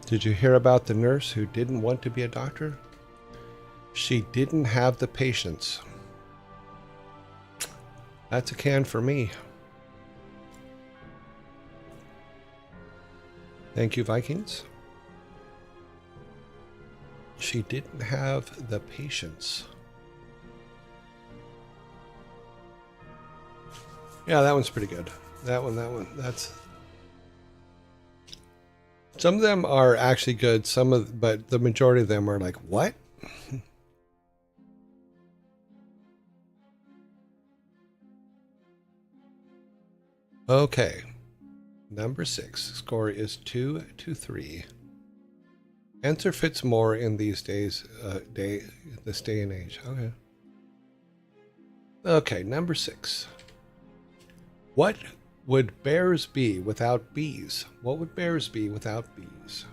Did you hear about the nurse who didn't want to be a doctor? She didn't have the patience. That's a can for me. Thank you, Vikings. She didn't have the patience. Yeah, that one's pretty good. That one. That's... Some of them are actually good, but the majority of them are like, what? Okay. Number 6. Score is 2-3. Answer fits more in these days, this day and age. Okay. Okay, number 6. What would bears be without bees? What would bears be without bees?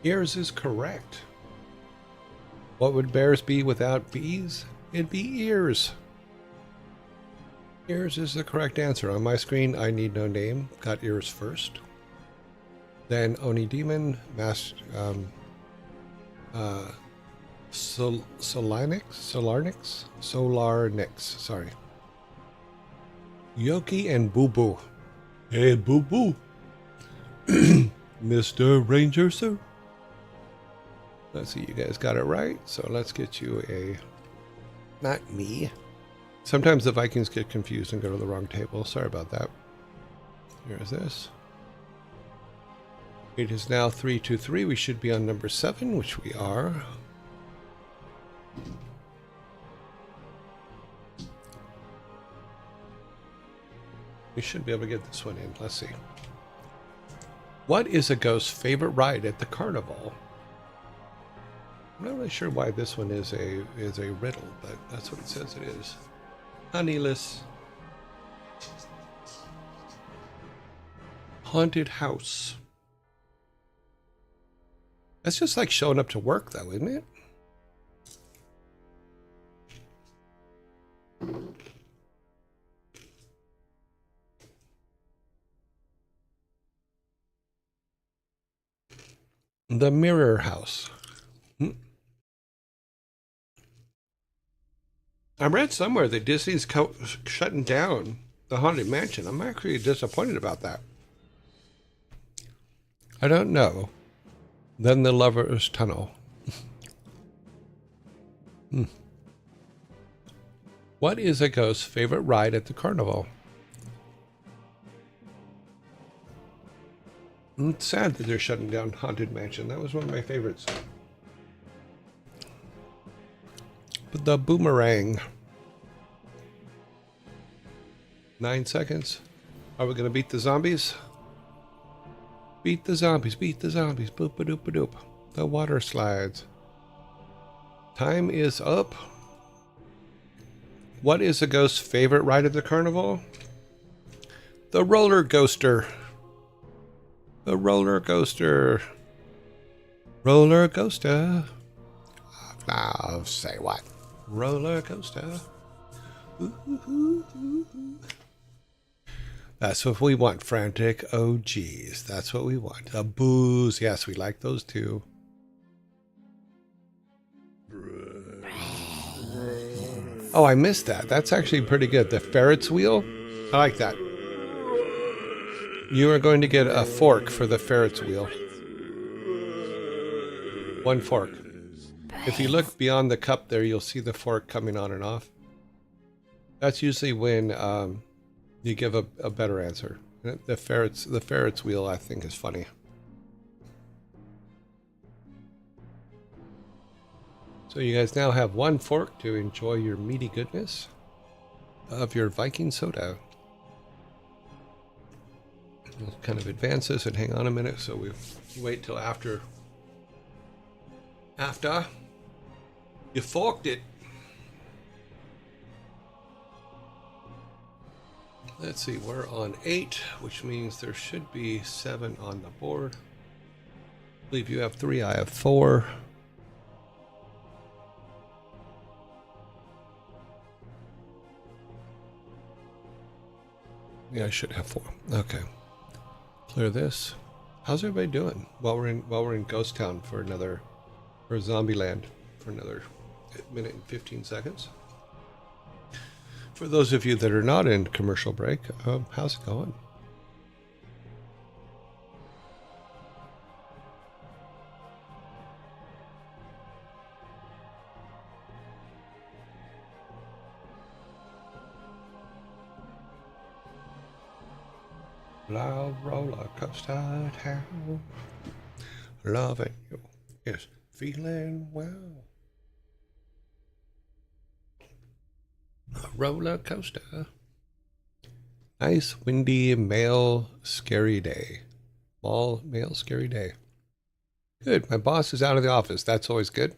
Ears is correct. What would bears be without bees? It'd be ears. Ears is the correct answer. On my screen, I need no name. Got ears first. Then Oni Demon, Solarnix, sorry. Yoki and Boo Boo. Hey, Boo Boo. Mr. Ranger, sir. Let's see, you guys got it right. So let's get you a... Not me. Sometimes the Vikings get confused and go to the wrong table. Sorry about that. Here's this. It is now 3-3. We should be on number 7, which we are. We should be able to get this one in. Let's see. What is a ghost's favorite ride at the carnival? I'm not really sure why this one is a riddle, but that's what it says it is. Honeyless. Haunted house. That's just like showing up to work, though, isn't it? The Mirror House. I read somewhere that Disney's shutting down the Haunted Mansion. I'm actually disappointed about that. I don't know. Then the Lover's Tunnel. What is a ghost's favorite ride at the carnival? It's sad that they're shutting down Haunted Mansion. That was one of my favorites. But the Boomerang. 9 seconds. Are we going to beat the zombies? Beat the zombies, beat the zombies. Boop a doop a doop. The water slides. Time is up. What is a ghost's favorite ride at the carnival? The roller coaster. The roller coaster. Roller coaster. Now say what? Roller coaster. Ooh. That's what we want, Frantic. Oh, geez. That's what we want. The boos. Yes, we like those too. Oh, I missed that. That's actually pretty good. The Ferret's wheel. I like that. You are going to get a fork for the Ferret's wheel. 1 fork. If you look beyond the cup there, you'll see the fork coming on and off. That's usually when you give a better answer. The ferret's wheel, I think, is funny. So you guys now have one fork to enjoy your meaty goodness of your Viking soda. We'll kind of advance this and hang on a minute, so we wait till after you forked it. Let's see, we're on 8, which means there should be 7 on the board. I believe you have 3, I have 4. Yeah, I should have 4. Okay. Clear this. How's everybody doing? While we're in Ghost Town for Zombieland for another minute and 15 seconds. For those of you that are not in commercial break, how's it going? Love roller coaster town, loving you is feeling well. A roller coaster. Nice windy male scary day. Male scary day. Good. My boss is out of the office. That's always good.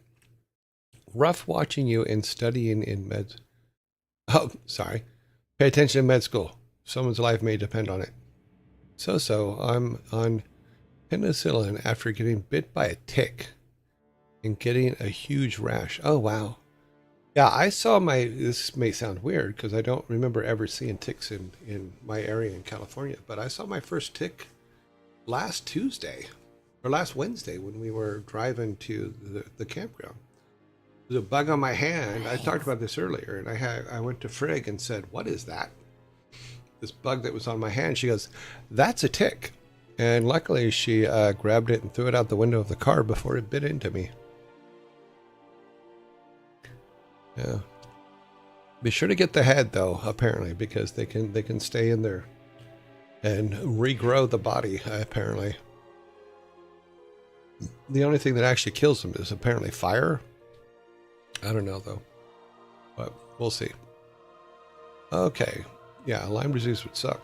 Rough watching you and studying in med. Oh, sorry. Pay attention in med school. Someone's life may depend on it. So I'm on penicillin after getting bit by a tick and getting a huge rash. Oh, wow. Yeah, I saw this may sound weird because I don't remember ever seeing ticks in my area in California, but I saw my first tick last Tuesday or last Wednesday when we were driving to the campground. There's a bug on my hand. I talked about this earlier, and I went to Frigg and said, "What is that?" This bug that was on my hand. She goes, "That's a tick." And luckily she grabbed it and threw it out the window of the car before it bit into me. Yeah. Be sure to get the head though, apparently, because they can stay in there and regrow the body, apparently. The only thing that actually kills them is apparently fire. I don't know though, but we'll see. Okay. Yeah, Lyme disease would suck.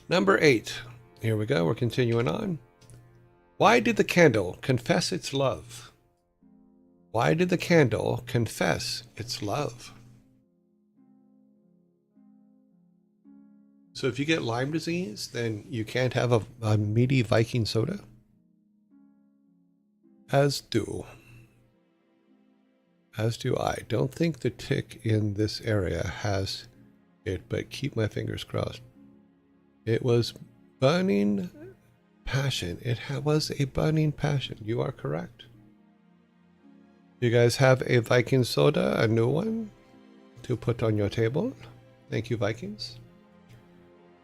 Number 8. Here we go. We're continuing on. Why did the candle confess its love? Why did the candle confess its love? So if you get Lyme disease, then you can't have a meaty Viking soda? As do I. Don't think the tick in this area has it, but keep my fingers crossed. It was burning passion. It was a burning passion. You are correct. You guys have a Viking soda, a new one, to put on your table. Thank you, Vikings.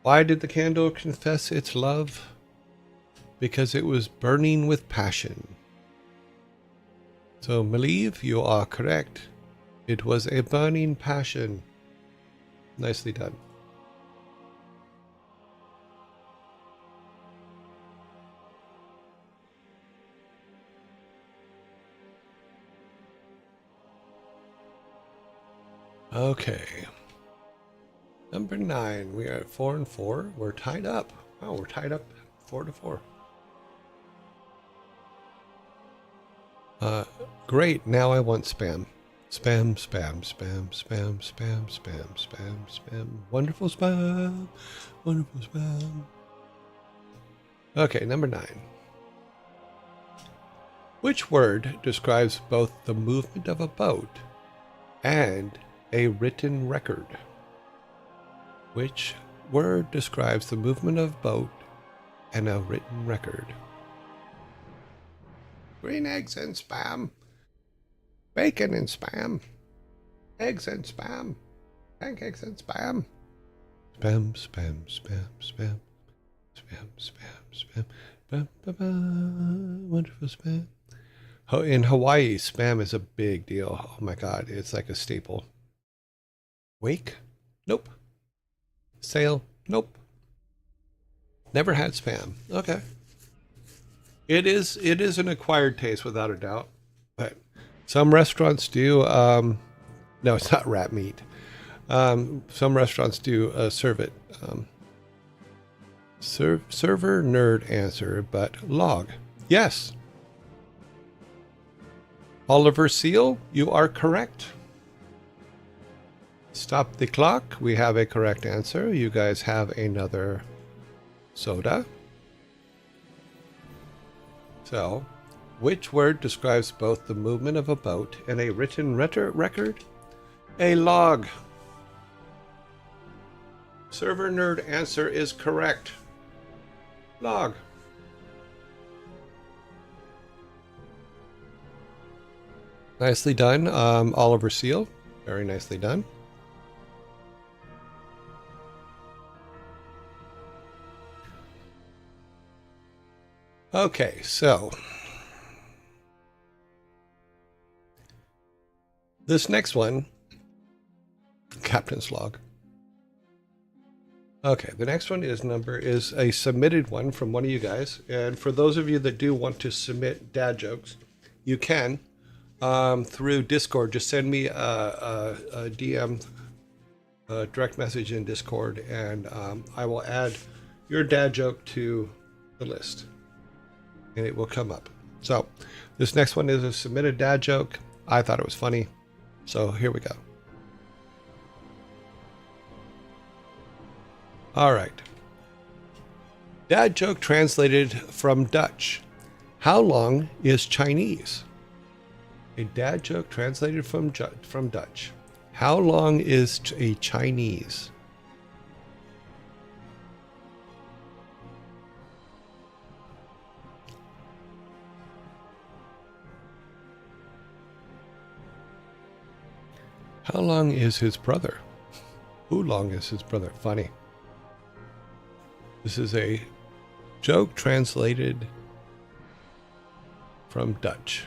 Why did the candle confess its love? Because it was burning with passion. So, Malieve, you are correct. It was a burning passion. Nicely done. Okay. Number 9. We are at 4 and 4. We're tied up. Oh, we're tied up 4-4. Great. Now I want spam. Spam, spam, spam, spam, spam, spam, spam, spam. Wonderful spam. Wonderful spam. Okay, number 9. Which word describes both the movement of a boat and a written record? Which word describes the movement of a boat and a written record? Green eggs and spam. Bacon and spam. Eggs and spam. Pancakes and spam. Spam, spam, spam, spam. Spam, spam, spam. Ba, ba, ba. Wonderful spam. In Hawaii, spam is a big deal. Oh my God, it's like a staple. Wake? Nope. Sail? Nope. Never had Spam. Okay. It is an acquired taste without a doubt. But some restaurants do no, it's not rat meat. Some restaurants do serve it. Server nerd answer, but log. Yes. Oliver Seal, you are correct. Stop the clock. We have a correct answer. You guys have another soda. So, which word describes both the movement of a boat and a written record? A log. Server nerd answer is correct. Log. Nicely done, Oliver Seal. Very nicely done. Okay, so this next one, Captain's Log. Okay, the next one is a submitted one from one of you guys, and for those of you that do want to submit dad jokes, you can through Discord. Just send me a DM, direct message in Discord, and I will add your dad joke to the list, and it will come up. So this next one is a submitted dad joke. I thought it was funny, so here we go. All right. Dad joke translated from Dutch. How long is Chinese? A dad joke translated from Dutch. How long is a Chinese? How long is his brother? Who long is his brother? Funny. This is a joke translated from Dutch.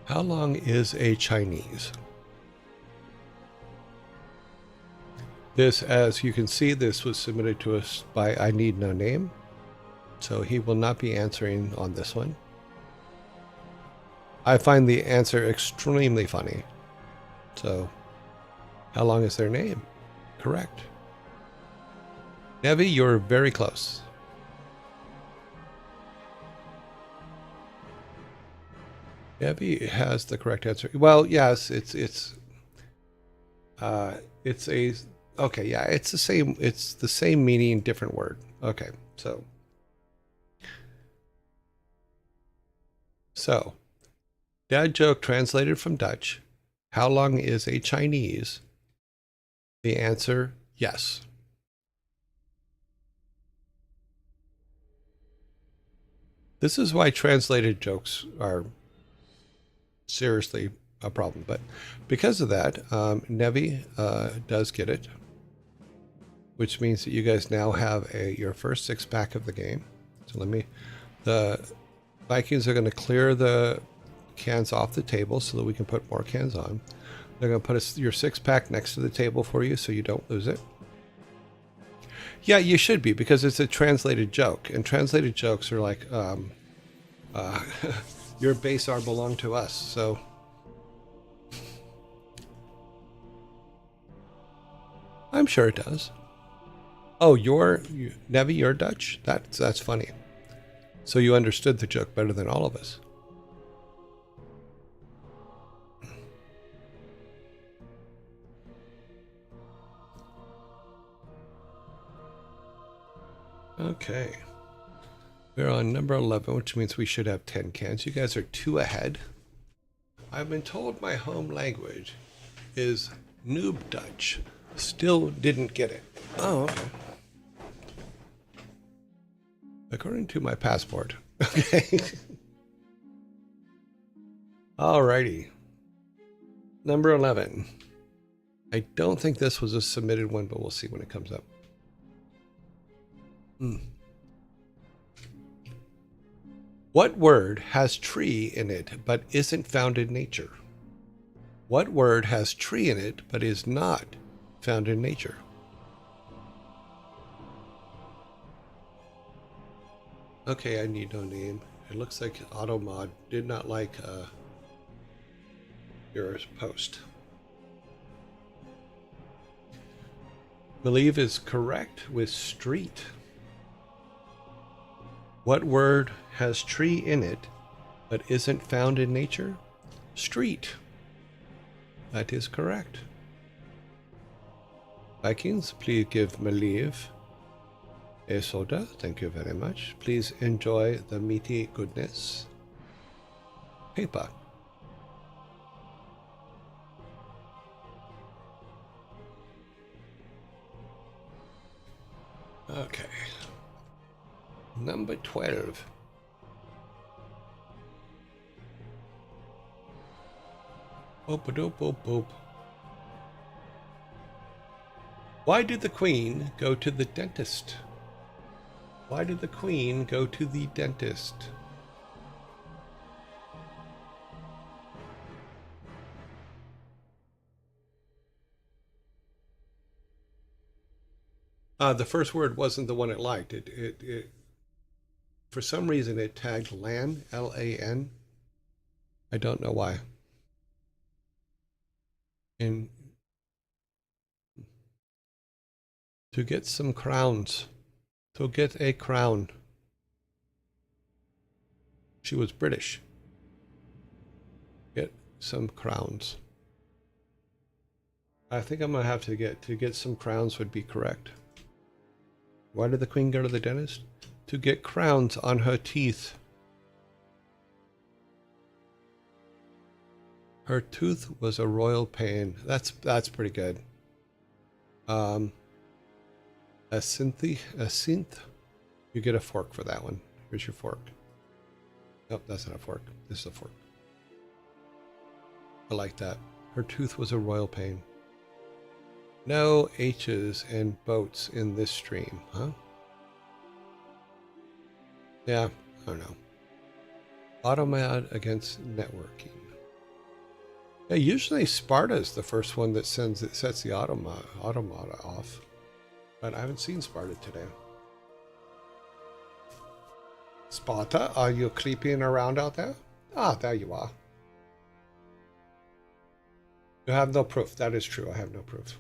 How long is a Chinese? This, as you can see, this was submitted to us by I Need No Name, so he will not be answering on this one. I find the answer extremely funny. So, how long is their name? Correct. Nevi, you're very close. Nevi has the correct answer. Well, yes, it's a okay, yeah, it's the same meaning, different word. Okay, so dad joke translated from Dutch. How long is a Chinese? The answer, yes. This is why translated jokes are seriously a problem. But because of that, Nevi does get it, which means that you guys now have your first 6-pack of the game. So the Vikings are going to clear the cans off the table so that we can put more cans on. They're going to put your 6-pack next to the table for you so you don't lose it. Yeah, you should be, because it's a translated joke, and translated jokes are like, your base R belong to us, so. I'm sure it does. Oh, Nevi, you're Dutch? That's funny. So you understood the joke better than all of us. Okay. We're on number 11, which means we should have 10 cans. You guys are 2 ahead. I've been told my home language is Noob Dutch. Still didn't get it. Oh, okay. According to my passport. Okay. Alrighty. Number 11. I don't think this was a submitted one, but we'll see when it comes up. What word has tree in it but isn't found in nature? What word has tree in it but is not found in nature? Okay, I need no name. It looks like AutoMod did not like your post. Believe is correct with street. What word has tree in it but isn't found in nature? Street. That is correct. Vikings, please give Maliv a soda. Thank you very much. Please enjoy the meaty goodness. Paper. Okay. Number 12. Boop-a-doop, boop, boop. Why did the Queen go to the dentist? Why did the Queen go to the dentist? The first word wasn't the one it liked. It for some reason it tagged LAN, L-A-N. I don't know why. And to get some crowns. To get a crown. She was British. Get some crowns. I think I'm gonna have to get some crowns would be correct. Why did the Queen go to the dentist? To get crowns on her teeth. Her tooth was a royal pain. That's pretty good. A synth. You get a fork for that one. Here's your fork. Nope, that's not a fork. This is a fork. I like that. Her tooth was a royal pain. No H's and boats in this stream, huh? Yeah, I don't know. Automad against networking. Yeah, usually Sparta's the first one that sets the automata off. But I haven't seen Sparta today. Sparta, are you creeping around out there? Ah, there you are. You have no proof. That is true. I have no proof.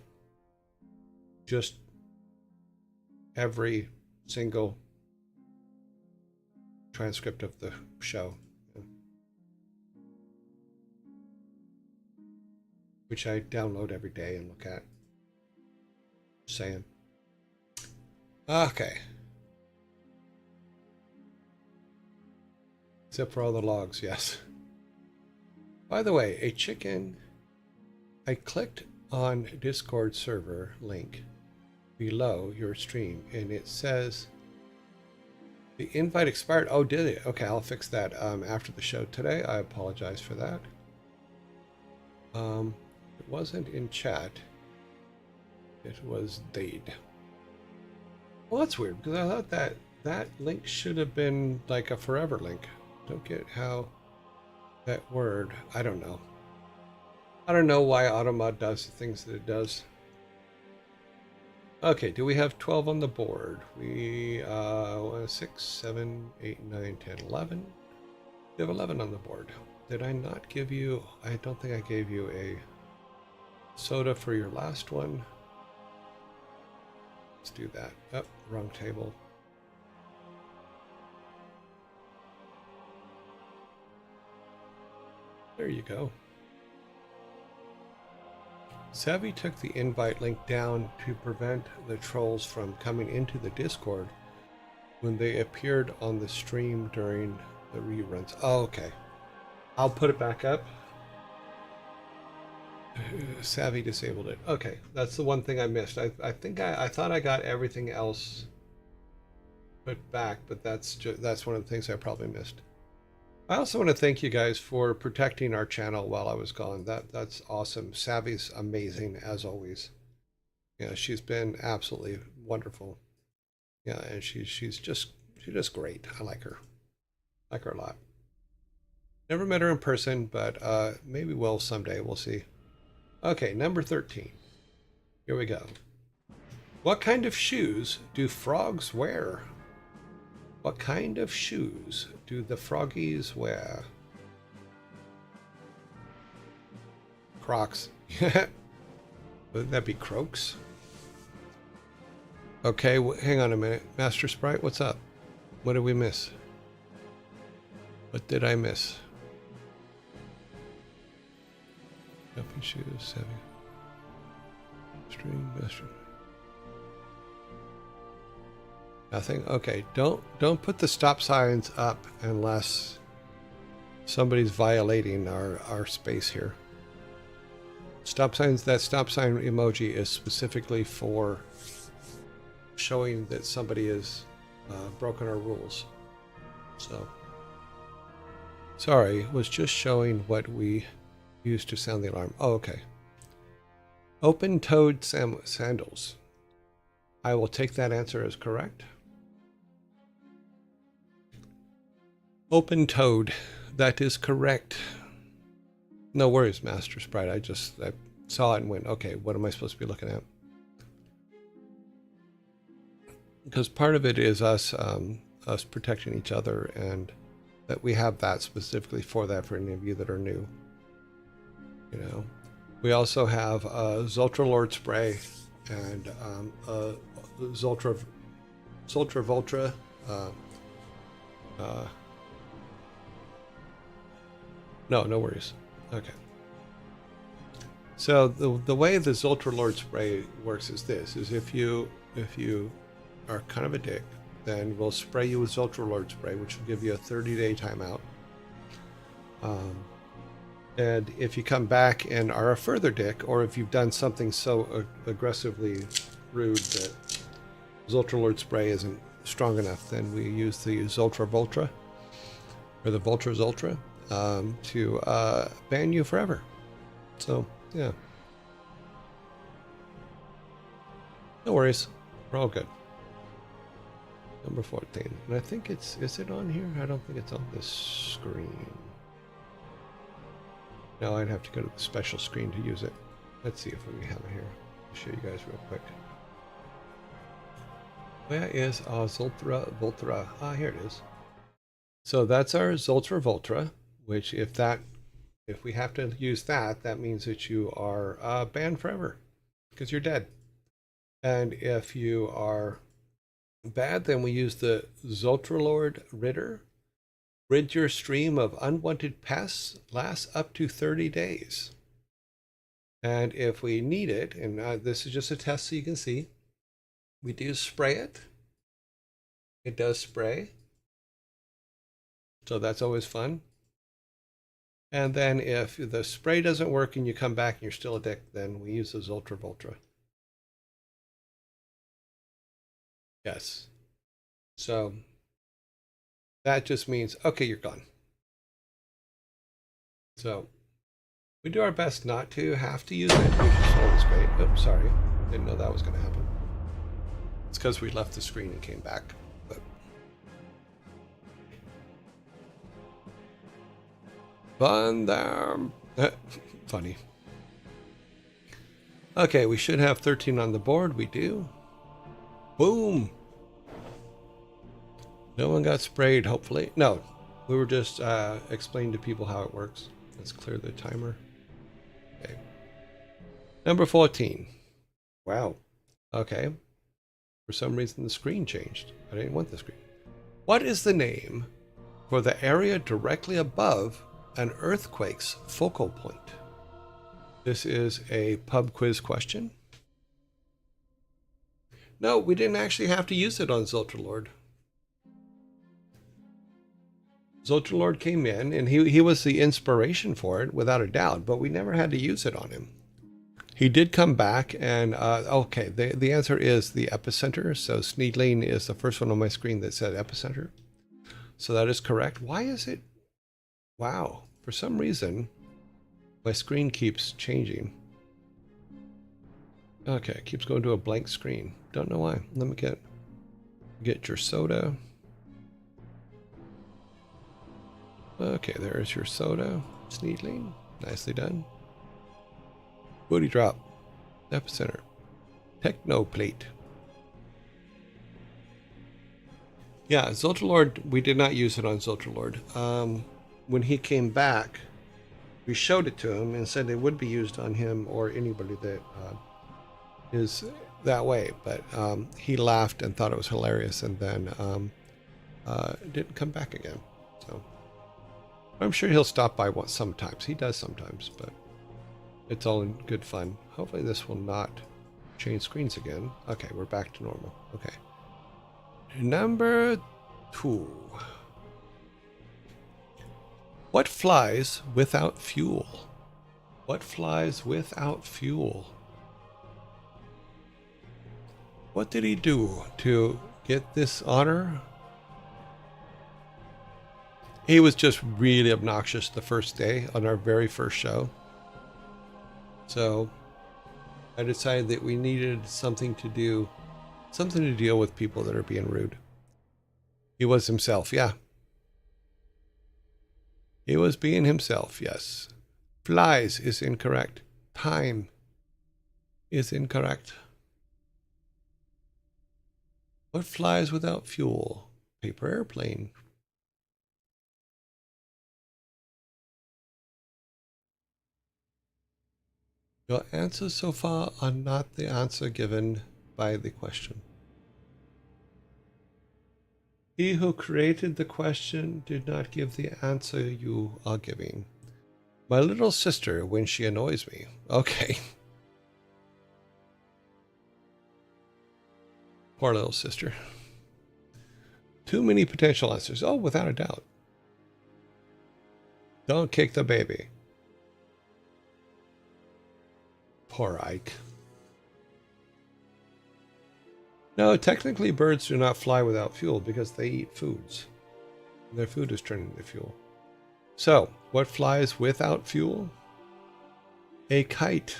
Just every single transcript of the show, which I download every day and look at. Just saying. Okay. Except for all the logs, yes. By the way, a chicken. I clicked on Discord server link below your stream and it says the invite expired. Oh, did it? Okay, I'll fix that after the show today. I apologize for that. It wasn't in chat. It was Dade. Well, that's weird because I thought that link should have been like a forever link. Don't get how that word. I don't know. I don't know why Automod does the things that it does. Okay, do we have 12 on the board? We 6, 7, 8, 9, 10, 11. We have 11 on the board. Did I not give you? I don't think I gave you a soda for your last one. Let's do that. Oh, wrong table. There you go. Savvy took the invite link down to prevent the trolls from coming into the Discord when they appeared on the stream during the reruns. Oh, okay. I'll put it back up. Savvy disabled it. Okay, that's the one thing I missed. I thought I got everything else put back, but that's one of the things I probably missed. I also want to thank you guys for protecting our channel while I was gone. That's awesome. Savvy's amazing as always. Yeah, she's been absolutely wonderful. Yeah, and she's just great. I like her. I like her a lot. Never met her in person, but maybe we'll someday. We'll see. Okay, number 13. Here we go. What kind of shoes do frogs wear? What kind of shoes do the froggies wear? Crocs. Wouldn't that be Croaks? Okay, hang on a minute. Master Sprite, what's up? What did we miss? What did I miss? Jumping shoes, saving. String, master. Nothing? Okay, don't put the stop signs up unless somebody's violating our space here. Stop signs, that stop sign emoji is specifically for showing that somebody has broken our rules. So, sorry, was just showing what we used to sound the alarm. Oh, okay. Open-toed sandals. I will take that answer as correct. Open-toed. That is correct. No worries, Master Sprite. I saw it and went, okay, what am I supposed to be looking at? Because part of it is us protecting each other, and that we have that specifically for that for any of you that are new. You know, we also have Zultra Lord spray and Zultra Voltra. No worries. Okay. So the way the Zultra Lord spray works is this: is if you are kind of a dick, then we'll spray you with Zultra Lord spray, which will give you a 30-day timeout. And if you come back and are a further dick, or if you've done something so aggressively rude that Zultra Lord spray isn't strong enough, then we use the Zultra Voltra, or the Voltra Zultra, to ban you forever. So, yeah. No worries. We're all good. Number 14. And I think is it on here? I don't think it's on this screen. No, I'd have to go to the special screen to use it. Let's see if we have it here. I'll show you guys real quick. Where is our Zultra Voltra? Ah, here it is. So that's our Zultra Voltra, which if we have to use that, that means that you are banned forever because you're dead. And if you are bad, then we use the Zultra Lord Ritter. Rid your stream of unwanted pests, lasts up to 30 days. And if we need it, and this is just a test so you can see, we do spray it. It does spray. So that's always fun. And then if the spray doesn't work and you come back and you're still a dick, then we use the Zultra Voltra. Yes. So that just means, okay, you're gone. So we do our best not to have to use it. We just hold spray. Oops, sorry. Didn't know that was going to happen. It's because we left the screen and came back. But fun there. Funny. Okay, we should have 13 on the board. We do. Boom. No one got sprayed, hopefully. No, we were just explaining to people how it works. Let's clear the timer. Okay. Number 14. Wow. Okay. For some reason, the screen changed. I didn't want the screen. What is the name for the area directly above an earthquake's focal point? This is a pub quiz question. No, we didn't actually have to use it on Zultra Lord. Zultra Lord came in, and he was the inspiration for it, without a doubt, but we never had to use it on him. He did come back, and okay, the answer is the epicenter. So Sneedling is the first one on my screen that said epicenter. So that is correct. Why is it? Wow, for some reason, my screen keeps changing. Okay, it keeps going to a blank screen. Don't know why. Let me get your soda. Okay, there's your soda, Sneedling. Nicely done. Booty drop. Epicenter. Technoplate. Yeah, Zoltalord, we did not use it on Zoltalord. When he came back, we showed it to him and said it would be used on him or anybody that is that way. But he laughed and thought it was hilarious, and then didn't come back again. So I'm sure he'll stop by once sometimes. He does sometimes, but it's all in good fun. Hopefully this will not change screens again. Okay, we're back to normal. Okay. Number 2. What flies without fuel? What flies without fuel? What did he do to get this honor? He was just really obnoxious the first day on our very first show. So I decided that we needed something to do, something to deal with people that are being rude. He was himself, yeah. He was being himself, yes. Flies is incorrect. Time is incorrect. What flies without fuel? Paper airplane. Your answers so far are not the answer given by the question. He who created the question did not give the answer you are giving. My little sister when she annoys me. Okay. Poor little sister. Too many potential answers. Oh, without a doubt. Don't kick the baby. Poor Ike. No, technically birds do not fly without fuel because they eat foods. Their food is turned into fuel. So, what flies without fuel? A kite,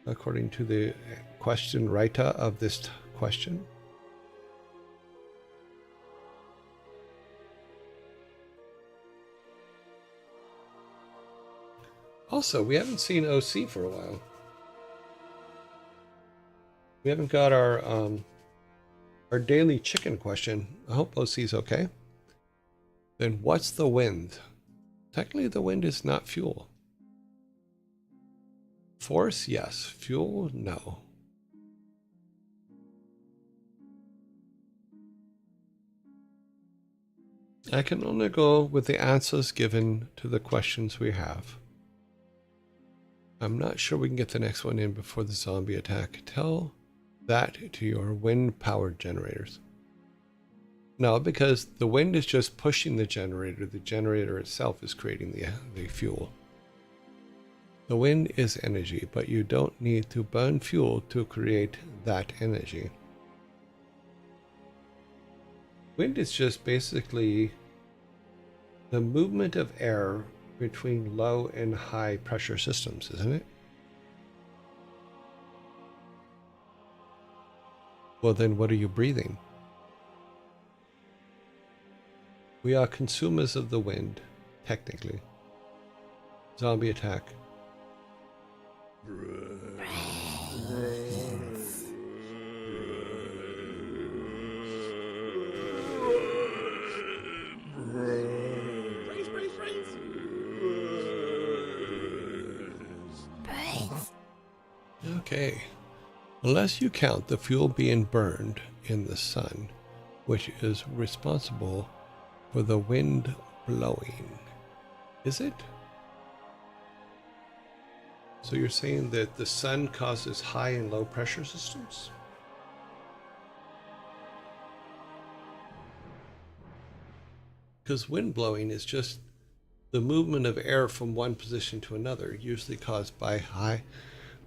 according to the question writer of this question. Also, we haven't seen OC for a while. We haven't got our daily chicken question. I hope OC's okay. Then what's the wind? Technically, the wind is not fuel. Force, yes. Fuel, no. I can only go with the answers given to the questions we have. I'm not sure we can get the next one in before the zombie attack. Tell that to your wind-powered generators. No, because the wind is just pushing the generator. The generator itself is creating the fuel. The wind is energy, but you don't need to burn fuel to create that energy. Wind is just basically the movement of air between low and high pressure systems, isn't it? Well, then what are you breathing? We are consumers of the wind, technically. Zombie attack. Okay. Unless you count the fuel being burned in the sun, which is responsible for the wind blowing. Is it? So you're saying that the sun causes high and low pressure systems? Because wind blowing is just the movement of air from one position to another, usually caused by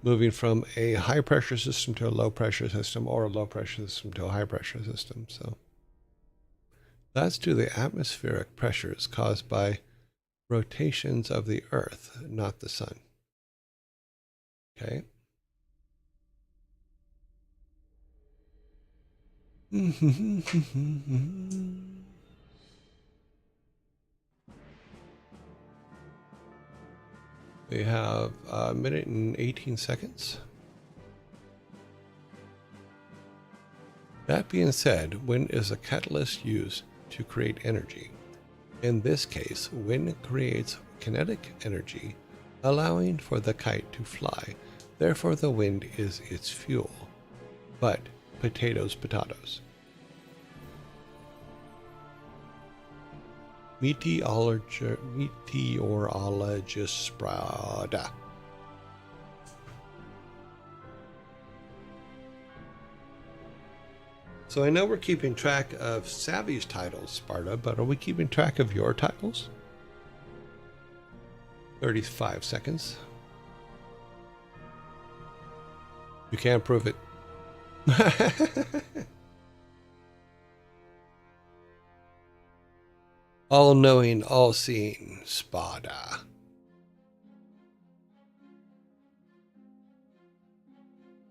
moving from a high pressure system to a low pressure system, or a low pressure system to a high pressure system. So that's due to the atmospheric pressures caused by rotations of the Earth, not the sun. Okay. We have a minute and 18 seconds. That being said, wind is a catalyst used to create energy. In this case, wind creates kinetic energy, allowing for the kite to fly. Therefore, the wind is its fuel. But potatoes. Meteorologist Sparta. So I know we're keeping track of Savvy's titles, Sparta, but are we keeping track of your titles? 35 seconds. You can't prove it. All-knowing, all-seeing Sparta.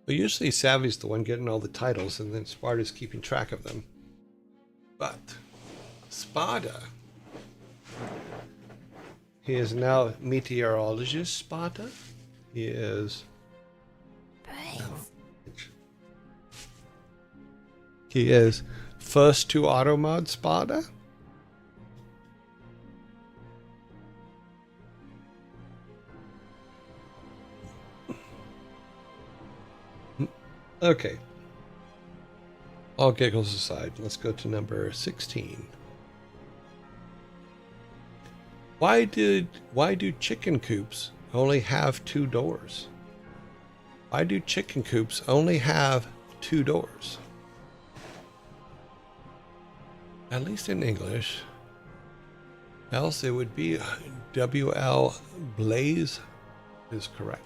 But usually Savvy's the one getting all the titles, and then Sparta's keeping track of them. But Sparta, he is now meteorologist Sparta. He is. He is first to auto mod Sparta. Okay. All giggles aside, let's go to number 16. Why do chicken coops only have 2 doors? Why do chicken coops only have 2 doors? At least in English. Else it would be WL Blaze is correct.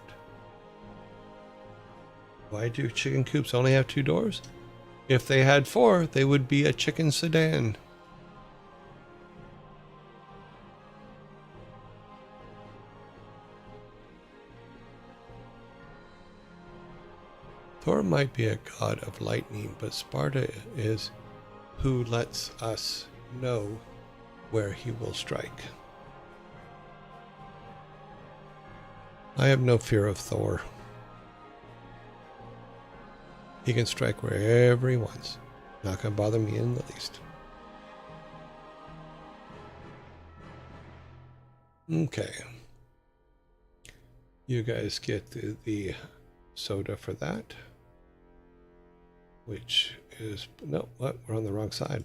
Why do chicken coops only have 2 doors? If they had 4, they would be a chicken sedan. Thor might be a god of lightning, but Sparta is who lets us know where he will strike. I have no fear of Thor. He can strike wherever he wants. Not gonna bother me in the least. Okay. You guys get the soda for that. Which is, no, what? We're on the wrong side.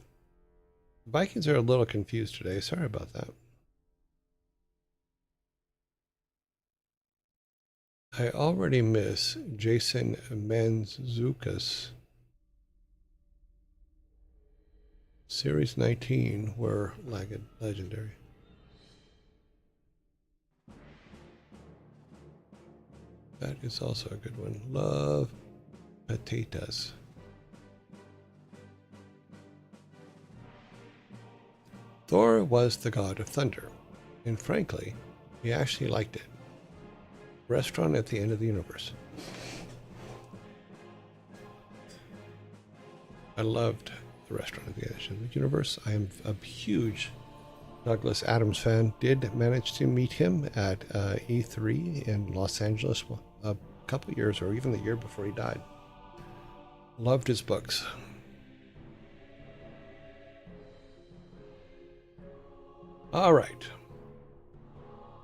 Vikings are a little confused today. Sorry about that. I already miss Jason Mantzoukas. Series 19 were legendary. That is also a good one. Love potatoes. Thor was the god of thunder, and frankly, he actually liked it. Restaurant at the end of the universe. I loved the restaurant at the end of the universe. I am a huge Douglas Adams fan. Did manage to meet him at E3 in Los Angeles a couple years, or even the year before he died. Loved his books. All right.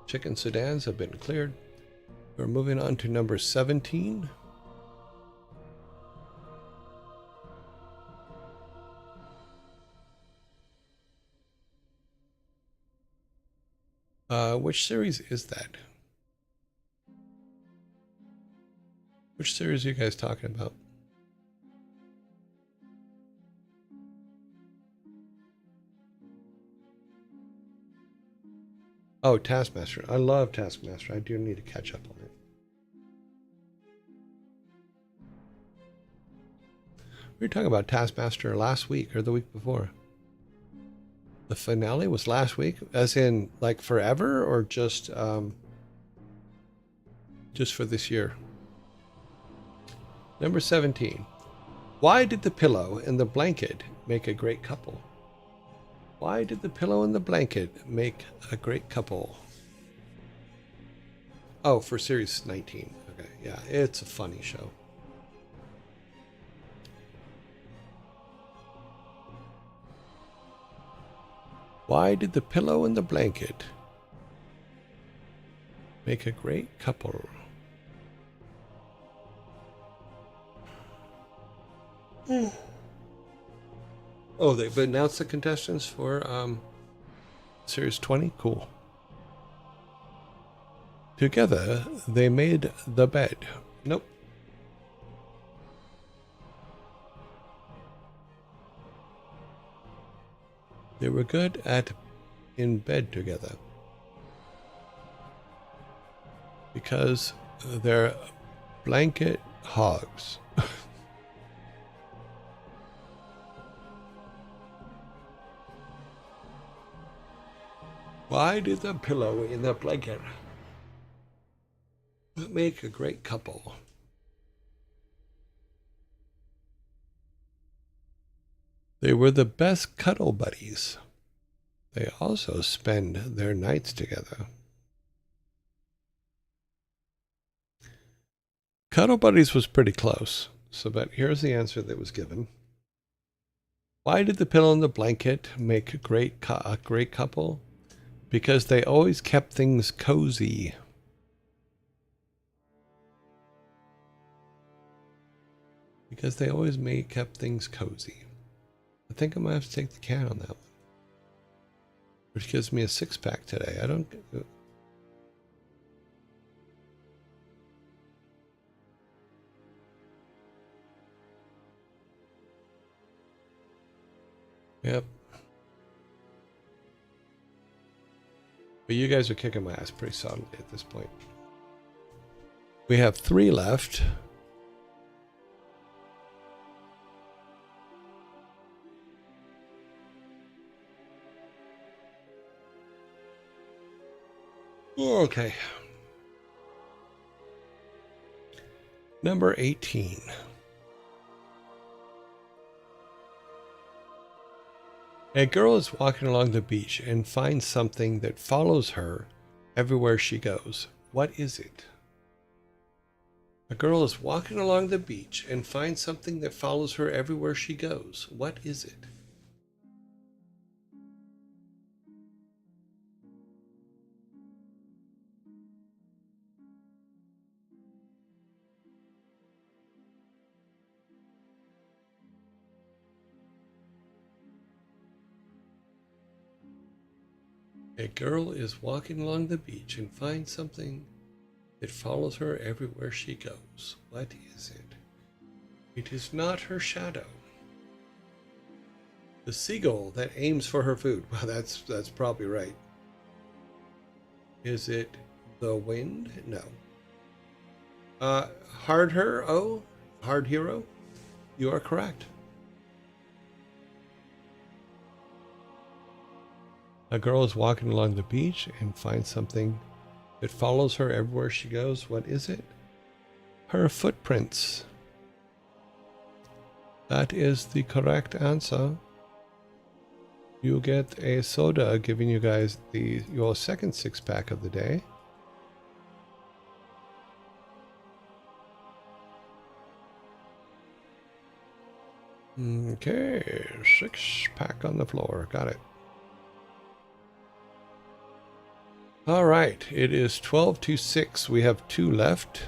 Chicken sedans have been cleared. We're moving on to number 17. Which series is that? Which series are you guys talking about? Oh, Taskmaster. I love Taskmaster. I do need to catch up on it. We were talking about Taskmaster last week or the week before. The finale was last week, as in like forever, or just for this year. Number 17. Why did the pillow and the blanket make a great couple? Why did the pillow and the blanket make a great couple? Oh, for series 19. Okay, yeah, it's a funny show. Why did the pillow and the blanket make a great couple? Oh, they've announced the contestants for Series 20? Cool. Together, they made the bed. Nope. They were good at in bed together. Because they're blanket hogs. Why did the pillow in the blanket make a great couple? They were the best cuddle buddies. They also spend their nights together. Cuddle buddies was pretty close, but here's the answer that was given. Why did the pillow and the blanket make a great couple? Because they always kept things cozy. Because they always kept things cozy. I think I might have to take the cat on that one. Which gives me a 6-pack today. I don't... Yep. But you guys are kicking my ass pretty solidly at this point. We have 3 left. Okay. Number 18. A girl is walking along the beach and finds something that follows her everywhere she goes. What is it? A girl is walking along the beach and finds something that follows her everywhere she goes. What is it? A girl is walking along the beach and finds something that follows her everywhere she goes. What is it? It is not her shadow. The seagull that aims for her food. Well, that's probably right. Is it the wind? No. Hard hero? You are correct. A girl is walking along the beach and finds something that follows her everywhere she goes. What is it? Her footprints. That is the correct answer. You get a soda, giving you guys your second 6-pack of the day. Okay, 6-pack on the floor. Got it. All right, it is 12-6. We have 2 left.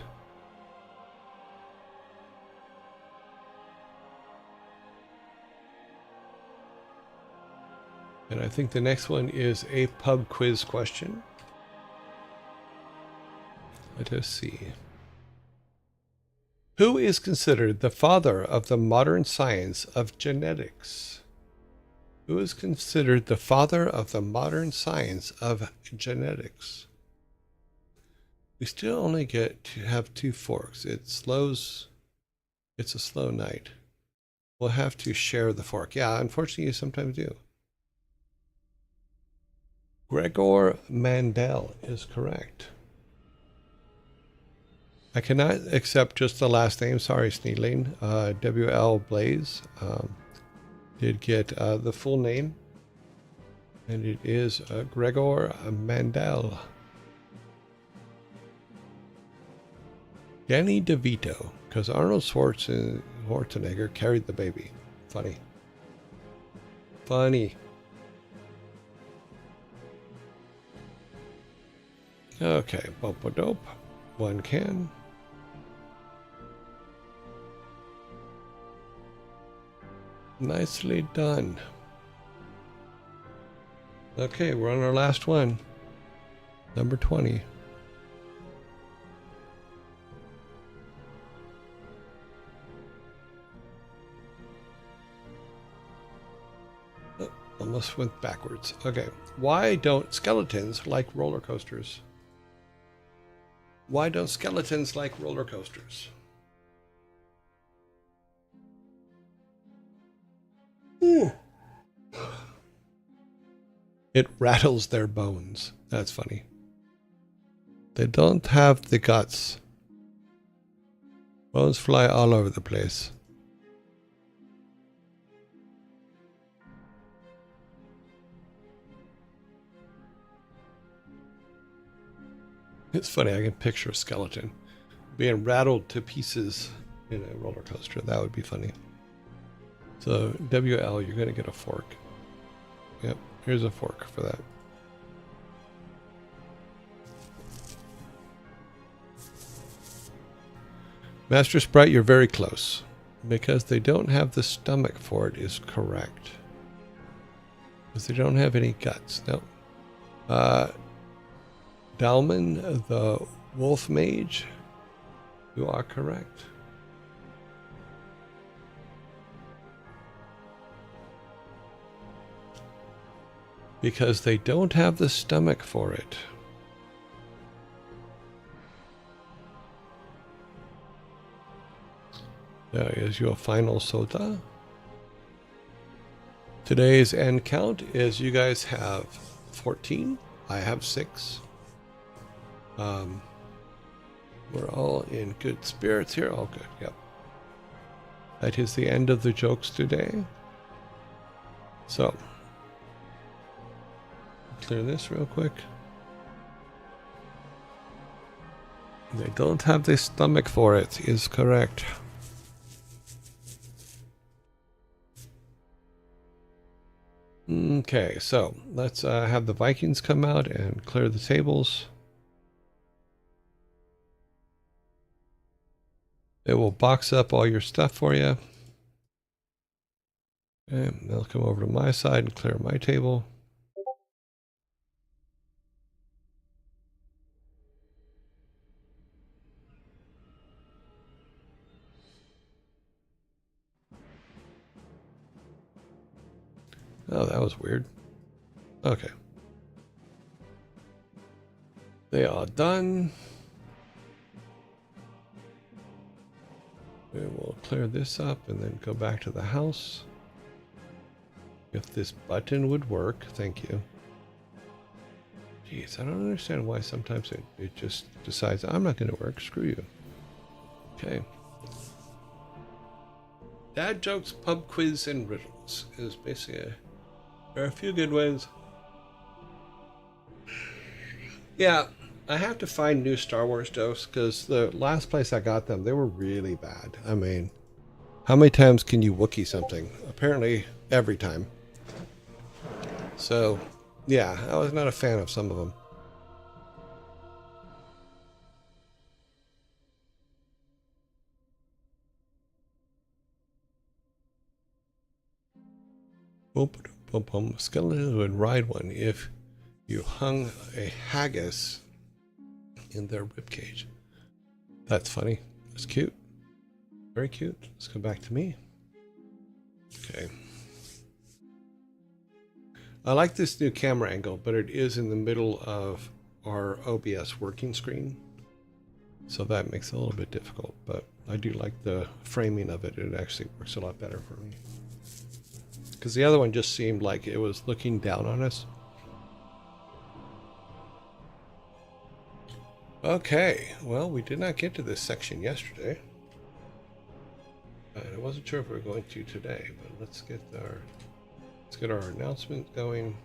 And I think the next one is a pub quiz question. Let us see. Who is considered the father of the modern science of genetics? Who is considered the father of the modern science of genetics? We still only get to have 2 forks. It's a slow night. We'll have to share the fork. Yeah, unfortunately, you sometimes do. Gregor Mandel is correct. I cannot accept just the last name. Sorry, Sneedling. W.L. Blaze did get the full name, and it is Gregor Mandel. Danny DeVito, because Arnold Schwarzenegger carried the baby. Funny. Funny. Okay, bump a dope. One can. Nicely done. Okay, we're on our last one. Number 20. Oh, almost went backwards. Okay. Why don't skeletons like roller coasters? Why don't skeletons like roller coasters? Ooh. It rattles their bones. That's funny. They don't have the guts. Bones fly all over the place. It's funny, I can picture a skeleton being rattled to pieces in a roller coaster. That would be funny. So, WL, you're going to get a fork. Yep, here's a fork for that. Master Sprite, you're very close. Because they don't have the stomach for it is correct. Because they don't have any guts. No. Dalman, the wolf mage, you are correct. Because they don't have the stomach for it. There is your final soda. Today's end count is you guys have 14. I have 6. We're all in good spirits here. Oh, good. Yep. That is the end of the jokes today. So, clear this real quick. They don't have the stomach for it, is correct. Okay, so let's have the Vikings come out and clear the tables. It will box up all your stuff for you. And they'll come over to my side and clear my table. Oh, that was weird. Okay. They are done. We will clear this up and then go back to the house. If this button would work, thank you. Jeez, I don't understand why sometimes it just decides, I'm not going to work, screw you. Okay. Dad jokes, pub quiz, and riddles is basically there are a few good ones. Yeah, I have to find new Star Wars jokes because the last place I got them, they were really bad. I mean, how many times can you Wookiee something? Apparently, every time. So, yeah, I was not a fan of some of them. Boom, boom, boom. Skeletons would ride one if you hung a haggis in their ribcage. That's funny. That's cute. Very cute. Let's go back to me. Okay. I like this new camera angle, but it is in the middle of our OBS working screen. So that makes it a little bit difficult, but I do like the framing of it. It actually works a lot better for me. Because the other one just seemed like it was looking down on us. Okay, well, we did not get to this section yesterday. I wasn't sure if we were going to today, but let's get our announcement going.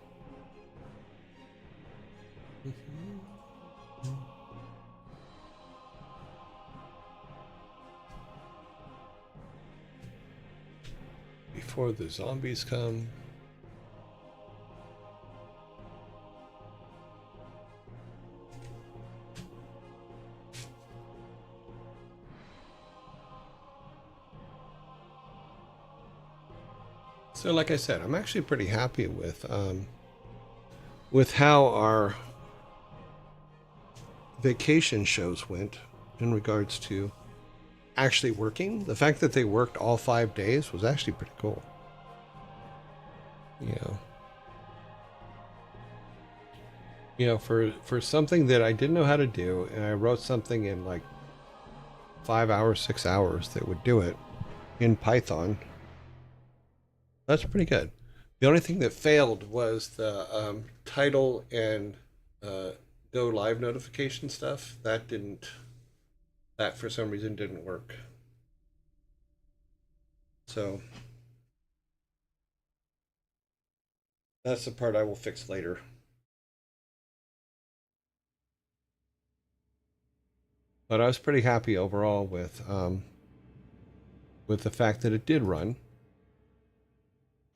Before the zombies come. So like I said, I'm actually pretty happy with how our vacation shows went in regards to actually working. The fact that they worked all 5 days was actually pretty cool. For something that I didn't know how to do, and I wrote something in like 5 hours, 6 hours that would do it in Python. That's pretty good. The only thing that failed was the title and go live notification stuff. That for some reason didn't work. So that's the part I will fix later. But I was pretty happy overall with the fact that it did run,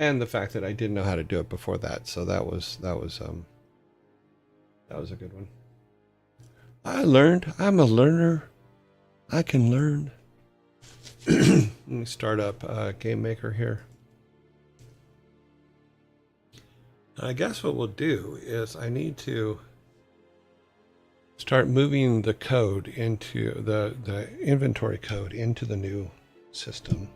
and the fact that I didn't know how to do it before that. So that was a good one. I learned. I'm a learner. I can learn. Let me start up Game Maker here. I guess what we'll do is I need to start moving the code into the inventory code into the new system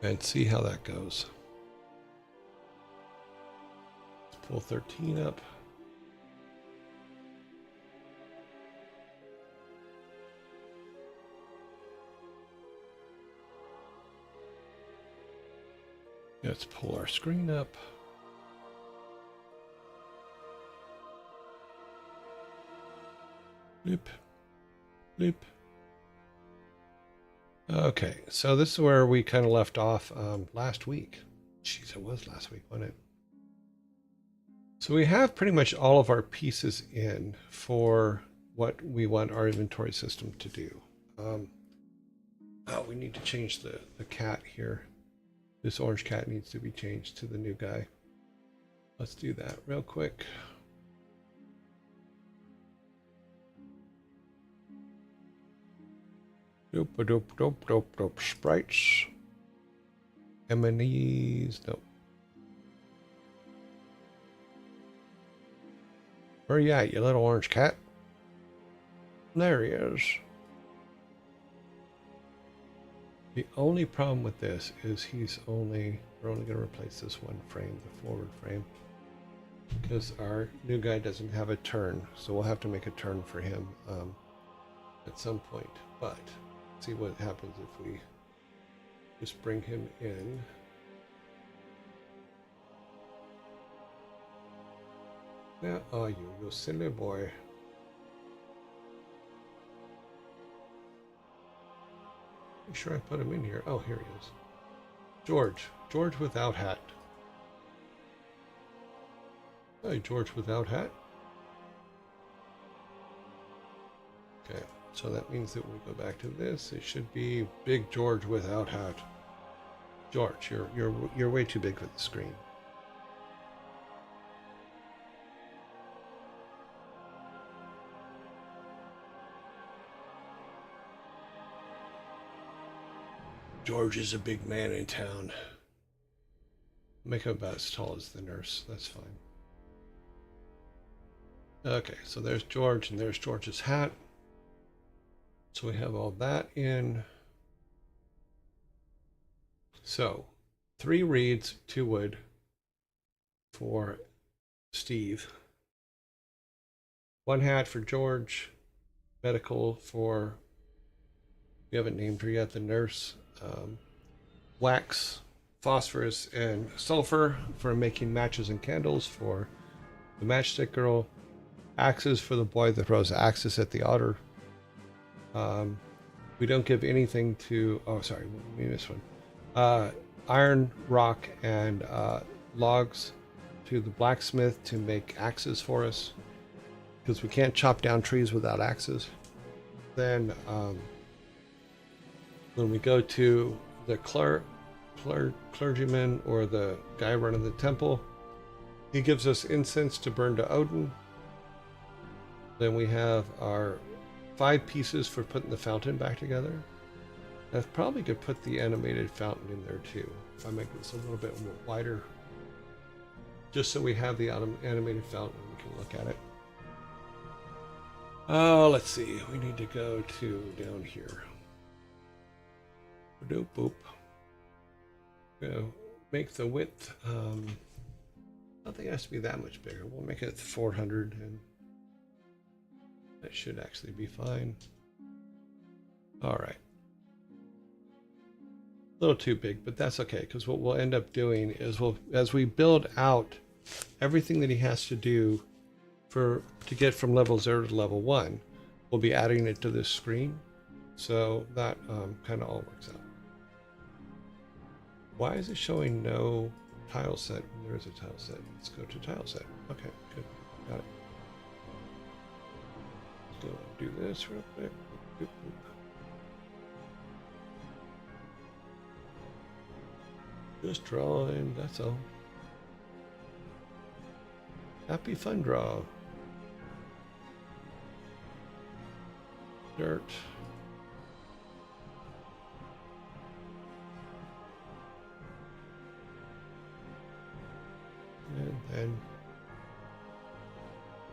and see how that goes. Let's pull 13 up. Let's pull our screen up. Blip, blip. Okay, so this is where we kind of left off last week. Jeez, it was last week, wasn't it? So we have pretty much all of our pieces in for what we want our inventory system to do. We need to change the cat here. This orange cat needs to be changed to the new guy. Let's do that real quick. Dope. Sprites. M&Es. Nope. Where you at, you little orange cat? There he is. The only problem with this is we're only going to replace this one frame, the forward frame, because our new guy doesn't have a turn, so we'll have to make a turn for him at some point. But see what happens if we just bring him in. Where are you, you silly boy? Make sure I put him in here. Oh, here he is. George without hat. Hey, George without hat. Okay, so that means that when we go back to this, it should be Big George without hat. George, you're way too big for the screen. George is a big man in town. Make him about as tall as the nurse. That's fine. Okay, so there's George, and there's George's hat. So we have all that in. So 3 reeds, 2 wood for Steve. 1 hat for George. Medical for, we haven't named her yet, the nurse. Wax, phosphorus, and sulfur for making matches and candles for the matchstick girl. Axes for the boy that throws axes at the otter. We don't give anything to, oh sorry, we missed one. Iron, rock, and logs to the blacksmith to make axes for us, because we can't chop down trees without axes. Then when we go to the clergyman or the guy running the temple, he gives us incense to burn to Odin. Then we have our 5 pieces for putting the fountain back together. I probably could put the animated fountain in there too. If I make this a little bit more wider, just so we have the animated fountain, we can look at it. Oh, let's see. We need to go to down here. Boop, boop. Go make the width. I don't think it has to be that much bigger. We'll make it 400, and that should actually be fine. All right. A little too big, but that's okay, because what we'll end up doing is as we build out everything that he has to do to get from level 0 to level 1, we'll be adding it to this screen. So that kind of all works out. Why is it showing no tile set when there is a tile set? Let's go to tile set. Okay, good. Got it. Let's go and do this real quick. Boop, boop. Just drawing, that's all. Happy fun draw. Dirt. And then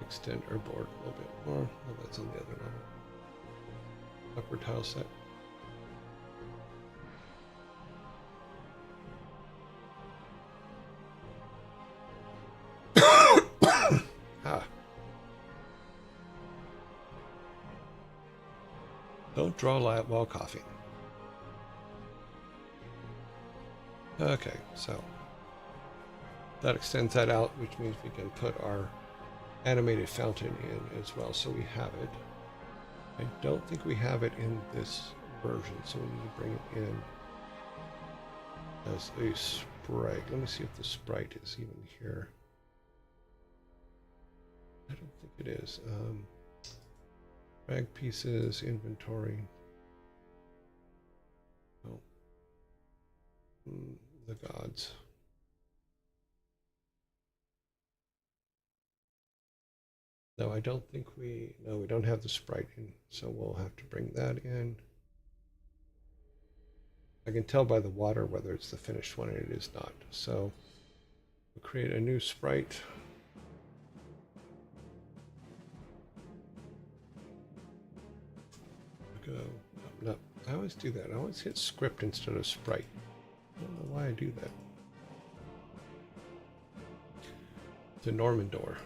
extend our board a little bit more. Oh, that's on the other level. Upper tile set. Ah. Don't draw light while coughing. Okay, so that extends that out, which means we can put our animated fountain in as well, so we have it. I don't think we have it in this version, so we need to bring it in as a sprite. Let me see if the sprite is even here. I don't think it is. Drag pieces, inventory. Oh. The gods. No, I don't think we don't have the sprite in, so we'll have to bring that in. I can tell by the water whether it's the finished one, and it is not. So we'll create a new sprite. Go. No, I always do that. I always hit script instead of sprite. I don't know why I do that. The Norman door.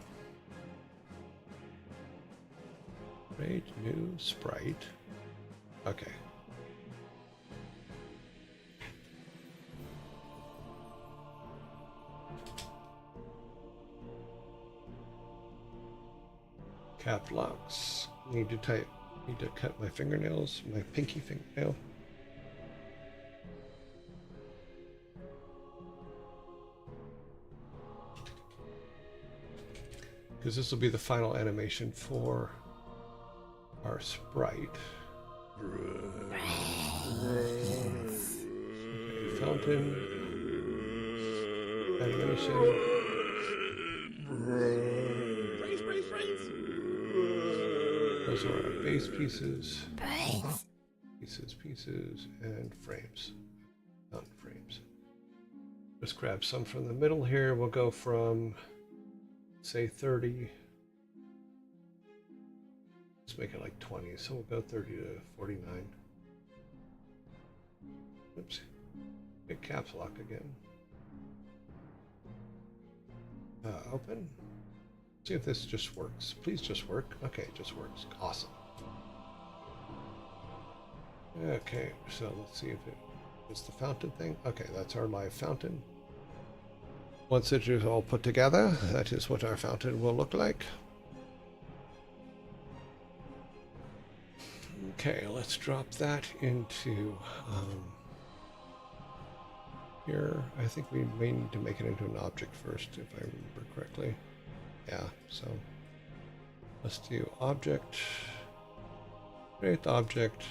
Create new sprite. Okay. Cap locks. Need to cut my fingernails, my pinky fingernail. Because this will be the final animation for our sprite. Okay, fountain. Animation. Those are our base pieces. Pieces, and frames. Fountain frames. Just grab some from the middle here. We'll go from, say, 30. Let's make it like 20. So we'll go 30 to 49. Oops. Big caps lock again. Open. See if this just works. Please just work. Okay, it just works. Awesome. Okay, so let's see if it's the fountain thing. Okay, that's our live fountain. Once it is all put together, that is what our fountain will look like. Okay, let's drop that into here. I think we may need to make it into an object first, if I remember correctly. Yeah, so let's do object, create the object.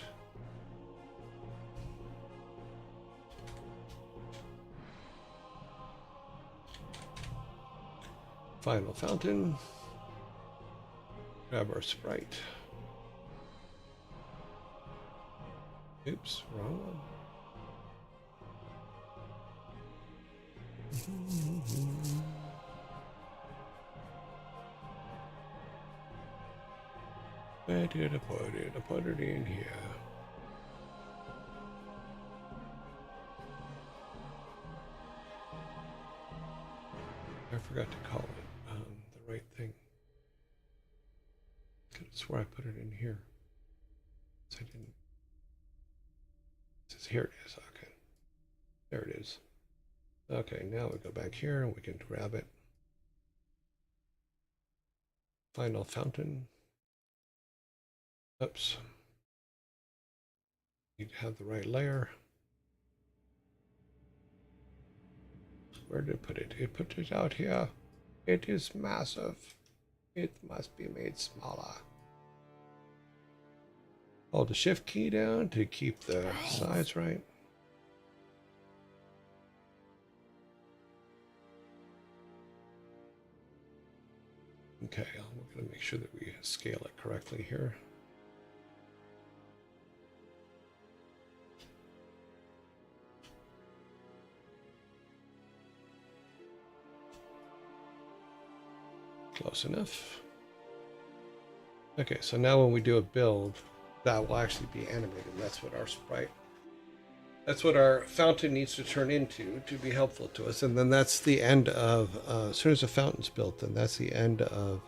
Final fountain. Grab our sprite. Oops, wrong one. Where did I put it? I put it in here. I forgot to call it the right thing. I could swear I put it in here. So I didn't. It says here it is. Okay. There it is. Okay, now we go back here and we can grab it. Final fountain. Oops. Need to have the right layer. Where did it put it? It put it out here. It is massive. It must be made smaller. Hold the shift key down to keep the size right. Okay, we're going to make sure that we scale it correctly here. Close enough. Okay, so now when we do a build, that will actually be animated. That's what our sprite, that's what our fountain needs to turn into to be helpful to us. And then that's the end of, as soon as the fountain's built, then that's the end of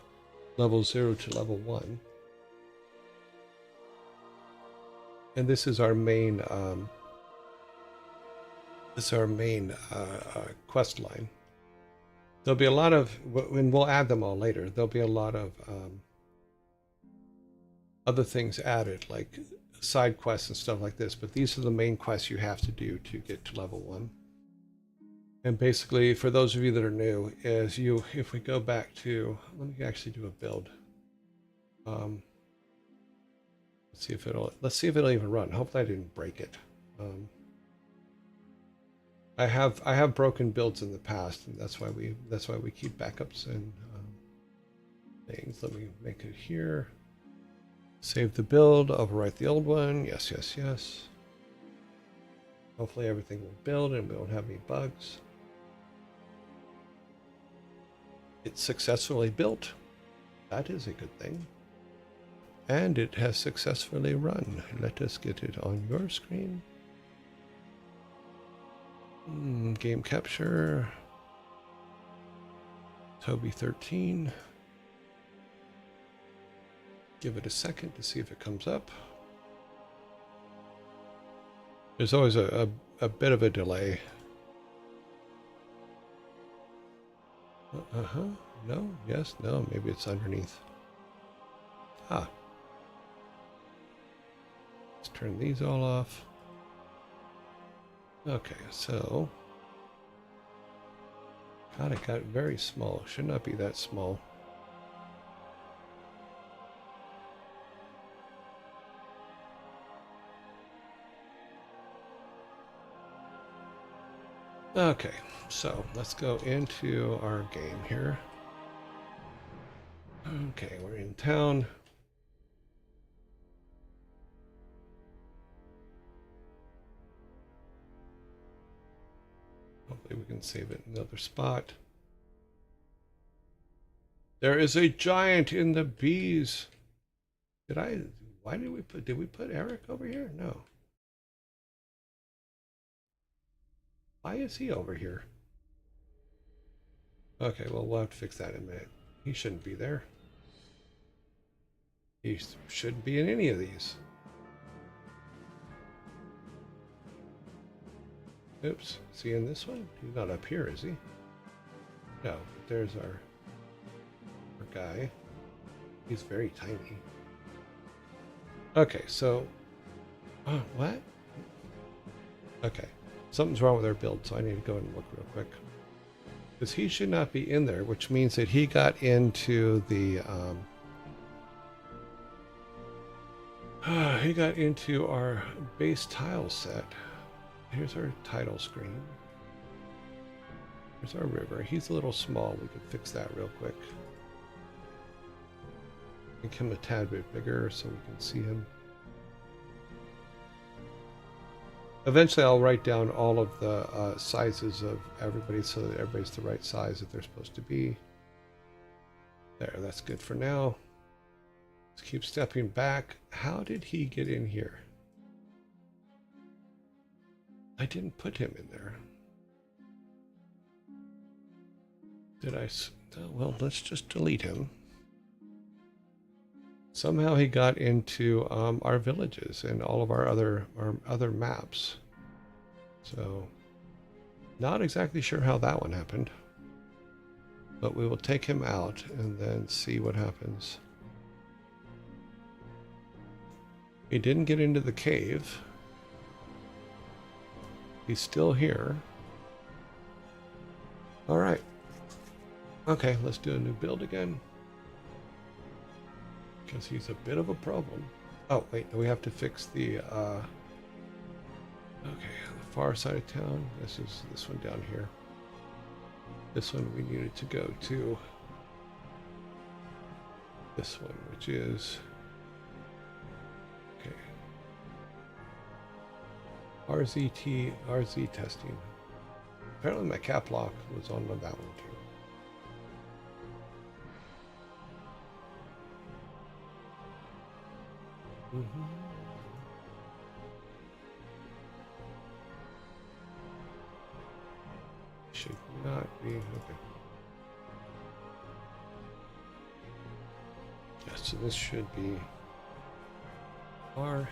level 0 to level 1. And this is our main, quest line. There'll be a lot of, and we'll add them all later, there'll be a lot of other things added, like side quests and stuff like this, but these are the main quests you have to do to get to level 1. And basically, for those of you that are new, is if we go back to, let me actually do a build. Let's see if it'll even run. Hopefully I didn't break it. I have broken builds in the past, and that's why we keep backups and things. Let me make it here. Save the build, overwrite the old one. Yes, yes, yes. Hopefully everything will build and we won't have any bugs. It's successfully built. That is a good thing. And it has successfully run. Let us get it on your screen. Game capture. Toby 13. Give it a second to see if it comes up. There's always a bit of a delay. No, yes, no, maybe it's underneath. Ah. Let's turn these all off. Okay, so. God, it got very small. Should not be that small. Okay, so let's go into our game here. Okay, we're in town. Hopefully we can save it in another spot. There is a giant in the bees. Why did we put Eric over here? No. Why is he over here? Okay, well, we'll have to fix that in a minute. He shouldn't be there. He shouldn't be in any of these. Oops, is he in this one? He's not up here, is he? No, but there's our guy. He's very tiny. Okay, so... Oh, what? Okay. Something's wrong with our build, so I need to go and look real quick. Because he should not be in there, which means that he got into the... he got into our base tile set. Here's our title screen. Here's our river. He's a little small. We can fix that real quick. Make him a tad bit bigger so we can see him. Eventually, I'll write down all of the sizes of everybody so that everybody's the right size that they're supposed to be. There, that's good for now. Let's keep stepping back. How did he get in here? I didn't put him in there. Did I? Oh, well, let's just delete him. Somehow he got into our villages and all of our other maps. So, not exactly sure how that one happened. But we will take him out and then see what happens. He didn't get into the cave. He's still here. All right. Okay, let's do a new build again. Because he's a bit of a problem. Oh, wait, we have to fix the, okay, the far side of town. This is this one down here. This one we needed to go to. This one, which is, okay. RZ testing. Apparently my cap lock was on that one too. Should not be okay. Yeah, so this should be R.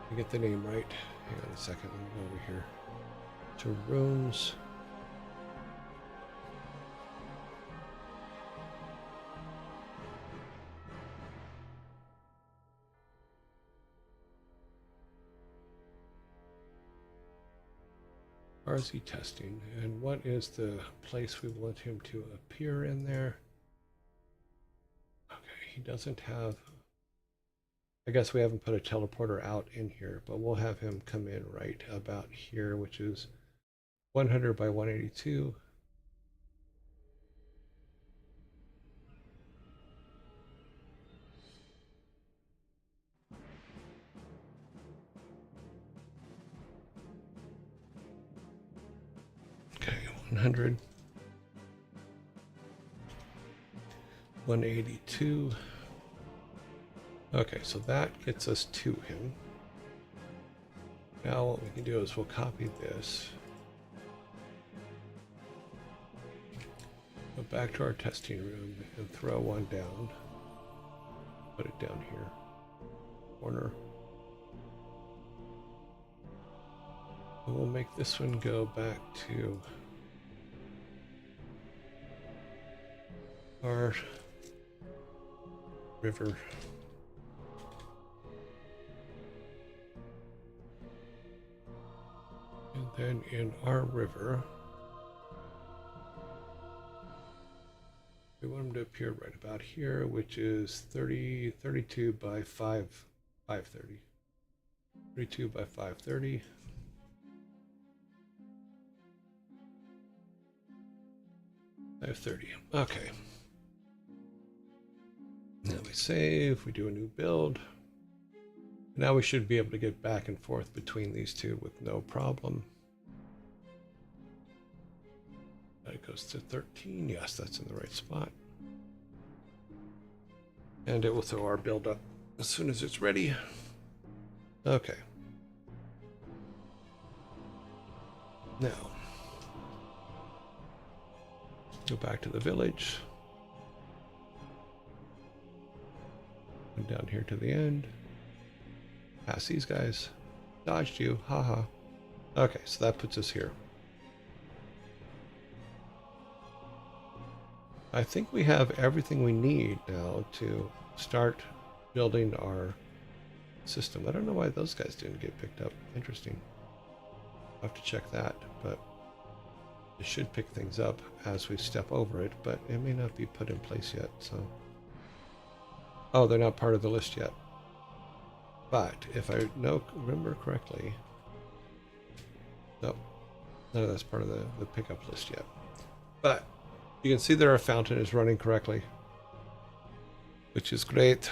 Let me get the name right. Hang on a second. Let me go over here to rooms. RZ testing, and what is the place we want him to appear in there? Okay, he doesn't have, I guess we haven't put a teleporter out in here, but we'll have him come in right about here, which is 100 by 182. Okay, 100, 182. Okay, so that gets us to him. Now what we can do is we'll copy this. Go back to our testing room and throw one down. Put it down here. Corner. And we'll make this one go back to our river. And then in our river, we want them to appear right about here, which is 32 by 530. 32 by 530. Okay. Now we save, we do a new build. Now we should be able to get back and forth between these two with no problem. That goes to 13. Yes, that's in the right spot. And it will throw our build up as soon as it's ready. Okay. Now, go back to the village. And down here to the end. Pass these guys. Dodged you. Haha. Okay, so that puts us here. I think we have everything we need now to start building our system. I don't know why those guys didn't get picked up. Interesting. I'll have to check that, but it should pick things up as we step over it, but it may not be put in place yet, so. Oh, they're not part of the list yet. But if I remember correctly, no, none of that's part of the pickup list yet. But you can see that our fountain is running correctly, which is great.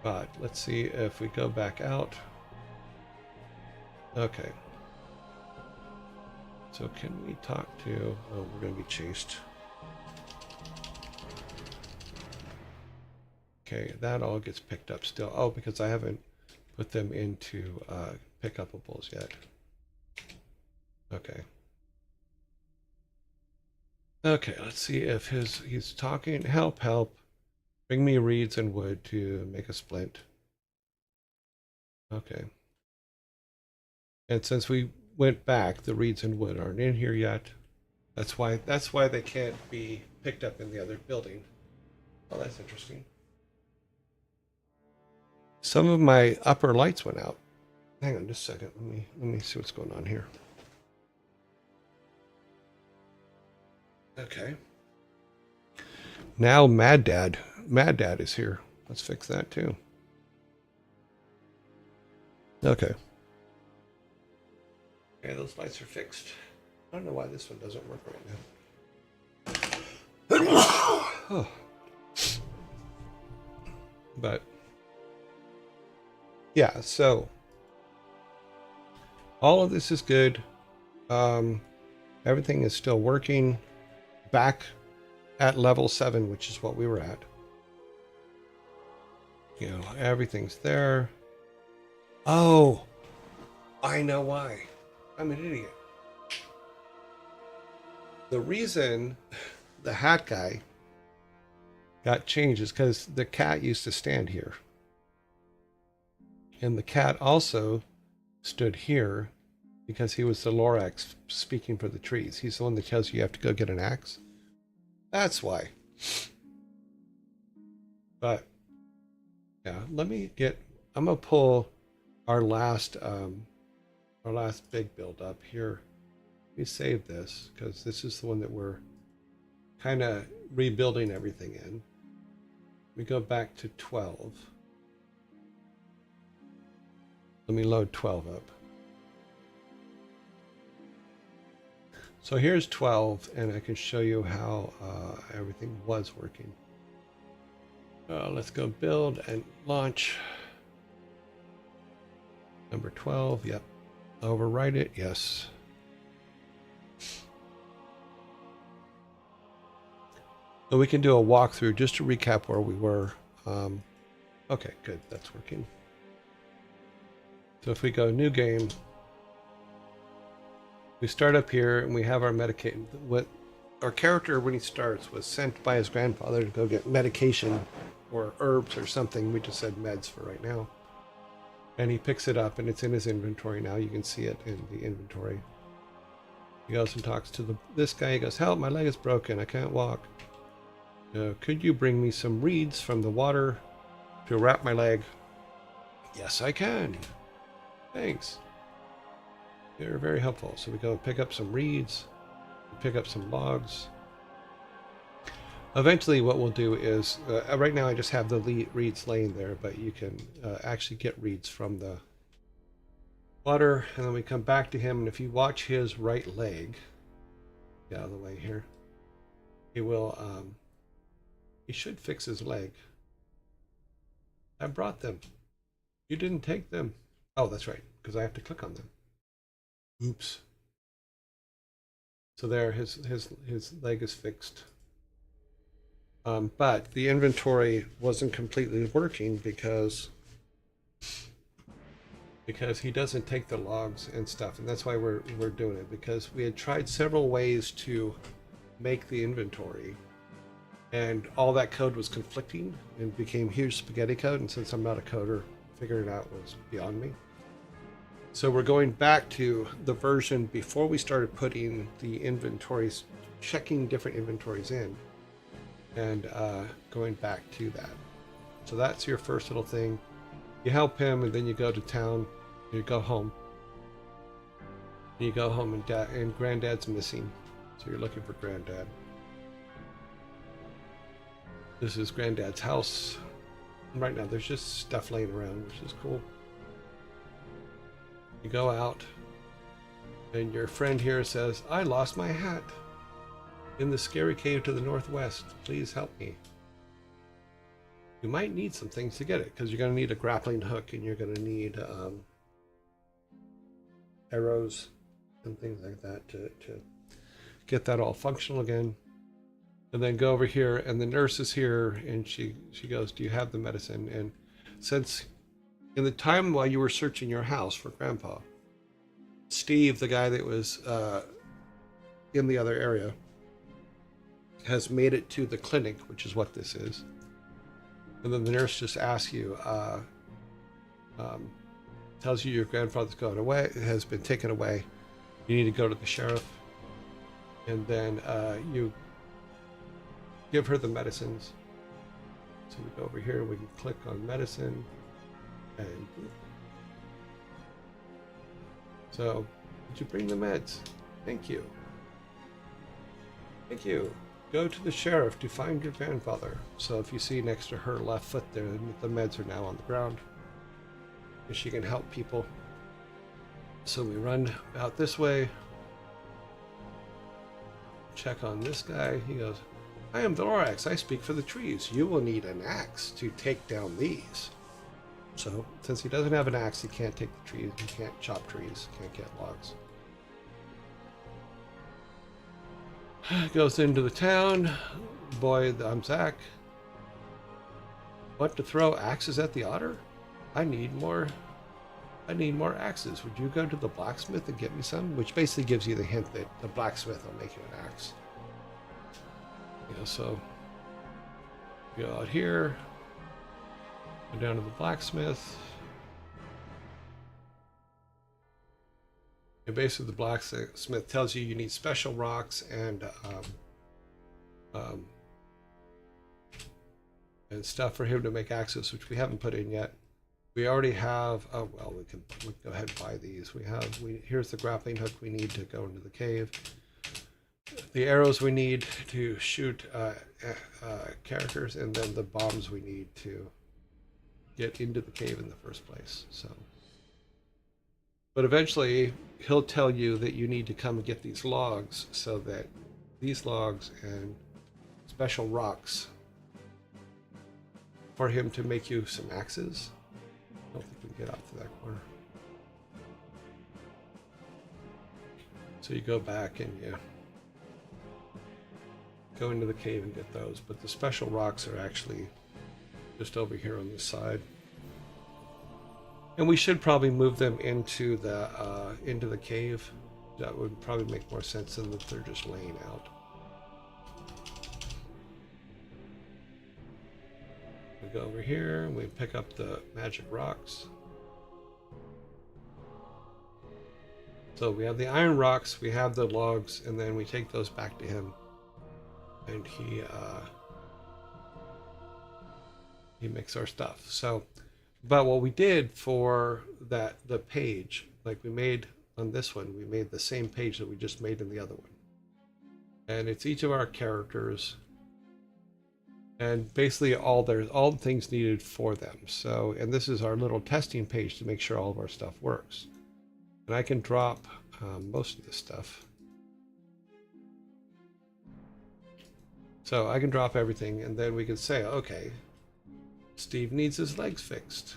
But let's see if we go back out. Okay. So can we talk to... Oh, we're going to be chased. Okay, that all gets picked up still. Oh, because I haven't put them into pick-upables yet. Okay. Okay, let's see if he's talking. Help, help. Bring me reeds and wood to make a splint. Okay. And since we went back, the reeds and wood aren't in here yet. That's why they can't be picked up in the other building. Oh, that's interesting. Some of my upper lights went out. Hang on just a second. Let me see what's going on here. Okay. Now Mad Dad is here. Let's fix that too. Okay. Okay, those lights are fixed. I don't know why this one doesn't work right now. Oh. But yeah, so all of this is good. Everything is still working. Back at level 7, which is what we were at. You know, everything's there. Oh, I know why. I'm an idiot. The reason the hat guy got changed is because the cat used to stand here. And the cat also stood here because he was the Lorax speaking for the trees. He's the one that tells you have to go get an axe. That's why. But yeah, I'm gonna pull our last big build up here. Let me save this because this is the one that we're kind of rebuilding everything in. We go back to 12. Let me load 12 up. So here's 12, and I can show you how everything was working. Let's go build and launch. Number 12, yep. Overwrite it, yes. So we can do a walkthrough just to recap where we were. Okay, good, that's working. So if we go new game, we start up here and we have our medication. What our character, when he starts, was sent by his grandfather to go get medication or herbs or something. We just said meds for right now. And he picks it up and it's in his inventory now. You can see it in the inventory. He goes and talks to this guy. He goes, help, my leg is broken. I can't walk. Could you bring me some reeds from the water to wrap my leg? Yes, I can. Thanks. They're very helpful. So we go pick up some reeds, pick up some logs. Eventually what we'll do is, right now I just have the reeds laying there, but you can actually get reeds from the water, and then we come back to him, and if you watch his right leg, get out of the way here, he will, he should fix his leg. I brought them. You didn't take them. Oh, that's right, because I have to click on them. Oops. So there, his leg is fixed. But the inventory wasn't completely working because he doesn't take the logs and stuff, and that's why we're doing it, because we had tried several ways to make the inventory, and all that code was conflicting and became huge spaghetti code, and since I'm not a coder, figuring it out was beyond me. So we're going back to the version before we started putting the inventories, checking different inventories in, and going back to that. So that's your first little thing. You help him, and then you go to town. You go home. And you go home, and Granddad's missing. So you're looking for Granddad. This is Granddad's house. And right now, there's just stuff laying around, which is cool. You go out, and your friend here says, I lost my hat in the scary cave to the northwest. Please help me. you might need some things to get it, because you're going to need a grappling hook, and you're going to need arrows and things like that to get that all functional again. And then go over here, and the nurse is here, and she goes, do you have the medicine? And since in the time while you were searching your house for Grandpa, Steve, the guy that was in the other area, has made it to the clinic, which is what this is. And then the nurse just asks you, tells you your grandfather's gone away, has been taken away. You need to go to the sheriff. And then you give her the medicines. So we go over here, we can click on medicine, and so, did you bring the meds? Thank you. Thank you. Go to the sheriff to find your grandfather. So if you see next to her left foot there, the meds are now on the ground. And she can help people. So we run out this way. Check on this guy. He goes, I am the Lorax. I speak for the trees. You will need an axe to take down these. So, since he doesn't have an axe, he can't take the trees. He can't chop trees. Can't get logs. Goes into the town. Boy, I'm Zach. What, to throw axes at the otter? I need more axes. Would you go to the blacksmith and get me some? Which basically gives you the hint that the blacksmith will make you an axe. You know, so go out here, go down to the blacksmith. And basically the blacksmith tells you need special rocks and stuff for him to make axes, which we haven't put in yet. We already have, oh well, we can go ahead and buy these. Here's the grappling hook we need to go into the cave. The arrows we need to shoot characters, and then the bombs we need to get into the cave in the first place. So, but eventually he'll tell you that you need to come and get these logs, so that these logs and special rocks for him to make you some axes. I don't think we can get out to that corner. So you go back and you go into the cave and get those, but the special rocks are actually just over here on this side. And we should probably move them into the cave. That would probably make more sense than that they're just laying out. We go over here and we pick up the magic rocks. So we have the iron rocks, we have the logs, and then we take those back to him. And he makes our stuff. So, but what we did for the page, like we made on this one, we made the same page that we just made in the other one. And it's each of our characters, and basically all the things needed for them. So, and this is our little testing page to make sure all of our stuff works. And I can drop most of this stuff. So I can drop everything, and then we can say, okay, Steve needs his legs fixed.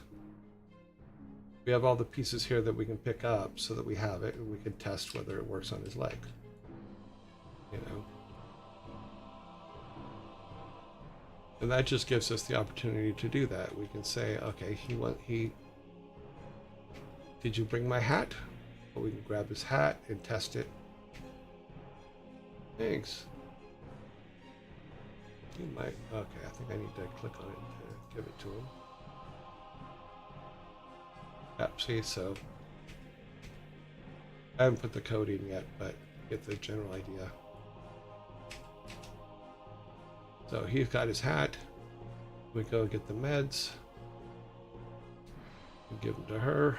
We have all the pieces here that we can pick up so that we have it, and we can test whether it works on his leg. You know. And that just gives us the opportunity to do that. We can say, okay, did you bring my hat? Well, we can grab his hat and test it. Thanks. You might, okay, I think I need to click on it to give it to him. Yep, see, so I haven't put the code in yet, but get the general idea. So he's got his hat. We go get the meds. We give them to her.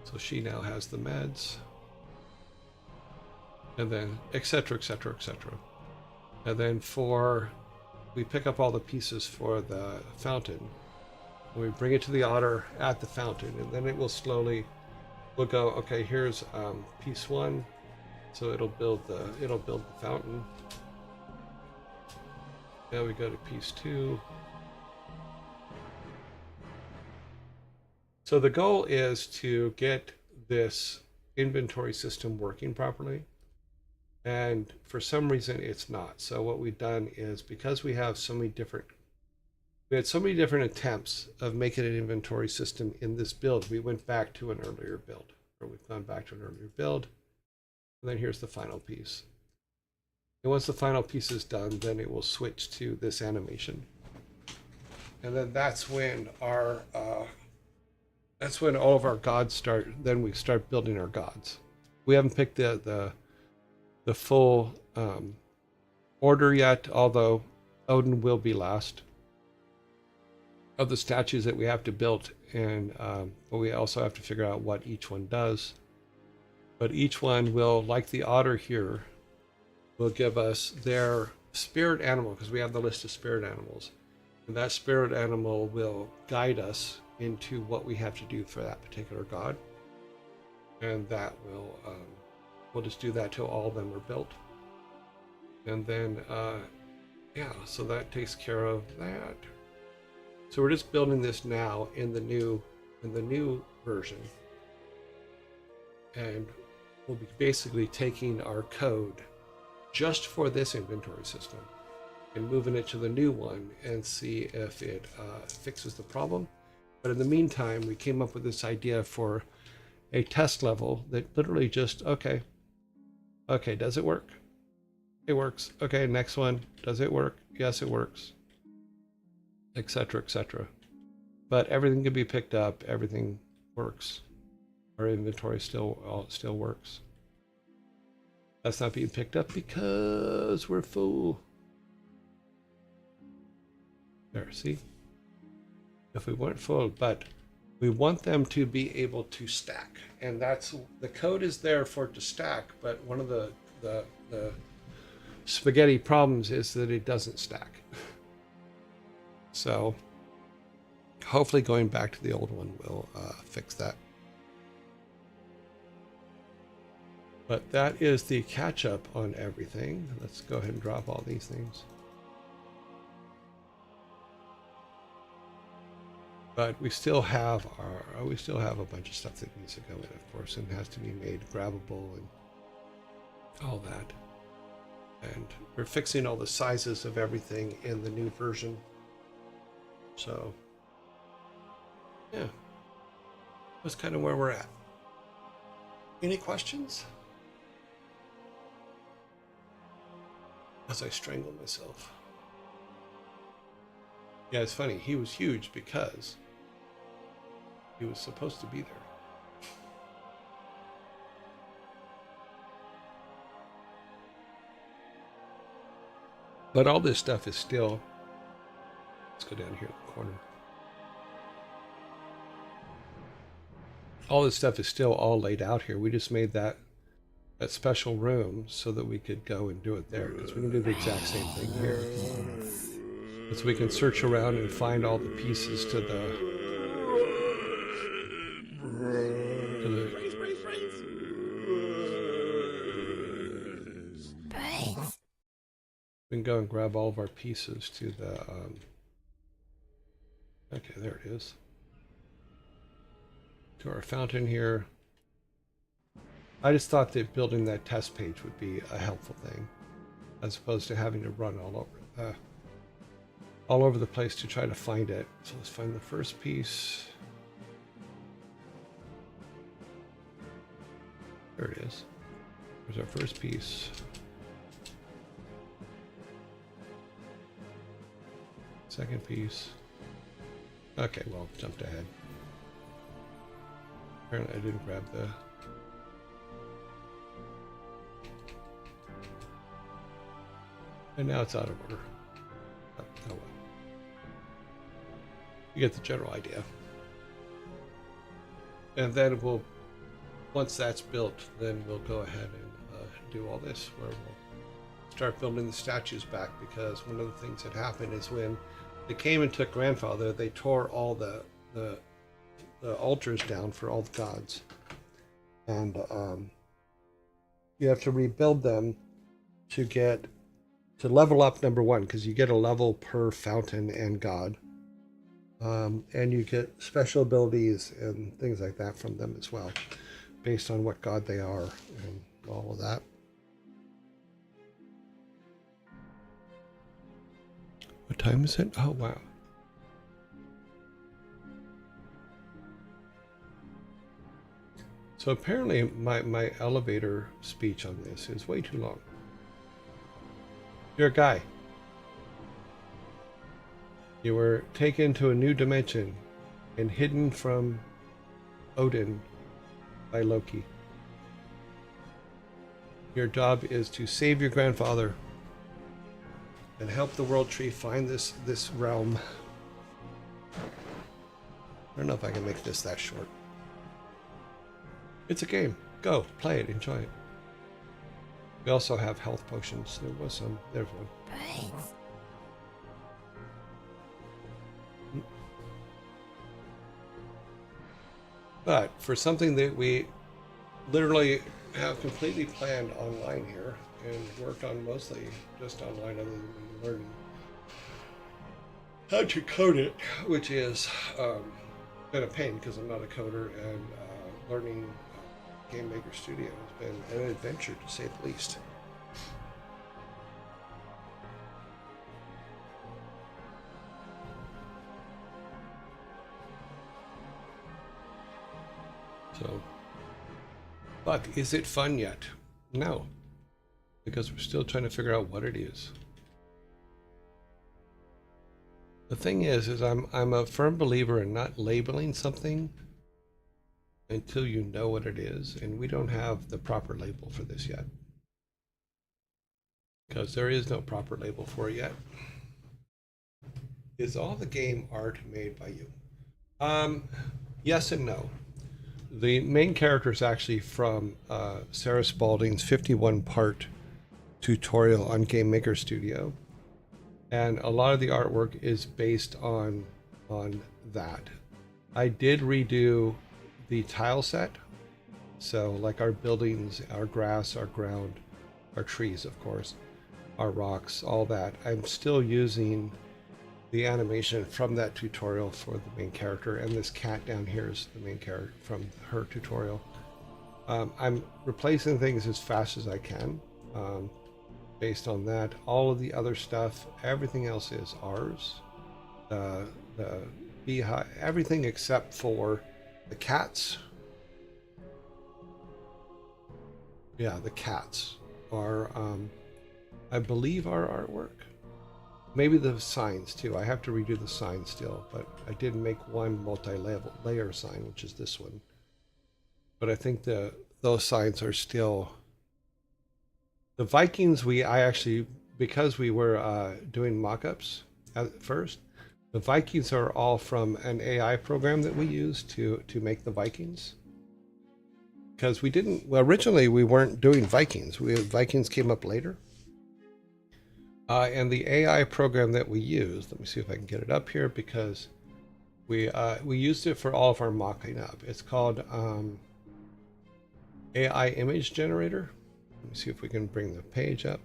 So she now has the meds. And then etc, etc, etc. And then we pick up all the pieces for the fountain, and we bring it to the otter at the fountain, and then it will slowly, we'll go, okay, here's piece one, so it'll build the fountain. Now we go to piece 2. So the goal is to get this inventory system working properly. And for some reason it's not. So what we've done is, because we had so many different attempts of making an inventory system in this build, we went back to an earlier build, or we've gone back to an earlier build. And then here's the final piece. And once the final piece is done, then it will switch to this animation. And then that's when all of our gods start. Then we start building our gods. We haven't picked the full order yet, although Odin will be last of the statues that we have to build, and but we also have to figure out what each one does. But each one will, like the otter here, will give us their spirit animal, because we have the list of spirit animals, and that spirit animal will guide us into what we have to do for that particular god, and that will we'll just do that till all of them are built. And then yeah, so that takes care of that. So we're just building this now in the new version, and we'll be basically taking our code just for this inventory system and moving it to the new one and see if it fixes the problem. But in the meantime, we came up with this idea for a test level that literally just, okay, does it work? It works. Okay, next one, does it work? Yes, it works, etc., etc. But everything can be picked up, everything works. Our inventory still works. That's not being picked up because we're full. There, see? If we weren't full, but we want them to be able to stack. And that's, the code is there for it to stack, but one of the spaghetti problems is that it doesn't stack. So hopefully going back to the old one will fix that. But that is the catch up on everything. Let's go ahead and drop all these things. But we still have a bunch of stuff that needs to go in, of course, and has to be made grabbable and all that. And we're fixing all the sizes of everything in the new version. So yeah, that's kind of where we're at. Any questions? As I strangle myself. Yeah, it's funny. He was huge because he was supposed to be there. But all this stuff is still, let's go down here in the corner. All this stuff is still all laid out here. We just made that special room so that we could go and do it there, because we can do the exact same thing here. And so we can search around and find all the pieces to the we can go and grab all of our pieces to the okay, there it is, to our fountain here. I just thought that building that test page would be a helpful thing, as opposed to having to run all over the place to try to find it. So let's find the first piece. There it is. There's our first piece. Second piece. Okay, well, jumped ahead. Apparently I didn't grab the... And now it's out of order. Oh well. You get the general idea. And then we'll, once that's built, then we'll go ahead and do all this, where we'll start building the statues back, because one of the things that happened is when they came and took Grandfather, they tore all the altars down for all the gods. And you have to rebuild them to get to level up, number one, because you get a level per fountain and god. And you get special abilities and things like that from them as well, based on what god they are and all of that. What time is it? Oh, wow. So apparently my elevator speech on this is way too long. You're a guy. You were taken to a new dimension and hidden from Odin by Loki. Your job is to save your grandfather and help the World Tree find this realm. I don't know if I can make this that short. It's a game. Go, play it, enjoy it. We also have health potions. There was some. There's one. But for something that we literally have completely planned online here and worked on mostly just online other than learning how to code it, which is been a pain because I'm not a coder, and learning Game Maker Studio has been an adventure to say the least. So, but is it fun yet? No, because we're still trying to figure out what it is. The thing is I'm a firm believer in not labeling something until you know what it is, and we don't have the proper label for this yet. Because there is no proper label for it yet. Is all the game art made by you? Yes and no. The main character is actually from Sarah Spalding's 51-part tutorial on Game Maker Studio. And a lot of the artwork is based on that. I did redo the tile set. So like our buildings, our grass, our ground, our trees, of course, our rocks, all that. I'm still using the animation from that tutorial for the main character, and this cat down here is the main character from her tutorial. I'm replacing things as fast as I can based on that. All of the other stuff, everything else is ours. The beehive, everything except for the cats. Yeah, the cats are, I believe, our artwork. Maybe the signs too. I have to redo the sign still, but I did make one multi-layer sign, which is this one. But I think those signs are still. The Vikings, I actually, because we were doing mock-ups at first, the Vikings are all from an AI program that we used to make the Vikings. Because we didn't, well, originally we weren't doing Vikings. Vikings came up later. And the AI program that we used, let me see if I can get it up here, because we used it for all of our mocking up. It's called AI Image Generator. Let me see if we can bring the page up.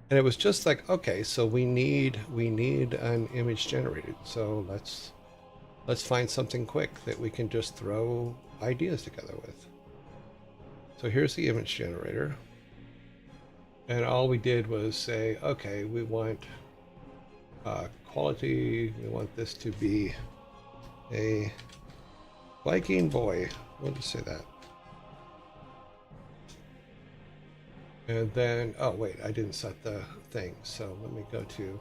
And it was just like, okay, so we need an image generated. So let's find something quick that we can just throw ideas together with. So here's the image generator. And all we did was say, okay, we want quality. We want this to be a Viking boy. We'll just say that. And then, oh wait, I didn't set the thing. So let me go to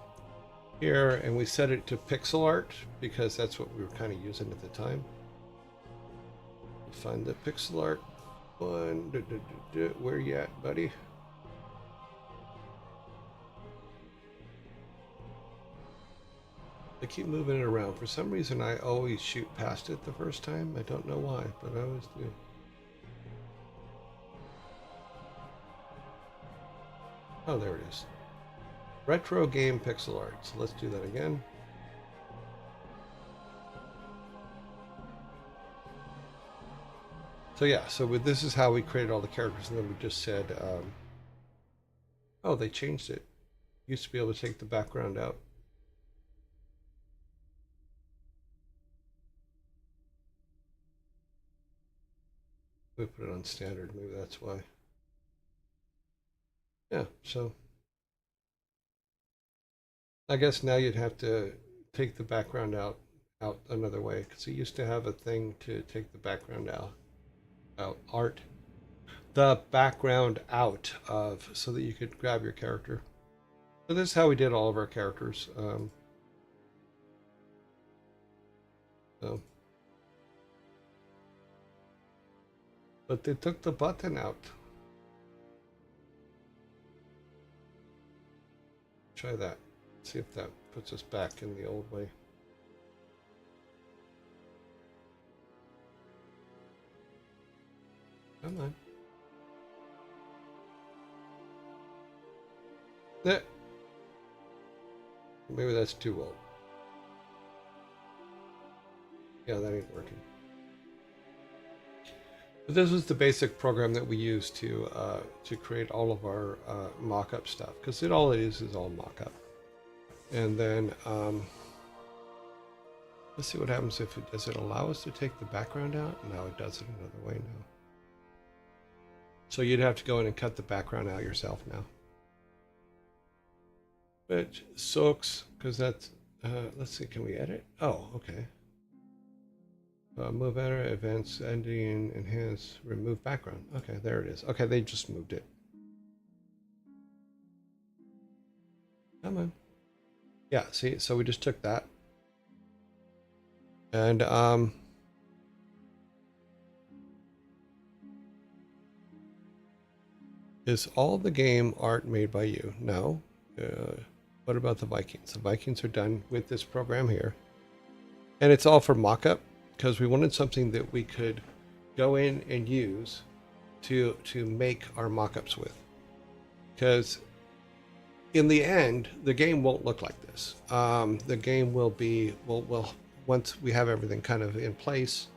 here, and we set it to pixel art because that's what we were kind of using at the time. Find the pixel art one. Where you at, buddy? I keep moving it around. For some reason, I always shoot past it the first time. I don't know why, but I always do. Oh, there it is. Retro game pixel art. So let's do that again. So yeah, so this is how we created all the characters, and then we just said, Oh, they changed it. Used to be able to take the background out. We put it on standard, maybe that's why. Yeah, so I guess now you'd have to take the background out another way, because it used to have a thing to take the background out art the background out of, so that you could grab your character. So this is how we did all of our characters. So, but they took the button out. Try that. See if that puts us back in the old way. Come on. There. Maybe that's too old. Yeah, that ain't working. But this was the basic program that we used to create all of our mock-up stuff, because all it is all mock-up. And then let's see what happens if it does. It allow us to take the background out? No, it does it another way now. So you'd have to go in and cut the background out yourself now. Which sucks, because that's let's see, can we edit? Oh, okay. Move enter, events, ending, enhance, remove background. Okay, there it is. Okay, they just moved it. Come on. Yeah, see, so we just took that. And is all the game art made by you? No. What about the Vikings? The Vikings are done with this program here. And it's all for mock-up, because we wanted something that we could go in and use to make our mock-ups with. Because in the end, the game won't look like this. The game will be, well, once we have everything kind of in place,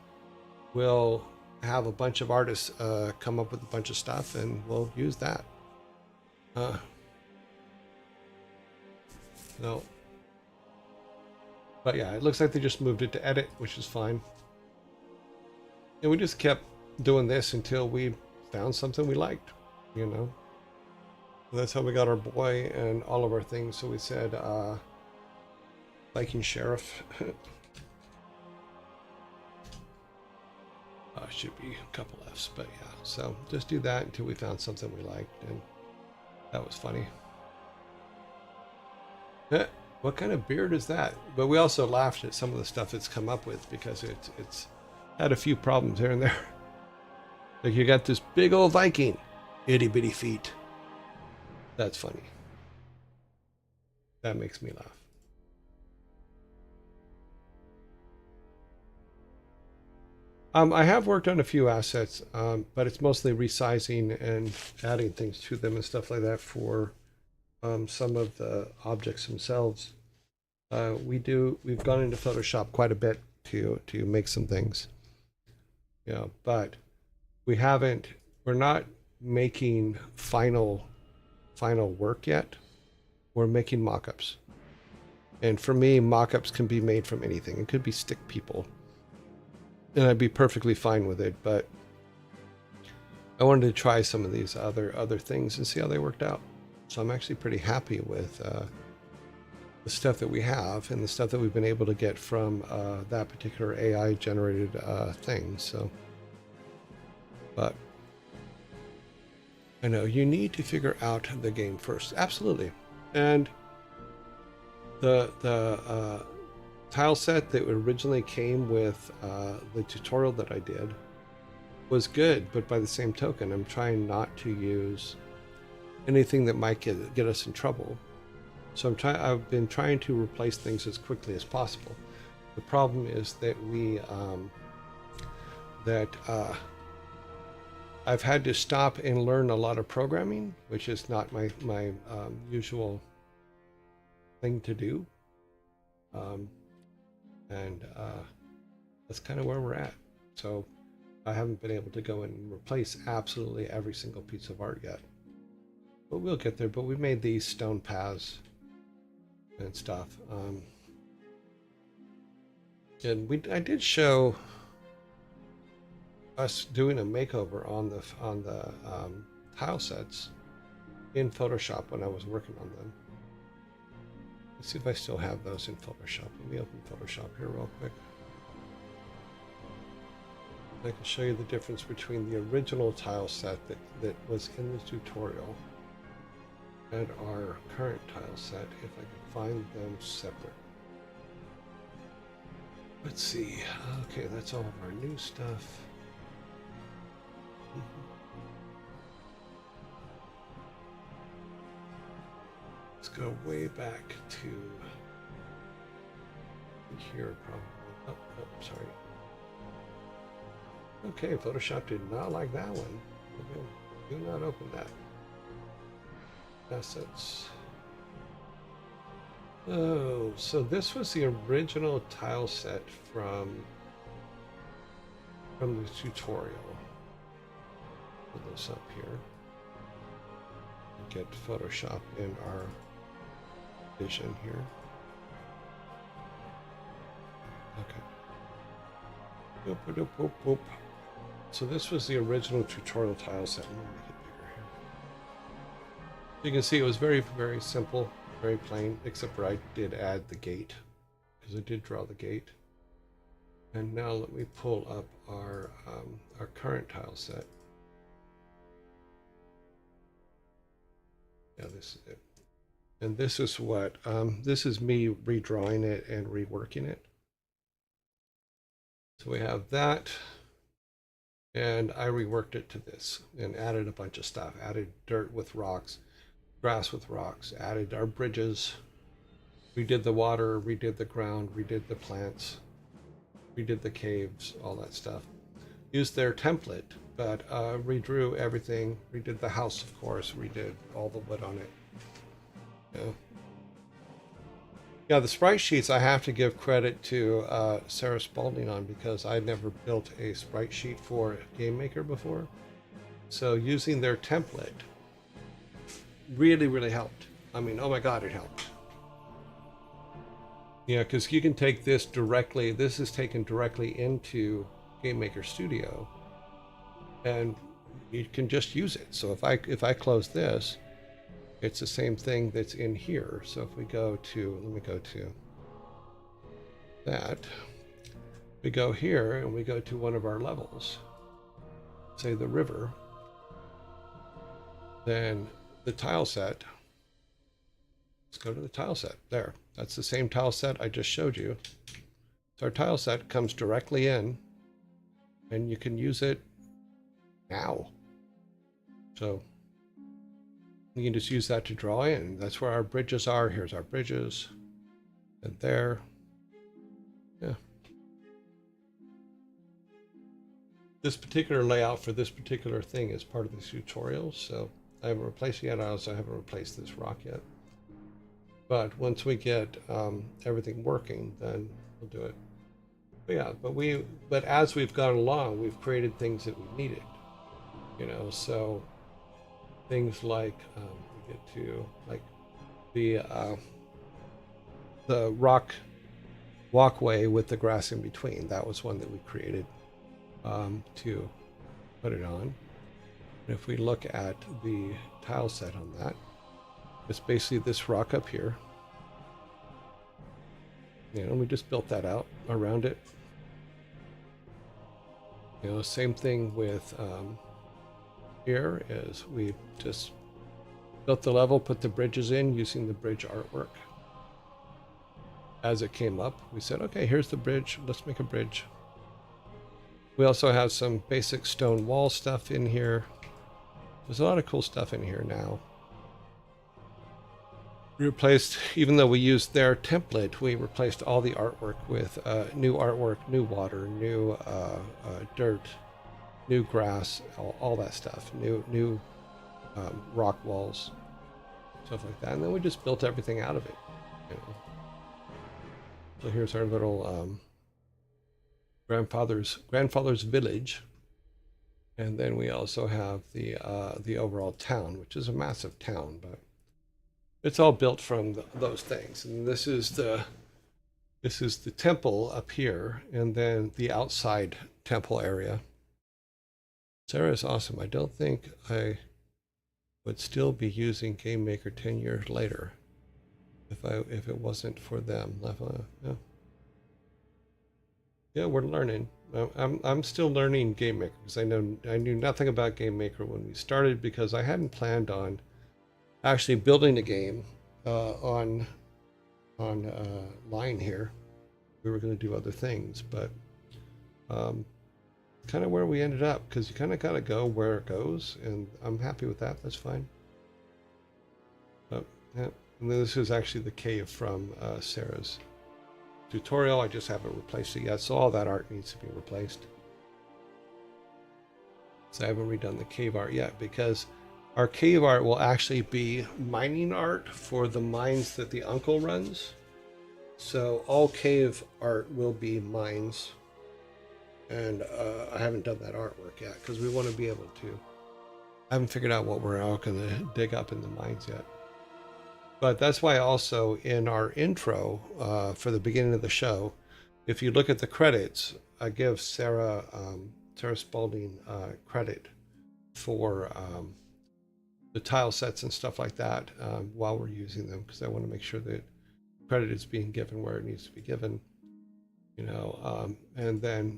we'll have a bunch of artists come up with a bunch of stuff, and we'll use that. No. But yeah, it looks like they just moved it to edit, which is fine. And we just kept doing this until we found something we liked, you know. That's how we got our boy and all of our things. So we said Viking Sheriff. Should be a couple F's, but yeah. So just do that until we found something we liked, and that was funny. What kind of beard is that? But we also laughed at some of the stuff it's come up with, because it's had a few problems here and there. Like, you got this big old Viking, itty bitty feet. That's funny. That makes me laugh. I have worked on a few assets, but it's mostly resizing and adding things to them and stuff like that for some of the objects themselves. We've gone into Photoshop quite a bit to make some things. You know, but we're not making final work yet. We're making mock-ups. And for me, mock-ups can be made from anything. It could be stick people, and I'd be perfectly fine with it, but I wanted to try some of these other things and see how they worked out. So I'm actually pretty happy with the stuff that we have and the stuff that we've been able to get from that particular AI generated thing. So, but I know you need to figure out the game first. Absolutely. And the tile set that originally came with the tutorial that I did was good, but by the same token, I'm trying not to use anything that might get us in trouble. So I've been trying to replace things as quickly as possible. The problem is that I've had to stop and learn a lot of programming, which is not my usual thing to do. And that's kind of where we're at. So I haven't been able to go and replace absolutely every single piece of art yet. but we'll get there. But we made these stone paths and stuff. And I did show us doing a makeover on the tile sets in Photoshop when I was working on them. Let's see if I still have those in Photoshop. Let me open Photoshop here real quick. I can show you the difference between the original tile set that was in the tutorial and our current tile set, if I can find them separate. Let's see. Okay, that's all of our new stuff. Let's go way back to here, probably. Oh, sorry. Okay, Photoshop did not like that one. Okay, do not open that. Assets. Oh, so this was the original tile set from the tutorial. Put this up here. Get Photoshop in our vision here. Okay. Boop, boop, boop, boop. So this was the original tutorial tile set. Let me make it bigger here. You can see it was very, very simple, very plain, except for I did add the gate, because I did draw the gate. And now let me pull up our current tile set. Yeah, this is it. And this is what, this is me redrawing it and reworking it. So we have that, and I reworked it to this and added a bunch of stuff. Added dirt with rocks, grass with rocks, added our bridges, redid the water, redid the ground, redid the plants, redid the caves, all that stuff. Used their template, but redrew everything, redid the house, of course, redid all the wood on it. Yeah, the sprite sheets I have to give credit to Sarah Spalding on, because I'd never built a sprite sheet for Game Maker before. So using their template really, really helped. I mean, oh my God, it helped. Yeah, because you can take this directly, this is taken directly into Game Maker Studio, and you can just use it. So if I close this, it's the same thing that's in here. So if we go to, let me go to that. We go here and we go to one of our levels, say the river, then the tile set. Let's go to the tile set. There, that's the same tile set I just showed you. So our tile set comes directly in, and you can use it now. So you can just use that to draw in. That's where our bridges are. Here's our bridges. And there. Yeah. This particular layout for this particular thing is part of the tutorial, so I haven't replaced it yet. I also haven't replaced this rock yet. But once we get everything working, then we'll do it. But yeah, but as we've gone along, we've created things that we needed. You know, so things like we get to like the rock walkway with the grass in between. That was one that we created to put it on. And if we look at the tile set on that, it's basically this rock up here. You know, we just built that out around it. You know, same thing with here is we just built the level, put the bridges in using the bridge artwork. As it came up, we said, okay, here's the bridge. Let's make a bridge. We also have some basic stone wall stuff in here. There's a lot of cool stuff in here now. We replaced, even though we used their template, we replaced all the artwork with new artwork, new water, new dirt, new grass, all that stuff, new rock walls, stuff like that. And then we just built everything out of it. You know. So here's our little grandfather's village. And then we also have the overall town, which is a massive town, but it's all built from those things. And this is the temple up here, and then the outside temple area. Sarah is awesome. I don't think I would still be using Game Maker 10 years later if it wasn't for them. Yeah. Yeah, we're learning. I'm still learning Game Maker because I knew nothing about Game Maker when we started, because I hadn't planned on actually building a game on line here. We were going to do other things, but kind of where we ended up, because you kind of got to go where it goes, and I'm happy with that. That's fine. But yeah, and then this is actually the cave from Sarah's tutorial. I just haven't replaced it yet, so all that art needs to be replaced. So I haven't redone the cave art yet, because our cave art will actually be mining art for the mines that the uncle runs. So all cave art will be mines, and I haven't done that artwork yet because we want to be able to. I haven't figured out what we're all going to dig up in the mines yet. But that's why also in our intro for the beginning of the show, if you look at the credits, I give Sarah Spalding credit for the tile sets and stuff like that while we're using them, because I want to make sure that credit is being given where it needs to be given, you know. And then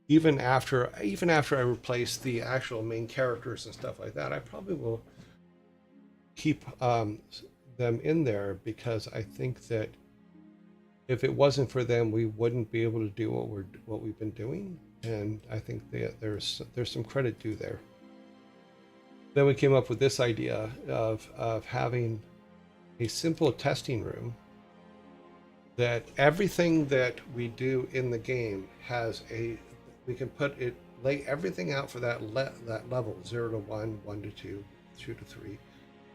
even after I replace the actual main characters and stuff like that, I probably will keep them in there, because I think that if it wasn't for them, we wouldn't be able to do what we've been doing, and I think that there's some credit due there. Then we came up with this idea of having a simple testing room that everything that we do in the game we can lay everything out for that level, 0 to 1, 1 to 2, 2 to 3.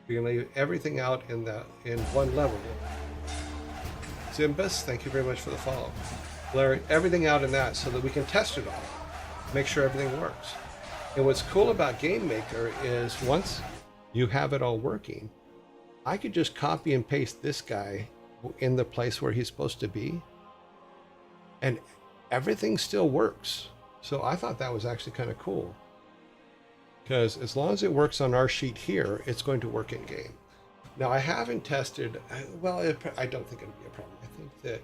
We can lay everything out in one level. Zimbus, thank you very much for the follow. Lay everything out in that so that we can test it all, make sure everything works. And what's cool about Game Maker is once you have it all working, I could just copy and paste this guy in the place where he's supposed to be, and everything still works. So I thought that was actually kind of cool, because as long as it works on our sheet here, it's going to work in game. Now I haven't tested, well, I don't think it'll be a problem. I think that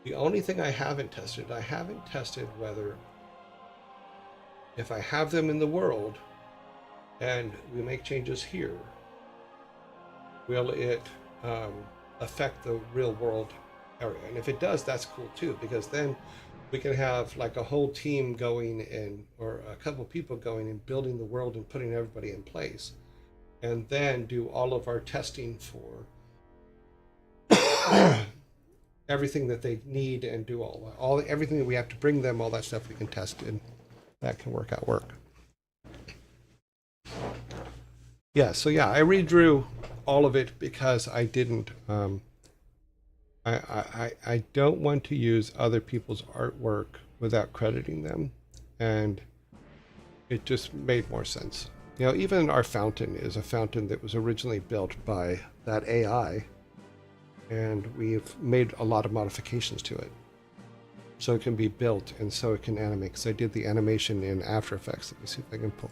the only thing I haven't tested whether if I have them in the world and we make changes here, will it affect the real world area? And if it does, that's cool too, because then we can have like a whole team going in, or a couple people going and building the world and putting everybody in place, and then do all of our testing for everything that they need, and do everything that we have to bring them, all that stuff we can test, and that can work. Yeah, so yeah, I redrew all of it because I didn't I don't want to use other people's artwork without crediting them, and it just made more sense. You know, even our fountain is a fountain that was originally built by that AI, and we've made a lot of modifications to it so it can be built and so it can animate, because I did the animation in After Effects. Let me see if I can pull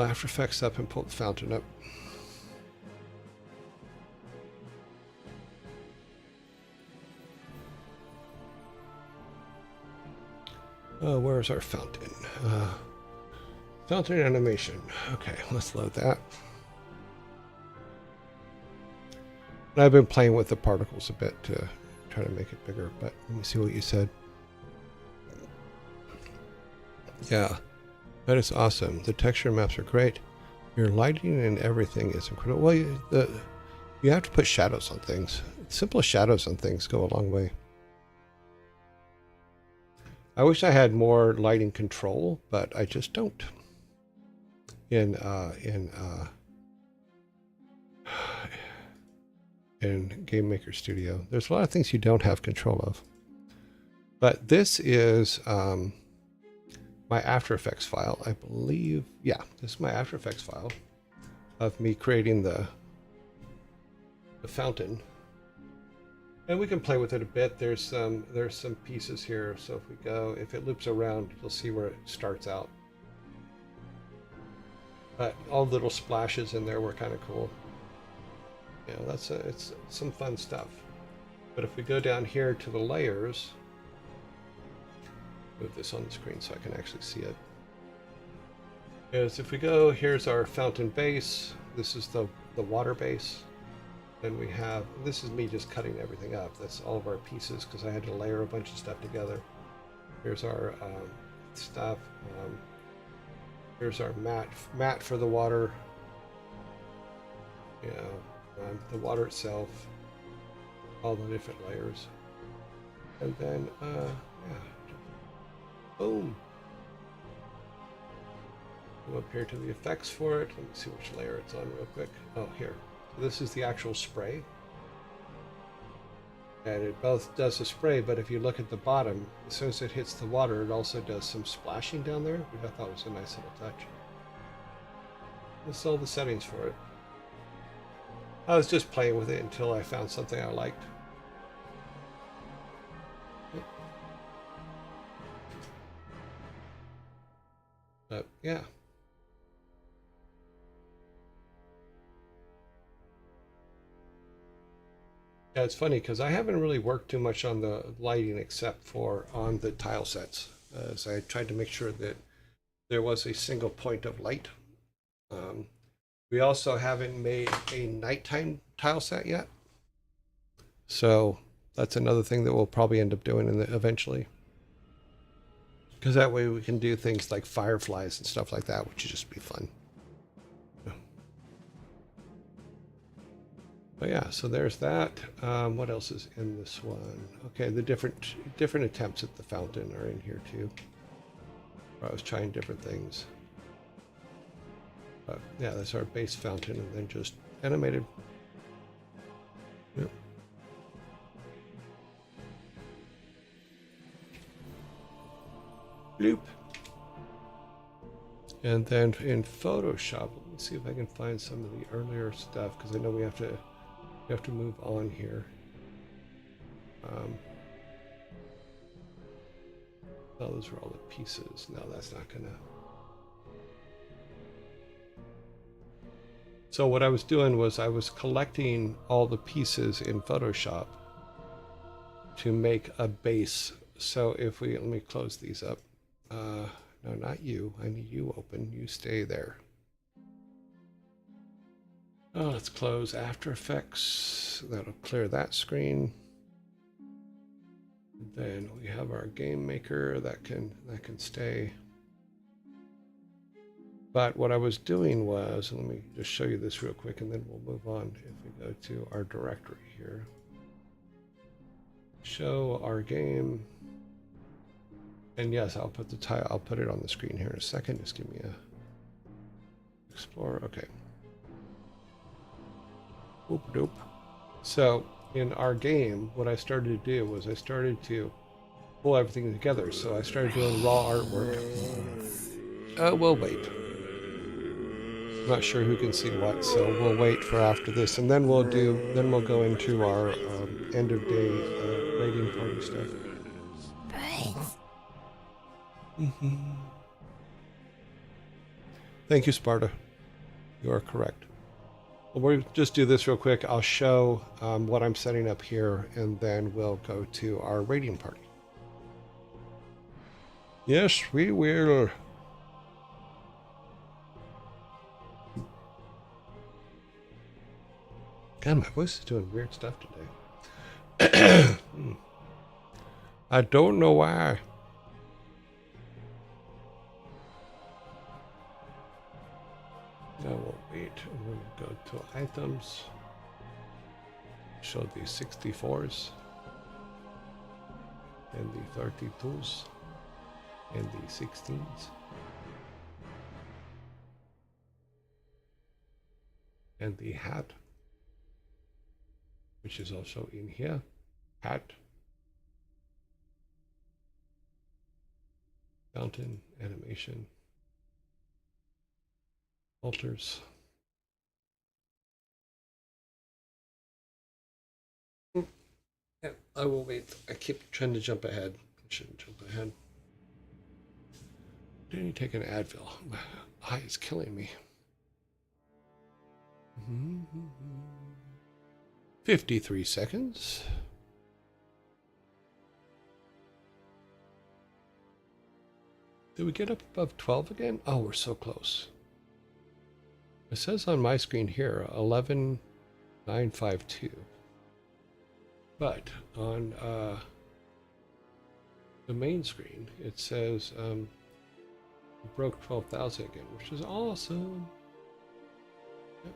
After Effects up and pull the fountain up. Where's our fountain? Fountain animation. Okay, let's load that. And I've been playing with the particles a bit to try to make it bigger, but let me see what you said. Yeah, that is awesome. The texture maps are great. Your lighting and everything is incredible. Well, you have to put shadows on things. Simple shadows on things go a long way. I wish I had more lighting control, but I just don't. In Game Maker Studio, there's a lot of things you don't have control of. But this is my After Effects file. I believe, yeah, this is my After Effects file of me creating the fountain. And we can play with it a bit. There's some pieces here. So if we go, if it loops around, you'll see where it starts out. But all the little splashes in there were kind of cool. You know, it's some fun stuff. But if we go down here to the layers, move this on the screen so I can actually see it. Is if we go, here's our fountain base. This is the water base. Then we have, this is me just cutting everything up. That's all of our pieces because I had to layer a bunch of stuff together. Here's our stuff. Here's our mat for the water. You know, the water itself. All the different layers. And then, yeah. Boom. Go up here to the effects for it. Let me see which layer it's on real quick. Oh, here. So this is the actual spray. And it both does the spray, but if you look at the bottom, as soon as it hits the water, it also does some splashing down there, which I thought was a nice little touch. This is all the settings for it. I was just playing with it until I found something I liked. But yeah. Yeah, it's funny because I haven't really worked too much on the lighting except for on the tile sets. So I tried to make sure that there was a single point of light. We also haven't made a nighttime tile set yet. So that's another thing that we'll probably end up doing eventually. Because that way we can do things like fireflies and stuff like that, which would just be fun. But yeah, so there's that. What else is in this one? Okay, the different attempts at the fountain are in here too. I was trying different things. But yeah, that's our base fountain and then just animated. Yep. Bloop. And then in Photoshop, let me see if I can find some of the earlier stuff because I know we have to move on here. Oh, those were all the pieces. No, that's not gonna. So what I was doing was I was collecting all the pieces in Photoshop to make a base. So if we, let me close these up. No, not you. I need you open. You stay there. Oh, let's close After Effects. That'll clear that screen. Then we have our game maker that can stay. But what I was doing was, let me just show you this real quick and then we'll move on. If we go to our directory here, show our game. And yes, I'll put the tile, I'll put it on the screen here in a second. Just give me a Explorer. Okay. Oop doop. So in our game, what I started to do was I started to pull everything together. So I started doing raw artwork. We'll wait. I'm not sure who can see what, so we'll wait for after this, and then we'll go into our end of day raiding party stuff. Thank you, Sparta. You are correct. Well, we'll just do this real quick. I'll show what I'm setting up here, and then we'll go to our raiding party. Yes, we will. God, my voice is doing weird stuff today. I don't know why. Now we'll wait. We'll go to items. Show the 64s and the 32s and the 16s. And the hat, which is also in here. Hat. Fountain, animation, altars. Yeah, I will wait. I keep trying to jump ahead. I shouldn't jump ahead. Didn't you take an Advil? My eye is killing me. 53 seconds. Did we get up above 12 again? Oh, we're so close. It says on my screen here 11,952. But on the main screen, it says we broke 12,000 again, which is awesome. Yep.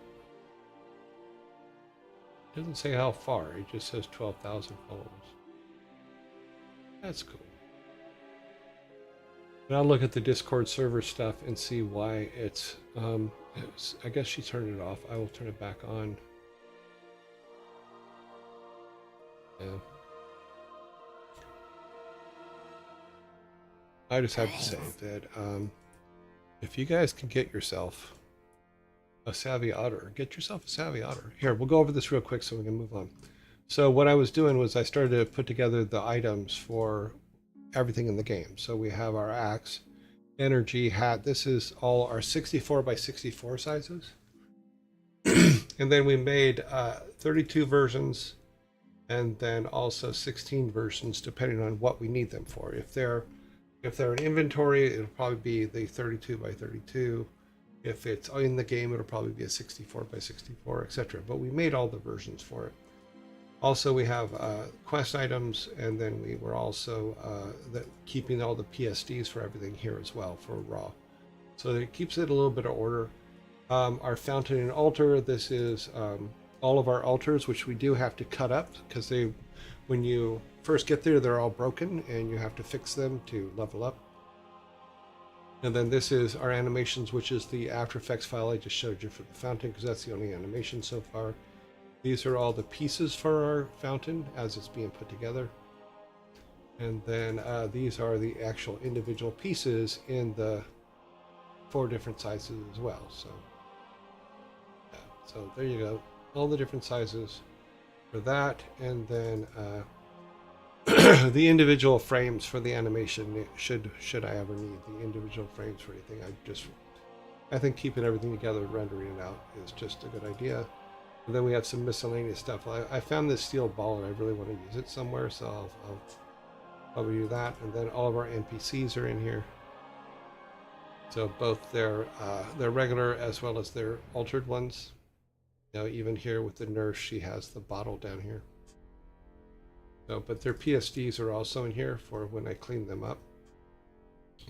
It doesn't say how far, it just says 12,000 followers. That's cool. And I'll look at the Discord server stuff and see why it's, I guess she turned it off. I will turn it back on. Yeah. I just have to say that if you guys can get yourself a savvy otter, get yourself a savvy otter. Here, we'll go over this real quick so we can move on. So what I was doing was I started to put together the items for everything in the game. So we have our axe, energy, hat. This is all our 64 by 64 sizes. And then we made 32 versions and then also 16 versions depending on what we need them for. If they're in inventory, it'll probably be the 32 by 32. If it's in the game, it'll probably be a 64 by 64, etc. But we made all the versions for it. Also, we have quest items, and then we were also keeping all the PSDs for everything here as well for raw. So it keeps it a little bit of order. Our fountain and altar, this is all of our altars, which we do have to cut up because when you first get there, they're all broken and you have to fix them to level up. And then this is our animations, which is the After Effects file I just showed you for the fountain because that's the only animation so far. These are all the pieces for our fountain as it's being put together. And then these are the actual individual pieces in the 4 different sizes as well. So, yeah, so there you go. All the different sizes for that. And then the individual frames for the animation, should I ever need the individual frames for anything. I think keeping everything together and rendering it out is just a good idea. And then we have some miscellaneous stuff. I found this steel ball and I really want to use it somewhere, so I'll probably do that. And then all of our NPCs are in here. So both their regular as well as their altered ones. You know, even here with the nurse, she has the bottle down here. So, but their PSDs are also in here for when I clean them up.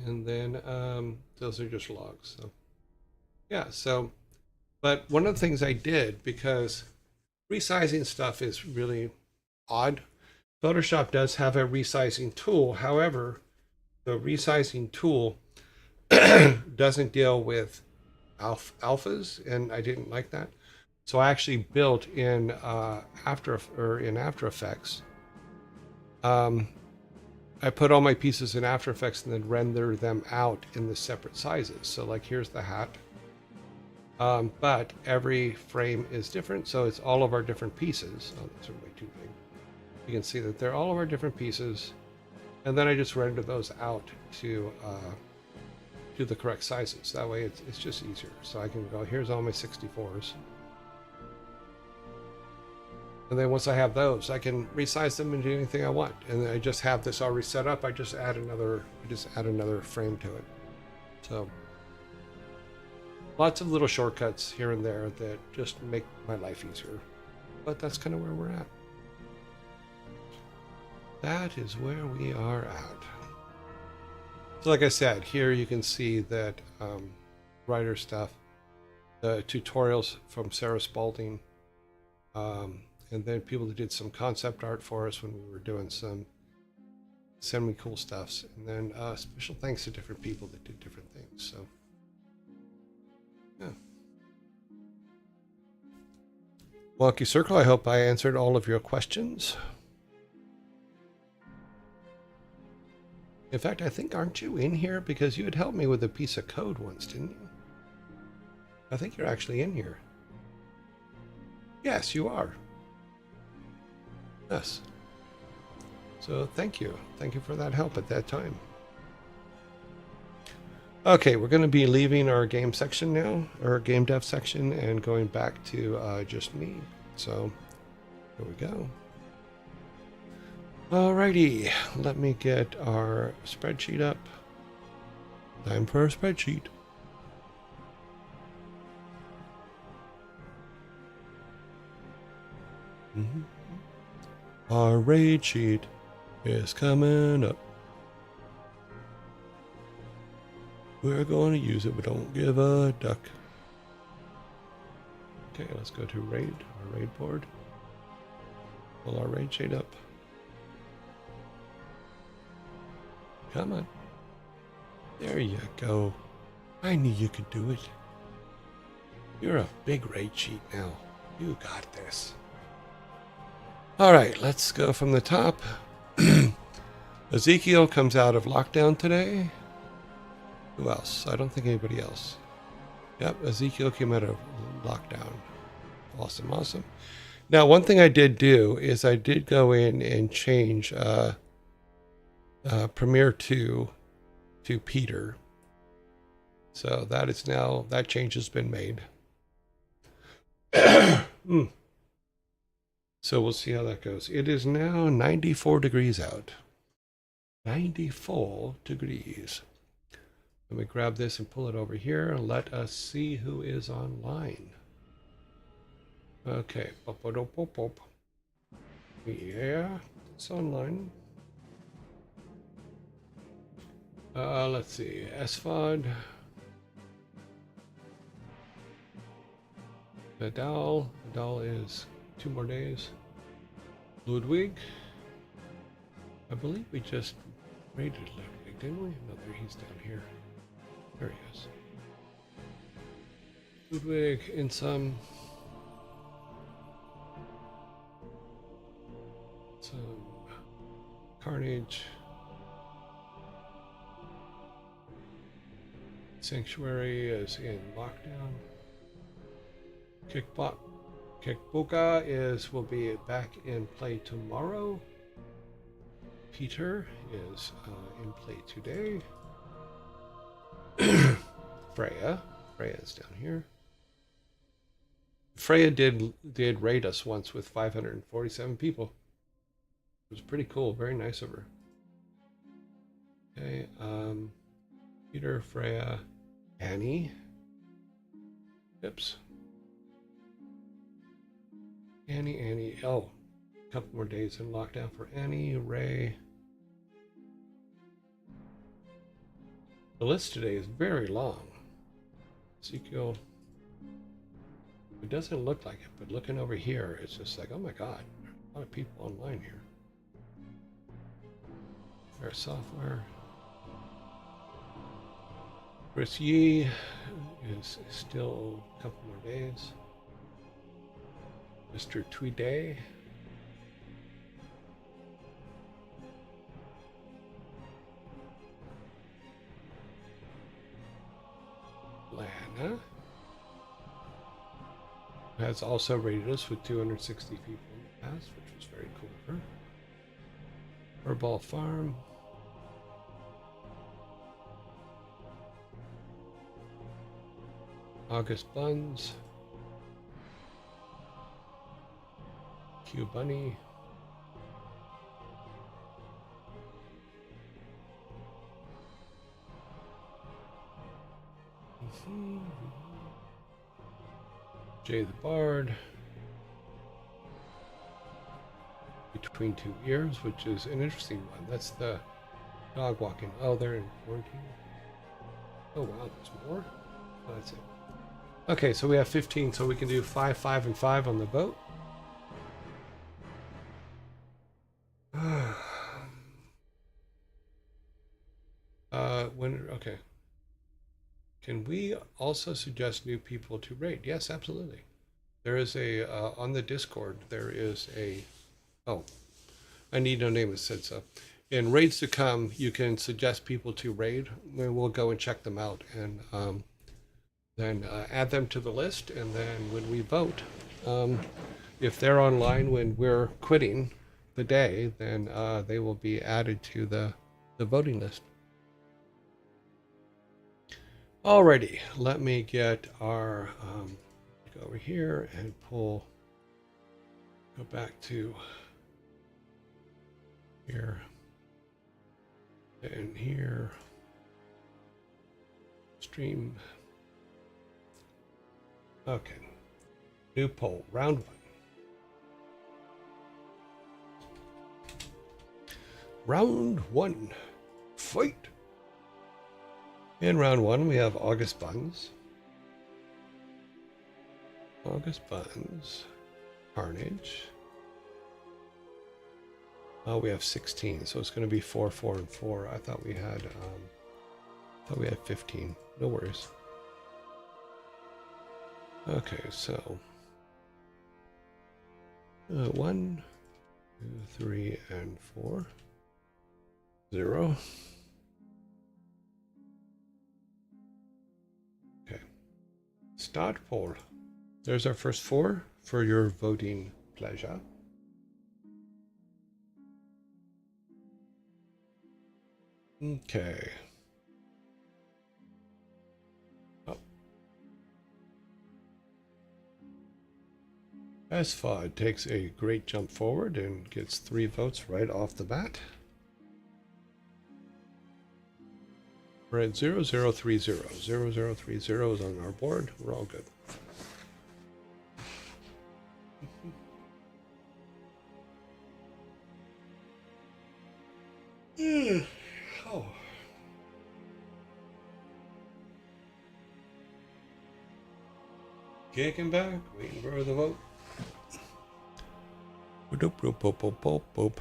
And then those are just logs. So yeah, so. But one of the things I did, because resizing stuff is really odd, Photoshop does have a resizing tool. However, the resizing tool doesn't deal with alphas, and I didn't like that. So I actually built in After Effects. I put all my pieces in After Effects and then render them out in the separate sizes. So like here's the hat. But every frame is different, so it's all of our different pieces. Oh, those are way too big. You can see that they're all of our different pieces, and then I just render those out to the correct sizes. That way it's just easier. So I can go, here's all my 64s. And then once I have those, I can resize them and do anything I want. And I just have this already set up. I just add another frame to it. So lots of little shortcuts here and there that just make my life easier. But that's kind of where we're at. That is where we are at. So like I said, here you can see that writer stuff, the tutorials from Sarah Spalding, and then people that did some concept art for us when we were doing some semi-cool stuffs. And then special thanks to different people that did different things. So. Yeah. Wonky Circle, I hope I answered all of your questions. In fact, I think, aren't you in here? Because you had helped me with a piece of code once, didn't you? I think you're actually in here. Yes, you are. Yes. So thank you. Thank you for that help at that time. Okay, we're going to be leaving our game section now, our game dev section, and going back to just me. So here we go. Alrighty, let me get our spreadsheet up. Time for a spreadsheet. Our raid sheet is coming up. We're going to use it, but don't give a duck. Okay, let's go to raid, our raid board. Pull our raid sheet up. Come on. There you go. I knew you could do it. You're a big raid sheet now. You got this. All right, let's go from the top. Ezekiel comes out of lockdown today. Who else? I don't think anybody else. Yep, Ezekiel came out of lockdown. Awesome, awesome. Now, one thing I did do is I did go in and change Premiere 2 to Peter. So that is now, that change has been made. So we'll see how that goes. It is now 94 degrees out. 94 degrees. Let me grab this and pull it over here and let us see who is online. Okay. Yeah, it's online. Let's see. SFOD. Nadal. Nadal is 2 more days. Ludwig. I believe we just raided Ludwig, didn't we? No, there he's down here. There he is. Ludwig in some Carnage. Sanctuary is in lockdown. Kickboka will be back in play tomorrow. Peter is in play today. Freya is down here. Freya did raid us once with 547 people. It was pretty cool, very nice of her. Okay, Peter, Freya, Annie. Oops. Annie. Oh, a couple more days in lockdown for Annie, Ray. The list today is very long. Ezekiel. It doesn't look like it, but looking over here, it's just like, oh my God, there's a lot of people online here. Fair software. Chris Yee is still a couple more days. Mr. Tweeday. Lana has also rated us with 260 people in the past, which was very cool of her. Herbal Farm. August Buns. Q Bunny. Jay the Bard. Between Two Ears, which is an interesting one. That's the dog walking. Oh, they're in quarantine. Oh wow, there's more? Oh, that's it. Okay, so we have 15, so we can do 5, 5, and 5 on the vote. Okay. Can we also suggest new people to raid? Yes, absolutely. There is a, on the Discord, there is a, oh, I need no name that said so. in raids to come, you can suggest people to raid. We'll go and check them out and then add them to the list. And then when we vote, if they're online when we're quitting the day, then they will be added to the voting list. Alrighty, let me get our go over here and go back to here and here, stream. Okay, new poll, round 1. Round 1, fight. In round 1, we have August Buns. August Buns, Carnage. Oh, we have 16, so it's going to be 4, 4, and 4. I thought we had 15. No worries. Okay, so 1, 2, 3, and 4. 0. Okay. Start poll. There's our first 4 for your voting pleasure. Okay. Oh. Asfod takes a great jump forward and gets 3 votes right off the bat. We're at 0030. 0030 is on our board. We're all good. Oh. Kicking back, waiting for the vote. Boop, boop, boop, boop, boop, boop.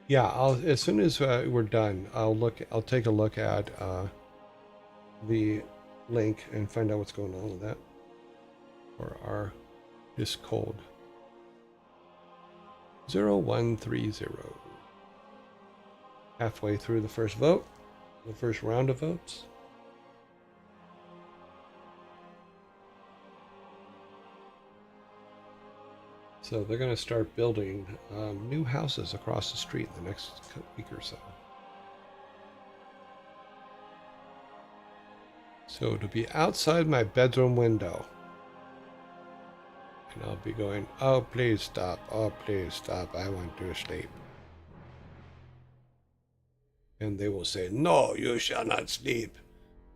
Yeah, as soon as we're done, I'll take a look at the link and find out what's going on with that for our Discord. 0130. Halfway through the first vote, the first round of votes. So they're going to start building new houses across the street in the next week or so. So to be outside my bedroom window, and I'll be going, oh, please stop. Oh, please stop. I want to sleep. And they will say, no, you shall not sleep.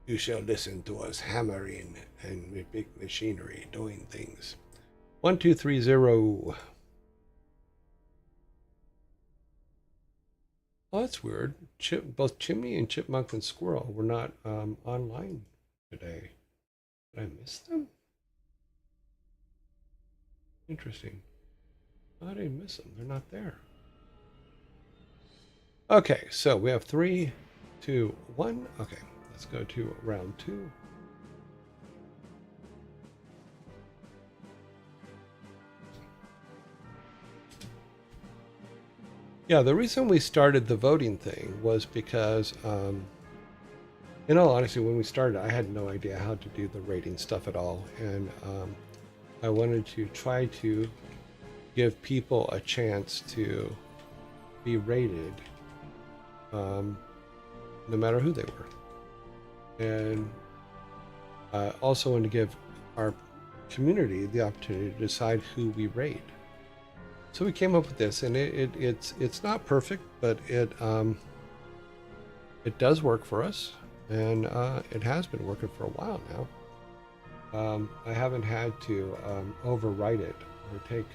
You shall listen to us hammering and with big machinery doing things. 1230. Oh, that's weird. Both Chimney and Chipmunk and Squirrel were not online today. Did I miss them? Interesting. I didn't miss them. They're not there. Okay, so we have 3, 2, 1. Okay, let's go to round 2. Yeah, the reason we started the voting thing was because, in all honesty, when we started, I had no idea how to do the rating stuff at all. And I wanted to try to give people a chance to be rated, no matter who they were. And I also wanted to give our community the opportunity to decide who we rate. So we came up with this, and it's not perfect, but it does work for us, and it has been working for a while now. I haven't had to overwrite it or take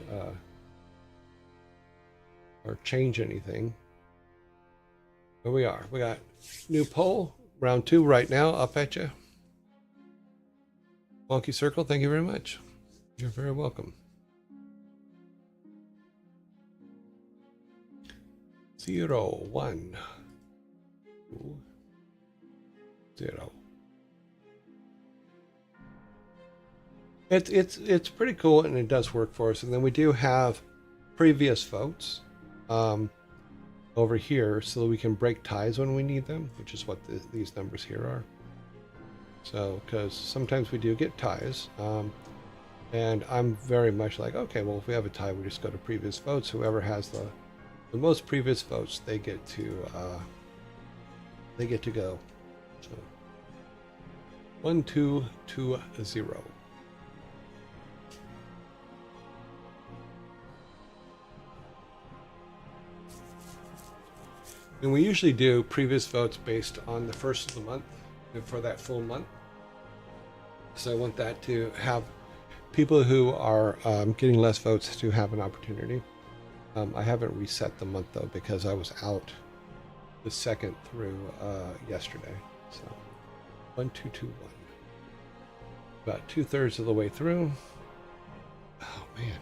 or change anything. Here we are. We got new poll, round 2 right now, up at you. Wonky Circle, thank you very much. You're very welcome. 0, 1, 2, 0. It's pretty cool, and it does work for us. And then we do have previous votes. over here so that we can break ties when we need them, which is what these numbers here are. So, because sometimes we do get ties, and I'm very much like, okay, well, if we have a tie, we just go to previous votes. Whoever has the most previous votes, they get to go. So 1, 2, 2, 0. And we usually do previous votes based on the first of the month for that full month. So I want that to have people who are getting less votes to have an opportunity. I haven't reset the month though because I was out the 2nd through yesterday. So 1, 2, 2, 1. About 2/3 of the way through. Oh man.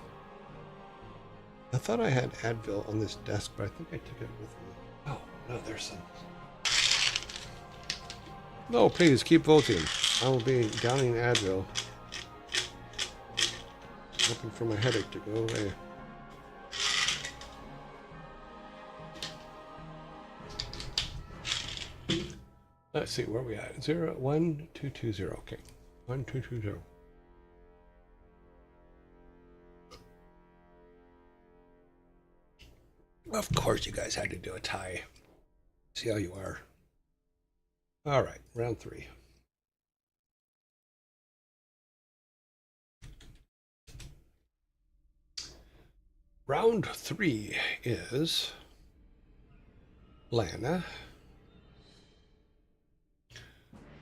I thought I had Advil on this desk, but I think I took it with me. Oh, no, there's some. No, please keep voting. I will be downing Advil. Hoping for my headache to go away. Let's see, where are we at? 0, 1, 2, 2, 0. Okay. 1, 2, 2, 0. Of course, you guys had to do a tie. See how you are. All right, round 3. Round 3 is Lana.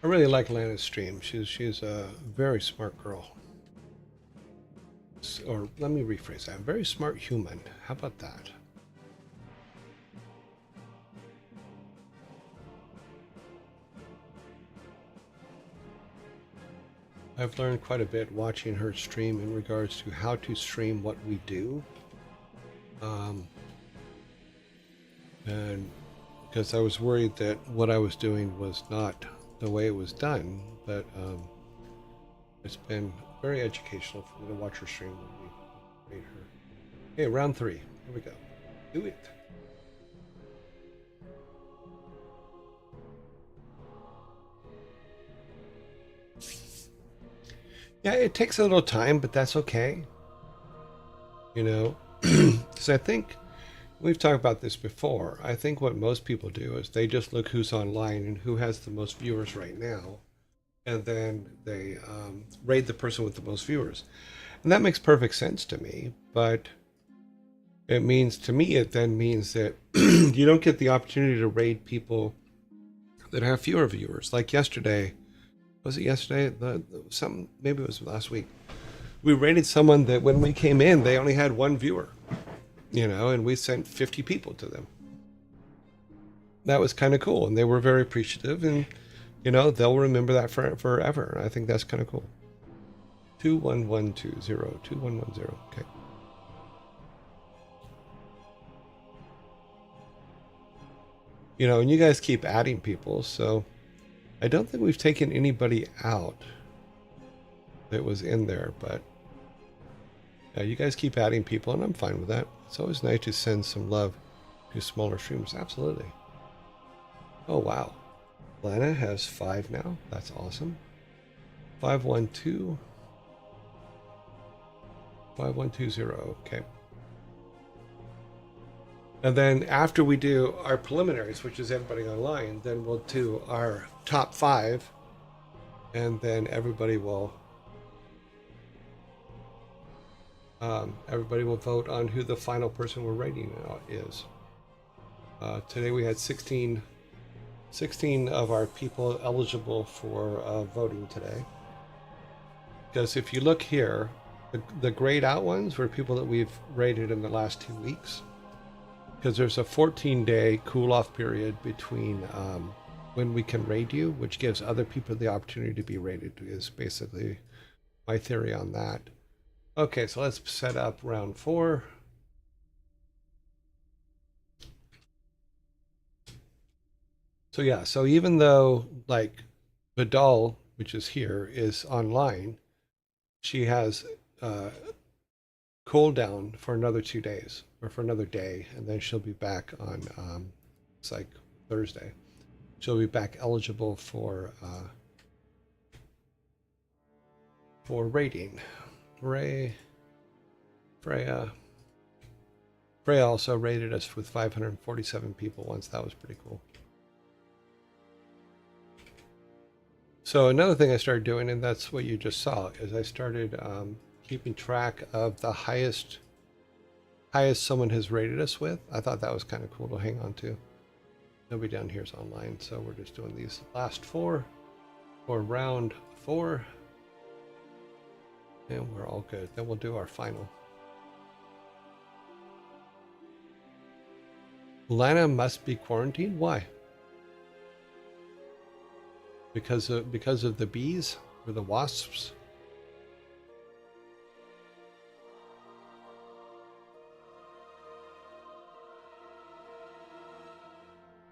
I really like Lana's stream. She's a very smart girl. Or let me rephrase that. Very smart human. How about that? I've learned quite a bit watching her stream in regards to how to stream what we do. And because I was worried that what I was doing was not the way it was done, but it's been very educational for me to watch her stream when we made her. Okay, round 3. Here we go. Do it. Yeah, it takes a little time, but that's okay. You know, because I think we've talked about this before. I think what most people do is they just look who's online and who has the most viewers right now, and then they raid the person with the most viewers. And that makes perfect sense to me, but it means, to me, it then means that you don't get the opportunity to raid people that have fewer viewers. Like yesterday, was it yesterday? Maybe it was last week. We raided someone that when we came in, they only had 1 viewer, you know, and we sent 50 people to them. That was kind of cool, and they were very appreciative, and you know, they'll remember that forever. I think that's kind of cool. 21120, 2110. Okay. You know, and you guys keep adding people, so I don't think we've taken anybody out that was in there, but yeah, you guys keep adding people, and I'm fine with that. It's always nice to send some love to smaller streams. Absolutely. Oh, wow. Lana has 5 now. That's awesome. 512. 5120. Okay. And then after we do our preliminaries, which is everybody online, then we'll do our top 5, and then everybody will vote on who the final person we're rating is. Today we had 16 of our people eligible for voting today. Because if you look here, the grayed out ones were people that we've rated in the last 2 weeks. Because there's a 14-day cool-off period between when we can raid you, which gives other people the opportunity to be raided, is basically my theory on that. Okay, so let's set up round 4. So yeah, so even though like Vidal, which is here, is online, she has cooldown for another 2 days, or for another day, and then she'll be back on, it's like Thursday. She'll be back eligible for rating. Freya also rated us with 547 people once. That was pretty cool. So another thing I started doing, and that's what you just saw, is I started keeping track of the highest someone has rated us with. I thought that was kind of cool to hang on to. Nobody down here is online, so we're just doing these last four for round 4. And we're all good. Then we'll do our final. Lana must be quarantined? Why? Because of the bees or the wasps?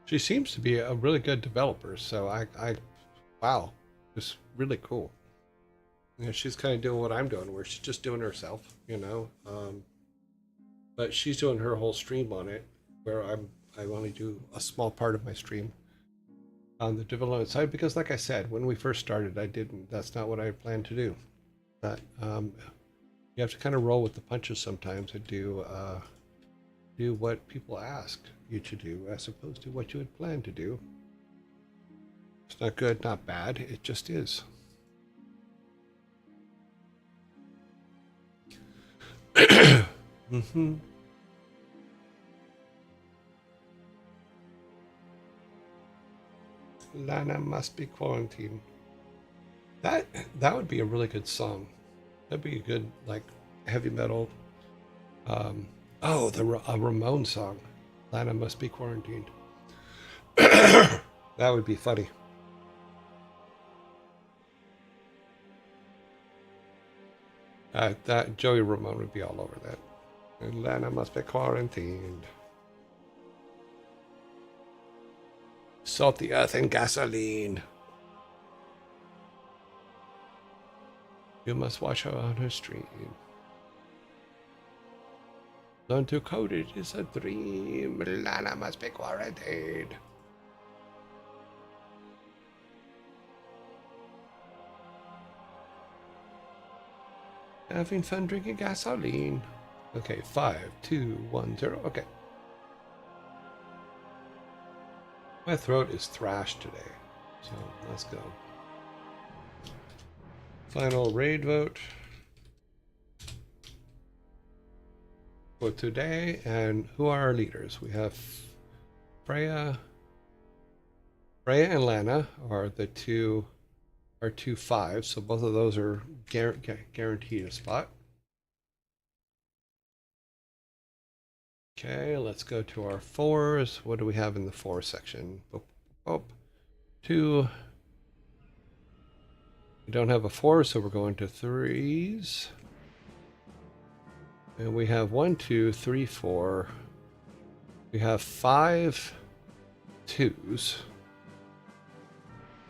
She seems to be a really good developer, so wow, just really cool. You know, she's kind of doing what I'm doing, where she's just doing herself, you know. But she's doing her whole stream on it, where I only do a small part of my stream on the development side, because like I said, when we first started, that's not what I planned to do. But you have to kind of roll with the punches sometimes and do what people ask you to do, as opposed to what you had planned to do. It's not good, not bad, it just is. Mm-hmm. Lana must be quarantined. That would be a really good song. That'd be a good, like, heavy metal. A Ramon song. Lana must be quarantined. That would be funny. That Joey Ramone would be all over that. And Lana must be quarantined. Salt the earth in gasoline. You must watch her on her stream. Learn to code it is a dream. Lana must be quarantined. Having fun drinking gasoline. Okay, 5, 2, 1, 0. Okay. My throat is thrashed today, so let's go. Final raid vote for today, and who are our leaders? We have Freya and Lana are the two 5s, so both of those are guaranteed a spot. Okay, let's go to our 4s. What do we have in the 4 section? 2. We don't have a 4, so we're going to 3s. And we have 1, 2, 3, 4. We have 5 2s.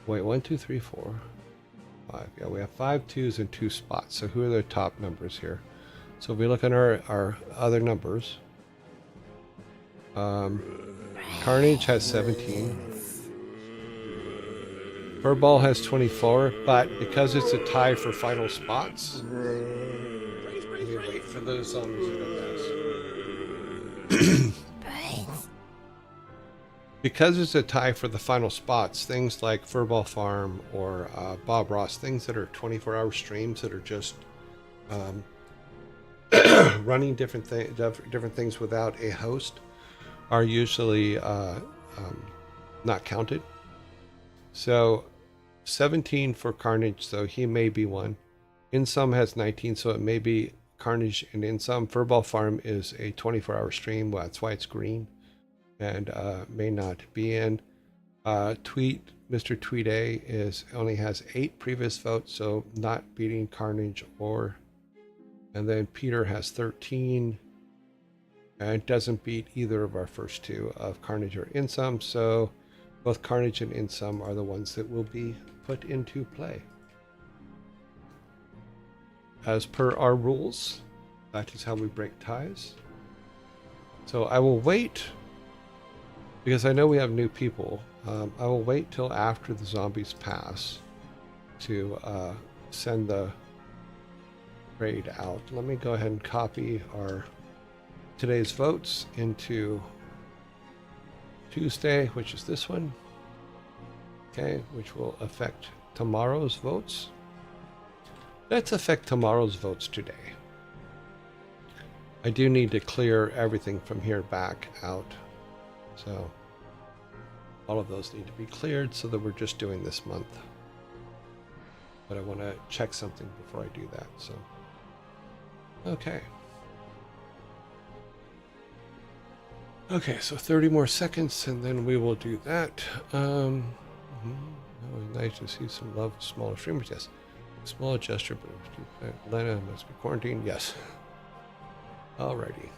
Wait, 1, 2, 3, 4, 5. Yeah, we have 5 2s and 2 spots. So who are the top numbers here? So if we look at our other numbers, Carnage has 17. Furball has 24, but because it's a tie for final spots, let me wait for those zombies to go past. Because it's a tie for the final spots, things like Furball Farm or Bob Ross, things that are 24-hour streams that are just running different things without a host, are usually not counted. So 17 for Carnage, so he may be one. Insum has 19, so it may be Carnage and Insum. Furball Farm is a 24-hour stream, well, that's why it's green, and may not be in. Mr. Tweet A only has 8 previous votes, so not beating Carnage and then Peter has 13. And it doesn't beat either of our first 2 of Carnage or Insum, so both Carnage and Insum are the ones that will be put into play. As per our rules, that is how we break ties. So I will wait, because I know we have new people. I will wait till after the zombies pass to send the raid out. Let me go ahead and copy our today's votes into Tuesday, which is this one. Okay, which will affect tomorrow's votes. Let's affect tomorrow's votes today. I do need to clear everything from here back out. So all of those need to be cleared so that we're just doing this month. But I want to check something before I do that. So, okay. Okay, so 30 more seconds and then we will do that. That was nice to see some love with smaller streamers. Yes. Small gesture, but Atlanta must be quarantined. Yes. Alrighty.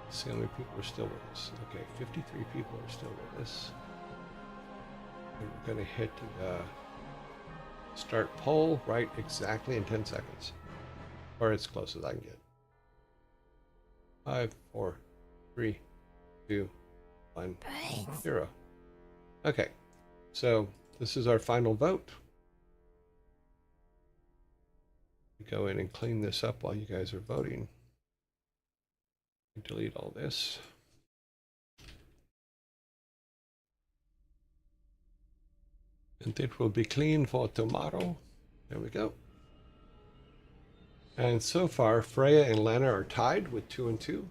Let's see how many people are still with us. Okay, 53 people are still with us. And we're going to hit the start poll right exactly in 10 seconds. Or as close as I can get. 5, 4, 3, 2, 1, 0. Okay, so this is our final vote. Go in and clean this up while you guys are voting. Delete all this. And it will be clean for tomorrow. There we go. And so far, Freya and Lana are tied with 2 and 2.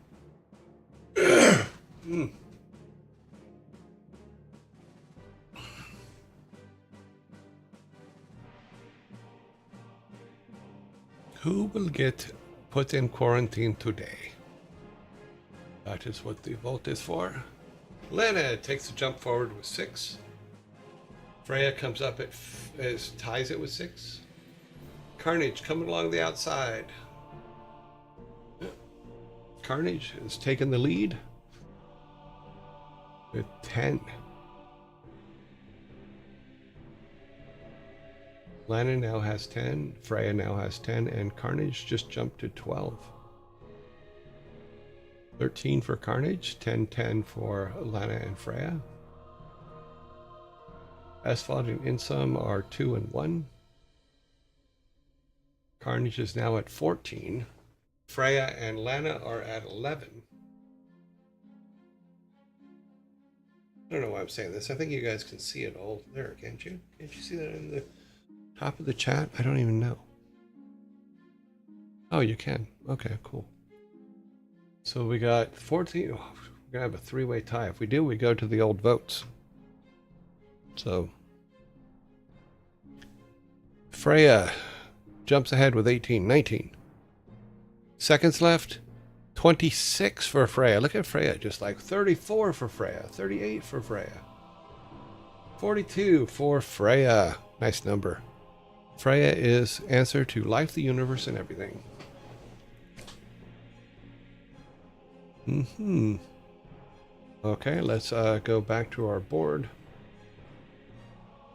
Who will get put in quarantine today? That is what the vote is for. Lana takes a jump forward with 6. Freya comes up at ties it with 6. Carnage coming along the outside. Carnage has taken the lead with 10. Lana now has 10, Freya now has 10, and Carnage just jumped to 12. 13 for Carnage, 10-10 for Lana and Freya. Asphalt and Insum are 2 and 1. Carnage is now at 14. Freya and Lana are at 11. I don't know why I'm saying this. I think you guys can see it all there, can't you? Can't you see that in the top of the chat? I don't even know. Oh, you can. Okay, cool. So we got 14. Oh, we're going to have a 3-way tie. If we do, we go to the old votes. So Freya jumps ahead with 18, 19. Seconds left. 26 for Freya. Look at Freya. Just like 34 for Freya. 38 for Freya. 42 for Freya. Nice number. Freya is answer to life, the universe, and everything. Okay, let's go back to our board.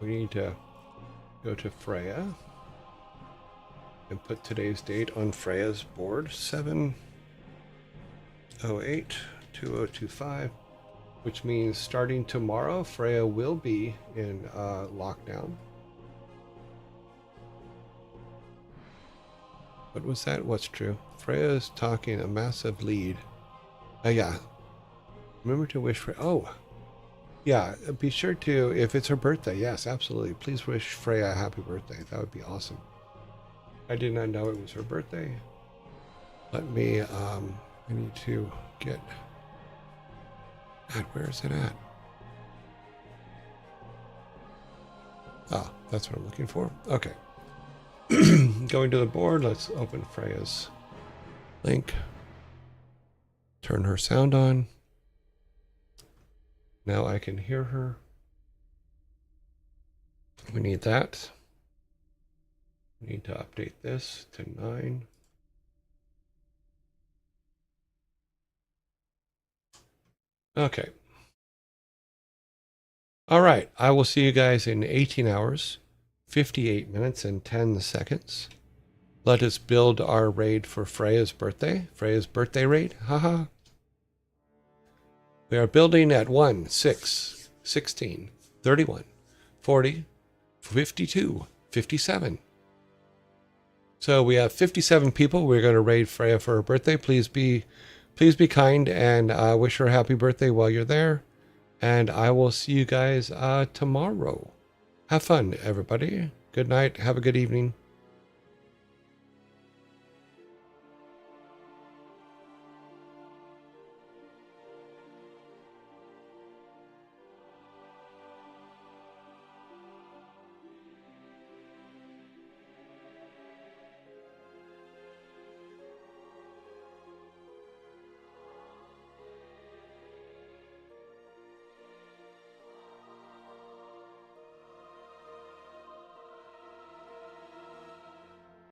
We need to go to Freya and put today's date on Freya's board. 7/08/2025, which means starting tomorrow, Freya will be in lockdown. What was that? What's true? Freya's talking a massive lead. Yeah. Remember to wish for. Oh, yeah. Be sure to, if it's her birthday. Yes, absolutely. Please wish Freya a happy birthday. That would be awesome. I did not know it was her birthday. Let me. I need to get. God, where is it at? Ah, that's what I'm looking for. Okay. Going to the board. Let's open Freya's link. Turn her sound on. Now I can hear her. We need that. We need to update this to 9. Okay. All right. I will see you guys in 18 hours, 58 minutes, and 10 seconds. Let us build our raid for Freya's birthday. Freya's birthday raid. Haha. We are building at 1, 6, 16, 31, 40, 52, 57. So we have 57 people. We're going to raid Freya for her birthday. Please be kind and wish her a happy birthday while you're there. And I will see you guys tomorrow. Have fun, everybody. Good night. Have a good evening.